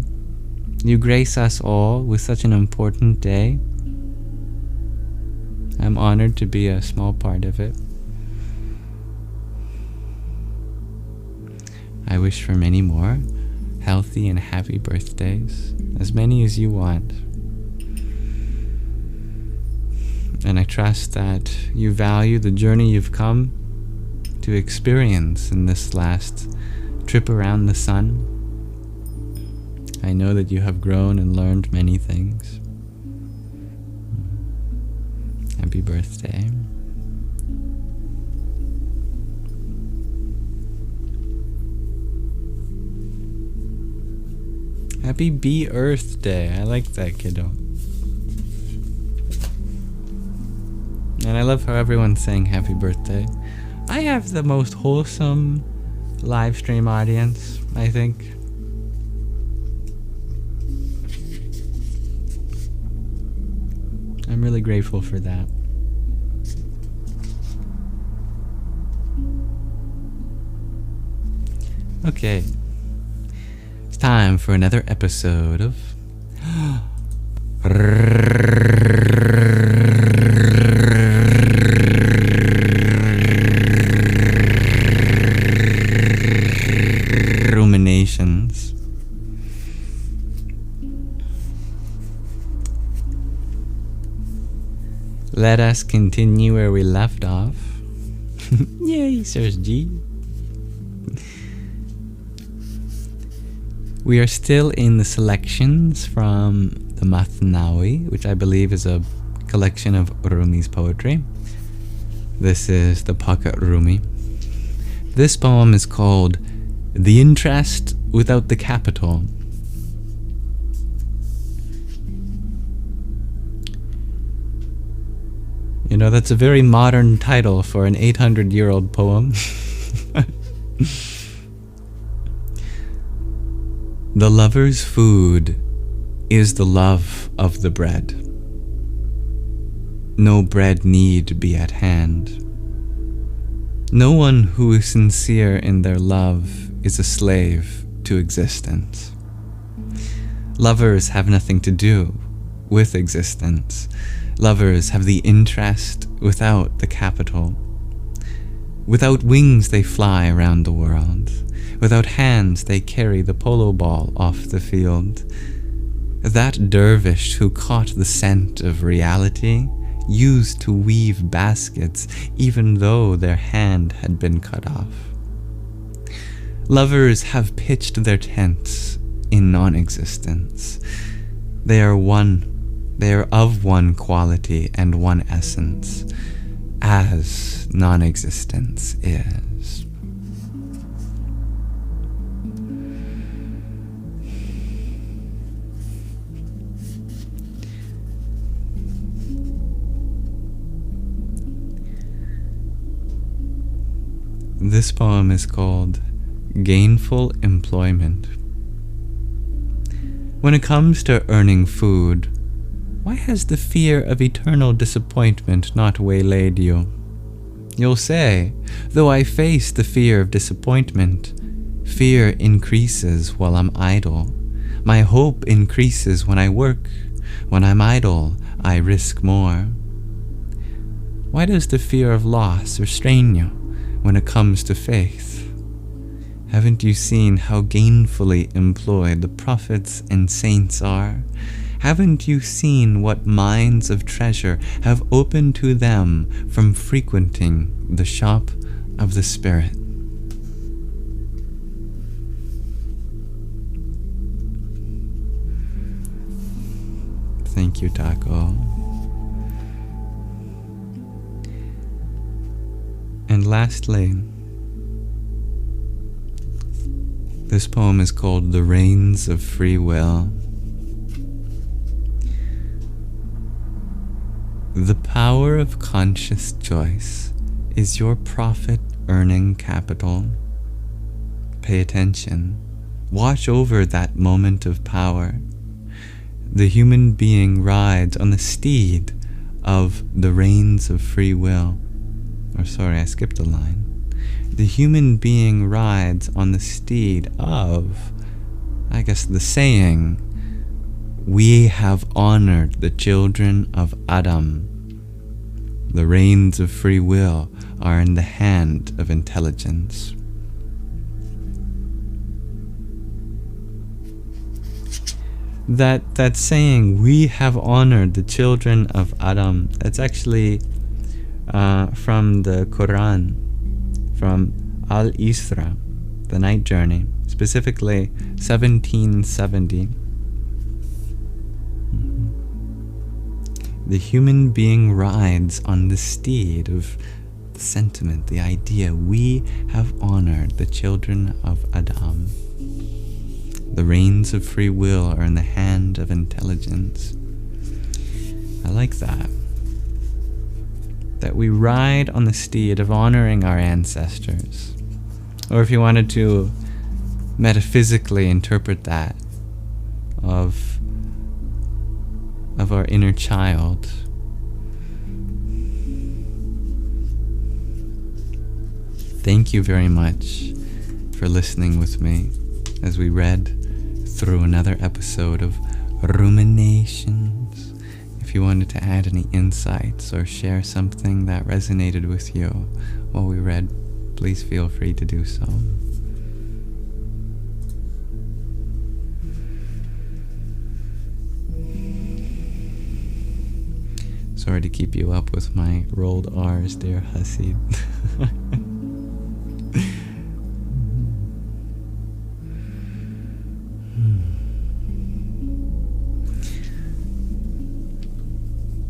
You grace us all with such an important day. I'm honored to be a small part of it. I wish for many more healthy and happy birthdays, as many as you want. And I trust that you value the journey you've come to experience in this last trip around the sun. I know that you have grown and learned many things. Happy birthday. Happy Bee Earth Day. I like that, kiddo. And I love how everyone's saying happy birthday. I have the most wholesome live stream audience, I think. I'm really grateful for that. Okay. It's time for another episode of Ruminations. Let us continue where we left off. Yay, Sirs G. We are still in the selections from the Mathnawi, which I believe is a collection of Rumi's poetry. This is the Pocket Rumi. This poem is called The Interest Without the Capital. You know, that's a very modern title for an 800-year-old poem. The lover's food is the love of the bread. No bread need be at hand. No one who is sincere in their love is a slave to existence. Lovers have nothing to do with existence. Lovers have the interest without the capital. Without wings they fly around the world. Without hands they carry the polo ball off the field. That dervish who caught the scent of reality used to weave baskets even though their hand had been cut off. Lovers have pitched their tents in non-existence. They are one. They are of one quality and one essence, as non-existence is. This poem is called Gainful Employment. When it comes to earning food, why has the fear of eternal disappointment not waylaid you? You'll say, though I face the fear of disappointment, fear increases while I'm idle. My hope increases when I work. When I'm idle, I risk more. Why does the fear of loss restrain you when it comes to faith? Haven't you seen how gainfully employed the prophets and saints are? Haven't you seen what mines of treasure have opened to them from frequenting the shop of the Spirit? Thank you, Taco. And lastly, this poem is called The Reins of Free Will. The power of conscious choice is your profit-earning capital. Pay attention. Watch over that moment of power. The human being rides on the steed of the reins of free will. Or sorry, I skipped a line. The human being rides on the steed of, I guess the saying, we have honored the children of Adam. The reins of free will are in the hand of intelligence. That saying, we have honored the children of Adam, that's actually from the Quran, from Al-Isra, the Night Journey, specifically 1770. The human being rides on the steed of the sentiment, the idea, we have honored the children of Adam. The reins of free will are in the hand of intelligence. I like that. That we ride on the steed of honoring our ancestors. Or if you wanted to metaphysically interpret that, of our inner child. Thank you very much for listening with me as we read through another episode of Ruminations. If you wanted to add any insights or share something that resonated with you while we read, please feel free to do so. Sorry to keep you up with my rolled R's, dear Hasid.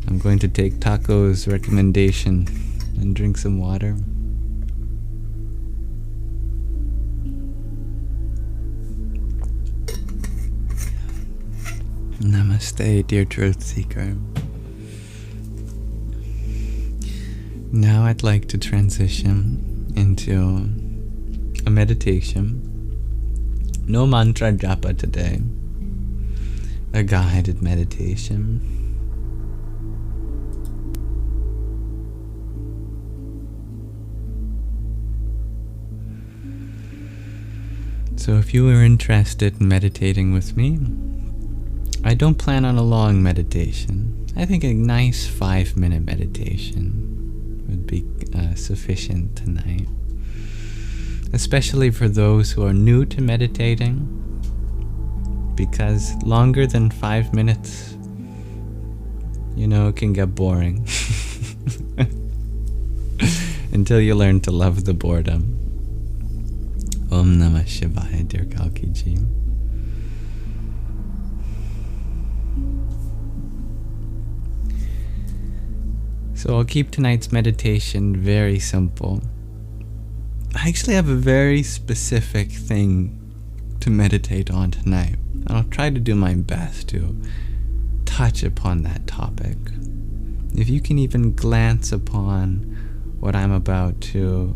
I'm going to take Taco's recommendation and drink some water. Namaste, dear truth seeker. Now I'd like to transition into a meditation. No mantra japa today. A guided meditation. So if you are interested in meditating with me, I don't plan on a long meditation. I think a nice 5-minute meditation would be sufficient tonight. Especially for those who are new to meditating, because longer than 5 minutes, it can get boring. Until you learn to love the boredom. Om Namah Shivaya, dear Kalki-ji. So I'll keep tonight's meditation very simple. I actually have a very specific thing to meditate on tonight, and I'll try to do my best to touch upon that topic. If you can even glance upon what I'm about to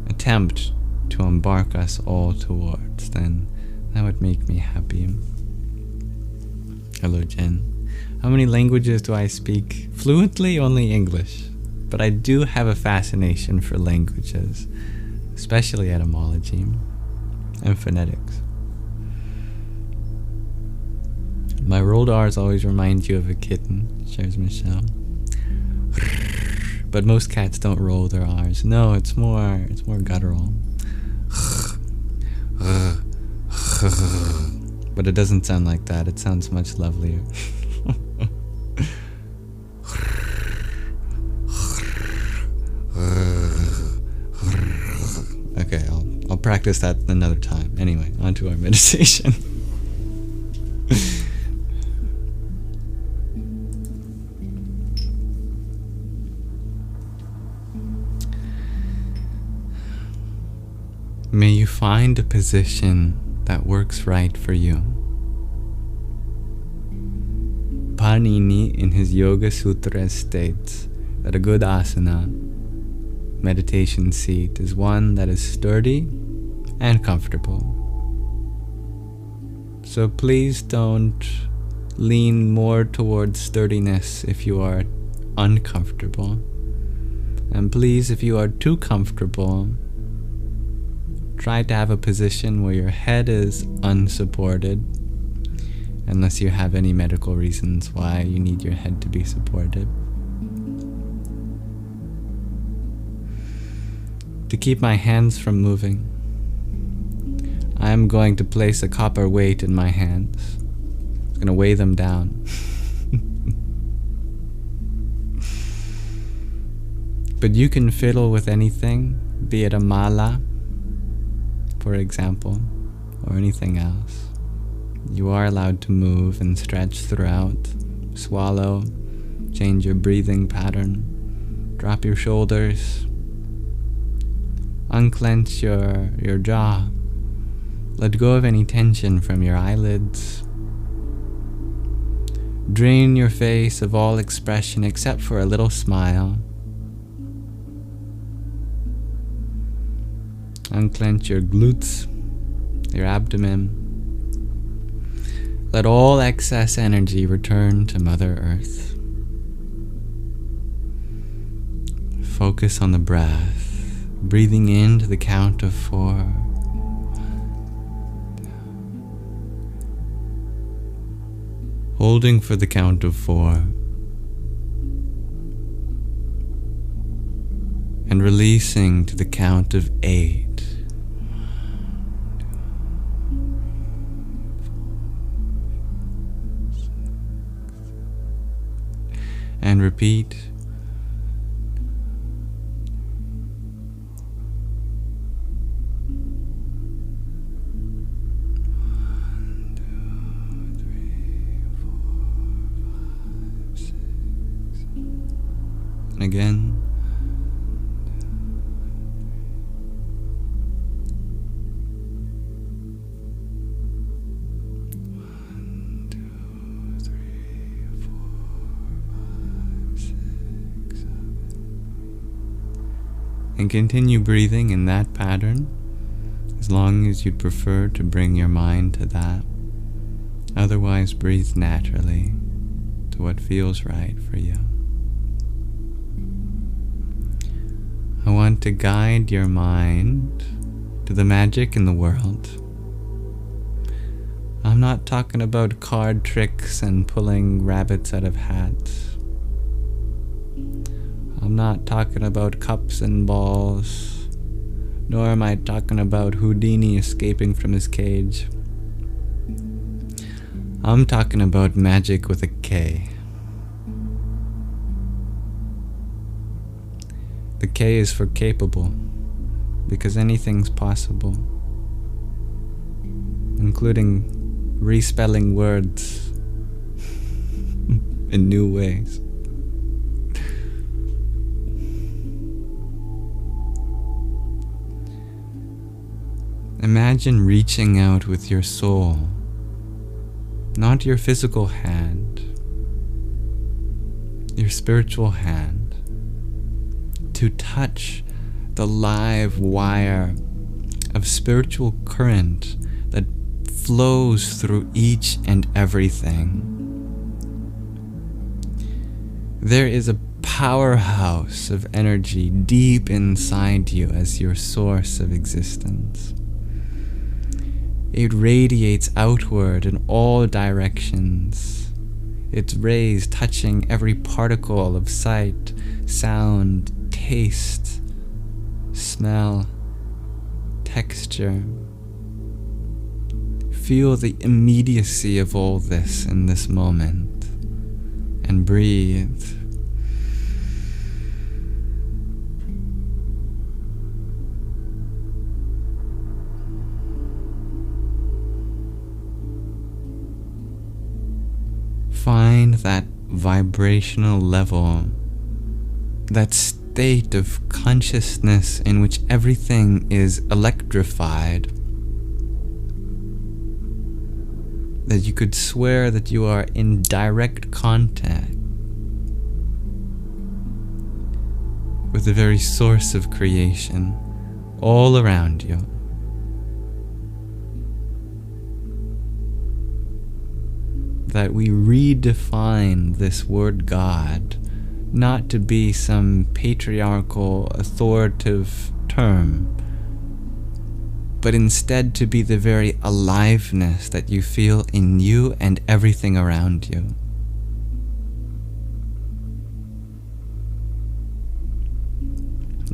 attempt to embark us all towards, then that would make me happy. Hello, Jen. How many languages do I speak? Fluently, only English. But I do have a fascination for languages, especially etymology and phonetics. My rolled R's always remind you of a kitten, shares Michelle. But most cats don't roll their R's. No, it's more guttural. But it doesn't sound like that. It sounds much lovelier. Okay, I'll practice that another time. Anyway, on to our meditation. May you find a position that works right for you. Panini in his Yoga Sutras states that a good asana, meditation seat, is one that is sturdy and comfortable. So please don't lean more towards sturdiness if you are uncomfortable. And please, if you are too comfortable, try to have a position where your head is unsupported, unless you have any medical reasons why you need your head to be supported. To keep my hands from moving, I am going to place a copper weight in my hands. I'm going to weigh them down. But you can fiddle with anything, be it a mala, for example, or anything else. You are allowed to move and stretch throughout, swallow, change your breathing pattern, drop your shoulders, unclench your jaw, let go of any tension from your eyelids, drain your face of all expression except for a little smile. Unclench your glutes, your abdomen. Let all excess energy return to Mother Earth. Focus on the breath, breathing in to the count of 4. Holding for the count of 4. And releasing to the count of 8. And repeat. 1, 2, 3, 4, 5, 6. And again. 1, 2, 3, 4, 5, 6, 7. And continue breathing in that pattern as long as you'd prefer to bring your mind to that. Otherwise, breathe naturally to what feels right for you. I want to guide your mind to the magic in the world. I'm not talking about card tricks and pulling rabbits out of hats. I'm not talking about cups and balls, nor am I talking about Houdini escaping from his cage. I'm talking about magic with a K. The K is for capable, because anything's possible, including respelling words in new ways. Imagine reaching out with your soul, not your physical hand, your spiritual hand, to touch the live wire of spiritual current that flows through each and everything. There is a powerhouse of energy deep inside you as your source of existence. It radiates outward in all directions, its rays touching every particle of sight, sound, taste, smell, texture. Feel the immediacy of all this in this moment, and breathe. Find that vibrational level that state of consciousness in which everything is electrified, that you could swear that you are in direct contact with the very source of creation all around you. That we redefine this word God not to be some patriarchal, authoritative term, but instead to be the very aliveness that you feel in you and everything around you.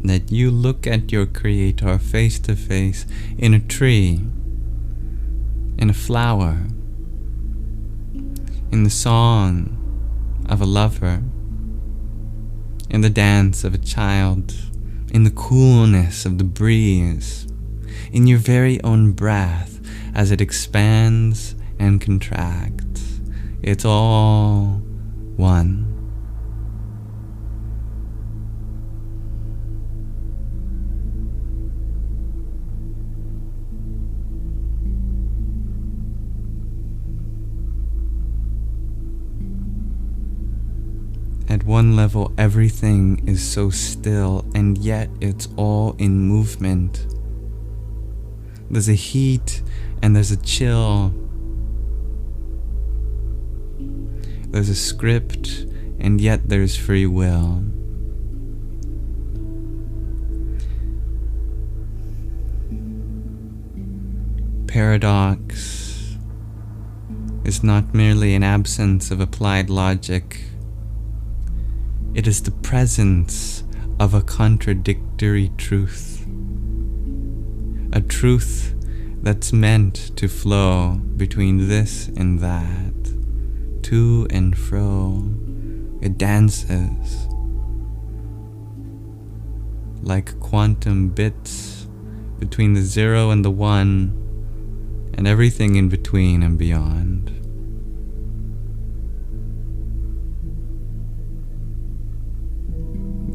That you look at your Creator face to face in a tree, in a flower, in the song of a lover, in the dance of a child, in the coolness of the breeze, in your very own breath as it expands and contracts. It's all one. At one level, everything is so still, and yet it's all in movement. There's a heat and there's a chill. There's a script, and yet there's free will. Paradox is not merely an absence of applied logic. It is the presence of a contradictory truth. A truth that's meant to flow between this and that, to and fro. It dances like quantum bits between the 0 and the 1, and everything in between and beyond.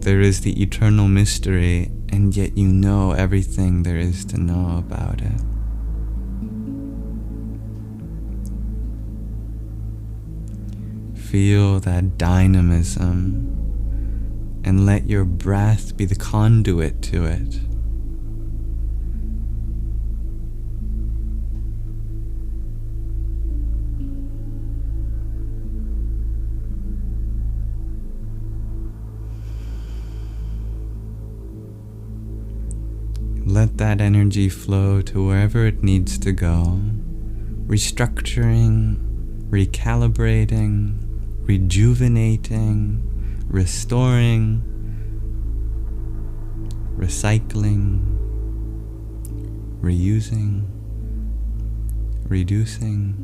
There is the eternal mystery, and yet you know everything there is to know about it. Feel that dynamism, and let your breath be the conduit to it. Let that energy flow to wherever it needs to go, restructuring, recalibrating, rejuvenating, restoring, recycling, reusing, reducing,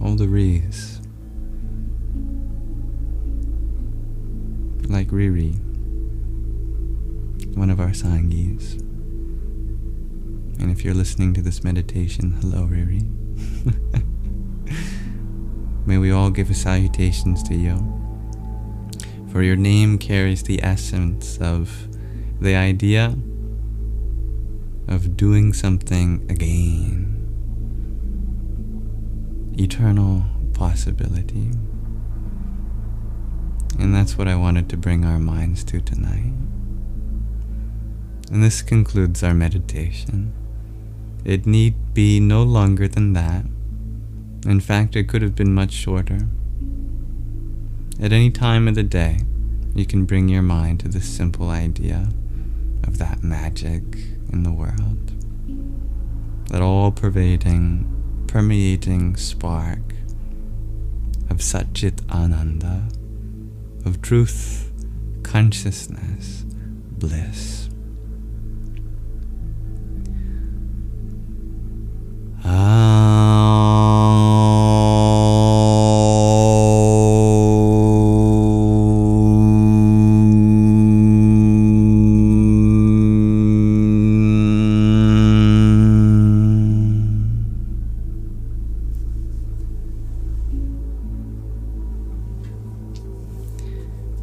all the re's, like Riri, one of our Sangis. And if you're listening to this meditation, hello Riri. May we all give salutations to you, for your name carries the essence of the idea of doing something again, eternal possibility. And that's what I wanted to bring our minds to tonight. And this concludes our meditation. It need be no longer than that. In fact, it could have been much shorter. At any time of the day, you can bring your mind to this simple idea of that magic in the world. That all-pervading, permeating spark of Satchit Ananda, of truth, consciousness, bliss.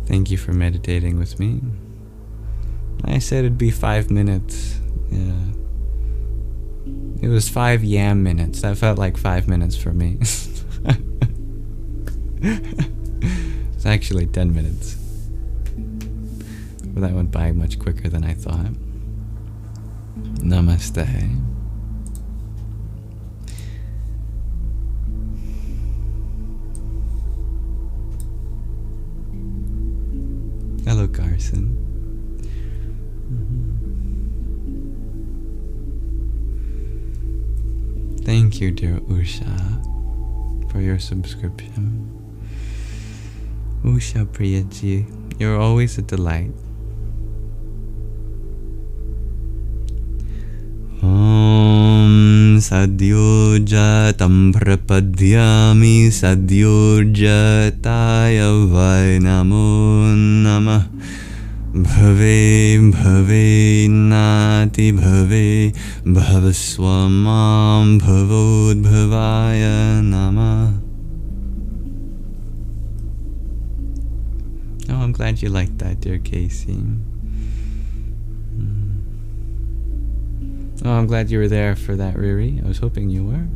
Thank you for meditating with me. I said it'd be 5 minutes. Yeah. It was 5 yam minutes. That felt like 5 minutes for me. It's actually 10 minutes. But that went by much quicker than I thought. Namaste. Hello, Carson. Thank you, dear Usha, for your subscription. Usha Priyaji, you're always a delight. Om Sadyurja Tam Prapadyami Sadyurja Taya Vai Namo Namah Bhave Bhave Nati Bhave Bhavaswamam Bhavod Bhavaya Namah. Oh, I'm glad you liked that, dear Casey. Oh, I'm glad you were there for that, Riri. I was hoping you were.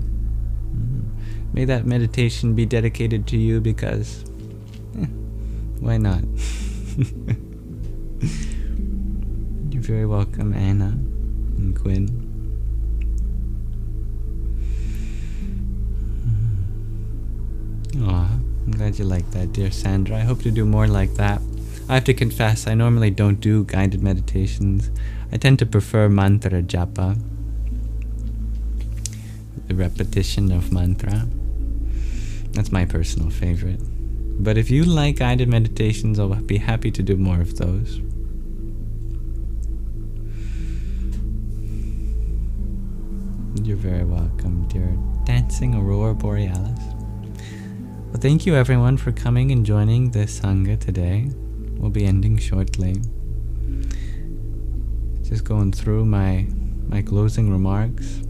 May that meditation be dedicated to you because, why not? You're very welcome, Anna and Quinn. Aw, I'm glad you like that, dear Sandra. I hope to do more like that. I have to confess, I normally don't do guided meditations. I tend to prefer mantra japa, the repetition of mantra. That's my personal favorite. But if you like guided meditations, I'll be happy to do more of those. You're very welcome, dear Dancing Aurora Borealis. Well, thank you everyone for coming and joining this Sangha today. We'll be ending shortly. Just going through my closing remarks.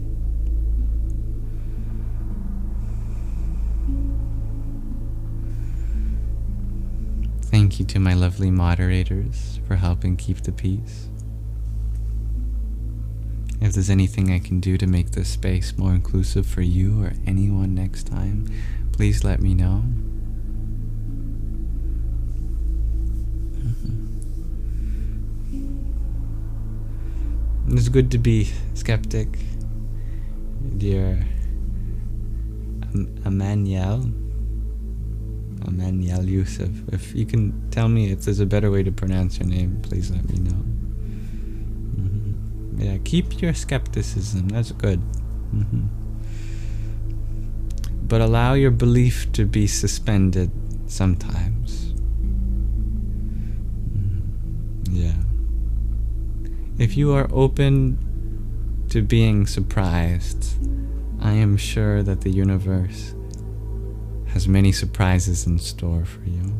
Thank you to my lovely moderators for helping keep the peace. If there's anything I can do to make this space more inclusive for you or anyone next time, please let me know. It's good to be skeptic, dear Emmanuel Yusuf. If you can tell me if there's a better way to pronounce your name, please let me know. Yeah, keep your skepticism, that's good. But allow your belief to be suspended sometimes. Yeah. If you are open to being surprised, I am sure that the universe has many surprises in store for you.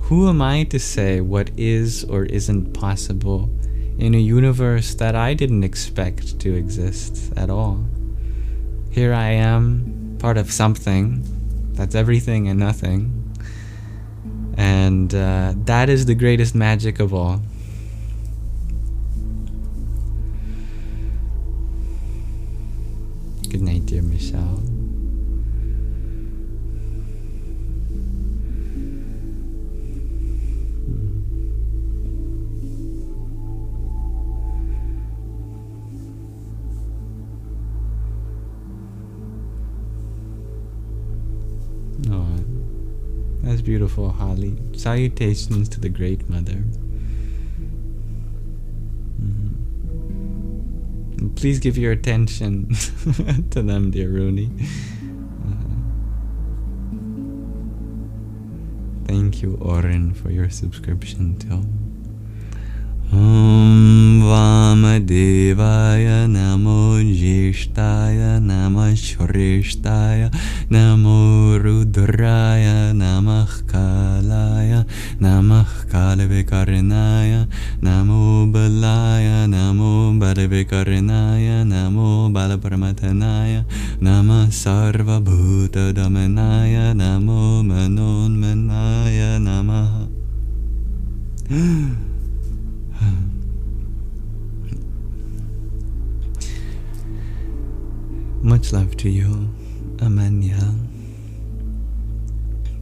Who am I to say what is or isn't possible in a universe that I didn't expect to exist at all? Here I am, part of something that's everything and nothing. And that is the greatest magic of all. Good night, dear Michelle. Oh, that's beautiful, Holly. Salutations to the Great Mother. And please give your attention to them, dear Rooney. Thank you, Oren, for your subscription too. Vamadevaya Namo Jishtaya Namah Shrishtaya Namo Rudraya Namah Kalaya Namah Kalavikarnaya Namo Balaya Namo Balavikarnaya Namo Balaparamatanaya Namah Sarva Bhuta Damanaya Namo Manonmanaya Namah. Much love to you, Amanya.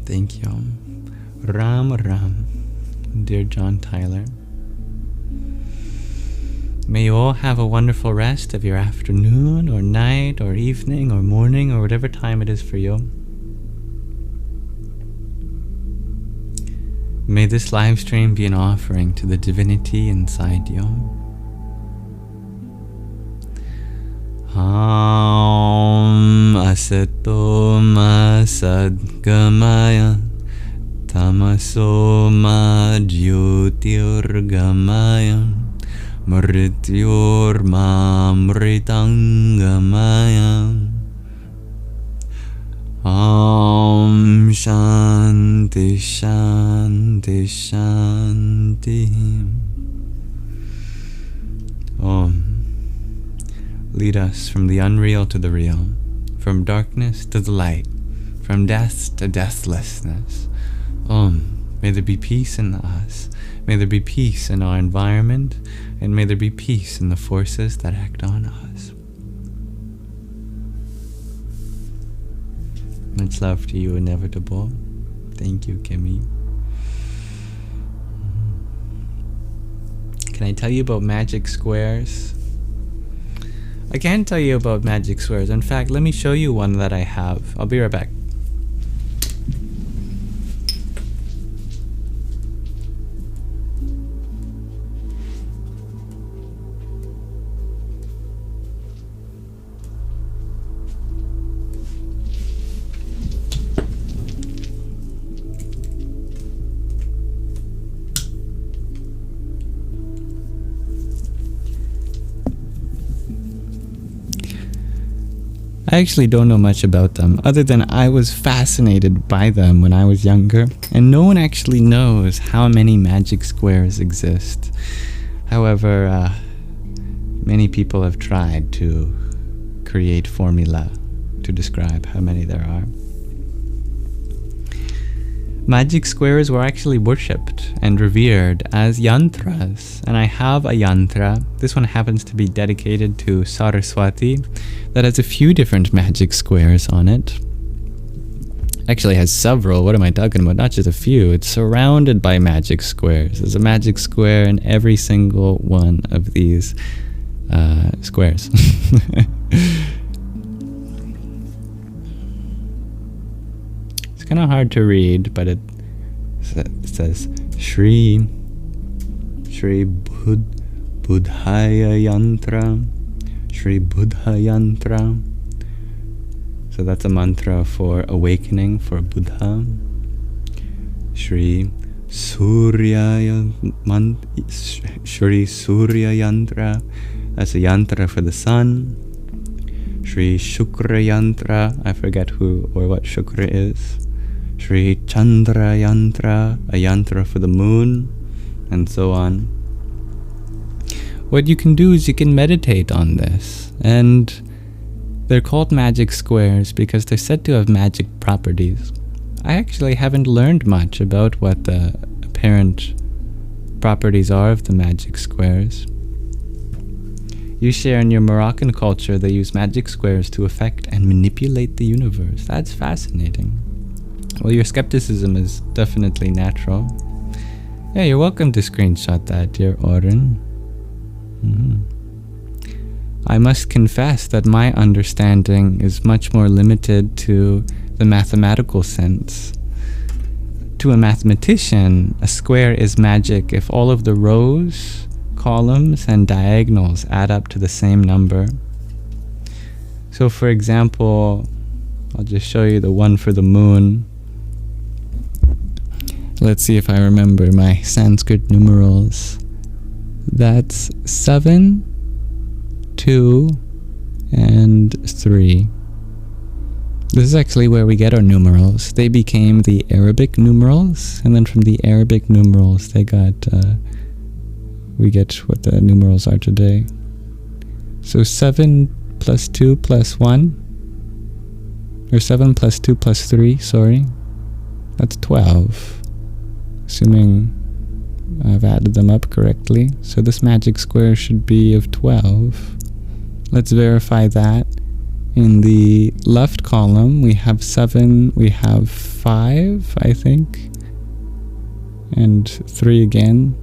Thank you. Ram Ram, dear John Tyler. May you all have a wonderful rest of your afternoon or night or evening or morning or whatever time it is for you. May this live stream be an offering to the divinity inside you. Ham asato ma sadgamaya tamaso ma jyotirgamaya mrityor ma mritangamaya. Om Shanti Shanti Shanti. Om. Lead us from the unreal to the real, from darkness to the light, from death to deathlessness. May there be peace in us, may there be peace in our environment, and may there be peace in the forces that act on us. Much love to you, Inevitable. Thank you, Kimmy. Can I tell you about magic squares? I can tell you about magic squares. In fact, let me show you one that I have. I'll be right back. I actually don't know much about them, other than I was fascinated by them when I was younger, and no one actually knows how many magic squares exist. However, many people have tried to create formula to describe how many there are. Magic squares were actually worshipped and revered as yantras, and I have a yantra. This one happens to be dedicated to Saraswati, that has a few different magic squares on it. Actually has several. What am I talking about? Not just a few. It's surrounded by magic squares. There's a magic square in every single one of these squares. It's kind of hard to read, but it says Shri Buddhaya Yantra, Shri Buddha Yantra. So that's a mantra for awakening for Buddha. Shri Surya Yantra. That's a yantra for the sun. Shri Shukra Yantra. I forget who or what Shukra is. Shri Chandra Yantra, a yantra for the moon, and so on. What you can do is you can meditate on this, and they're called magic squares because they're said to have magic properties. I actually haven't learned much about what the apparent properties are of the magic squares. You share in your Moroccan culture they use magic squares to affect and manipulate the universe. That's fascinating. Well, your skepticism is definitely natural. Yeah, you're welcome to screenshot that, dear Oren. I must confess that my understanding is much more limited to the mathematical sense. To a mathematician, a square is magic if all of the rows, columns, and diagonals add up to the same number. So for example, I'll just show you the one for the moon. Let's see if I remember my Sanskrit numerals. That's 7, 2, and 3. This is actually where we get our numerals. They became the Arabic numerals, and then from the Arabic numerals we get what the numerals are today. So 7 plus 2 plus 1, or 7 plus 2 plus 3, sorry, that's 12, assuming I've added them up correctly. So this magic square should be of 12. Let's verify that. In the left column, we have 7, we have 5, I think, and 3 again.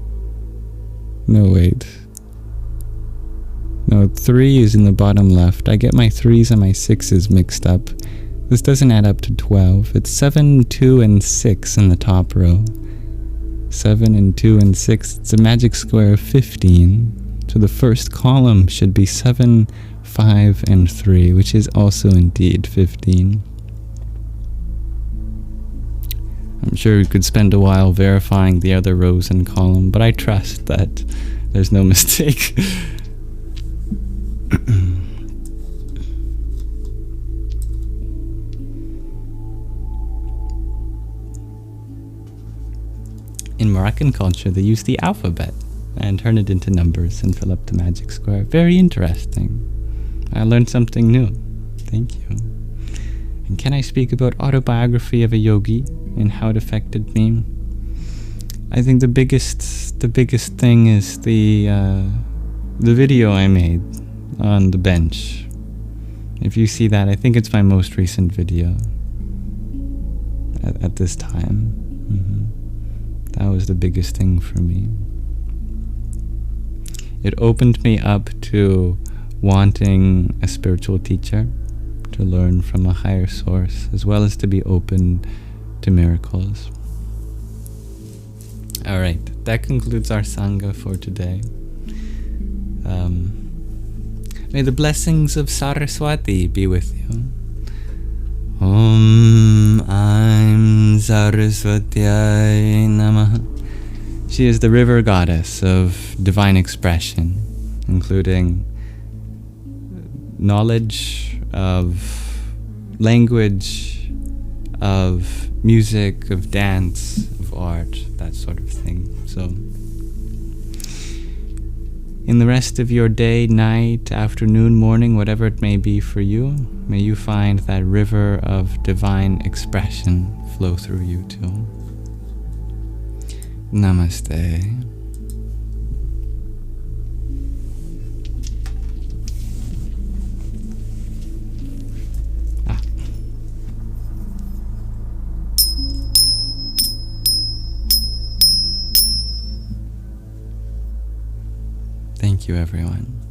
No, wait. No, 3 is in the bottom left. I get my 3s and my 6s mixed up. This doesn't add up to 12. It's 7, 2, and 6 in the top row. 7 and 2 and 6. It's a magic square of 15. So the first column should be 7, 5, and 3, which is also indeed 15. I'm sure we could spend a while verifying the other rows and column, but I trust that there's no mistake. In Moroccan culture, they use the alphabet and turn it into numbers and fill up the magic square. Very interesting. I learned something new. Thank you. And can I speak about autobiography of a yogi and how it affected me? I think the biggest thing is the video I made on the bench. If you see that, I think it's my most recent video at this time. That was the biggest thing for me. It opened me up to wanting a spiritual teacher, to learn from a higher source, as well as to be open to miracles. Alright, that concludes our Sangha for today. May the blessings of Saraswati be with you. Om Aim Saraswatyai Namaha. She is the river goddess of divine expression, including knowledge of language, of music, of dance, of art, that sort of thing. So, in the rest of your day, night, afternoon, morning, whatever it may be for you, may you find that river of divine expression flow through you too. Namaste. Thank you, everyone.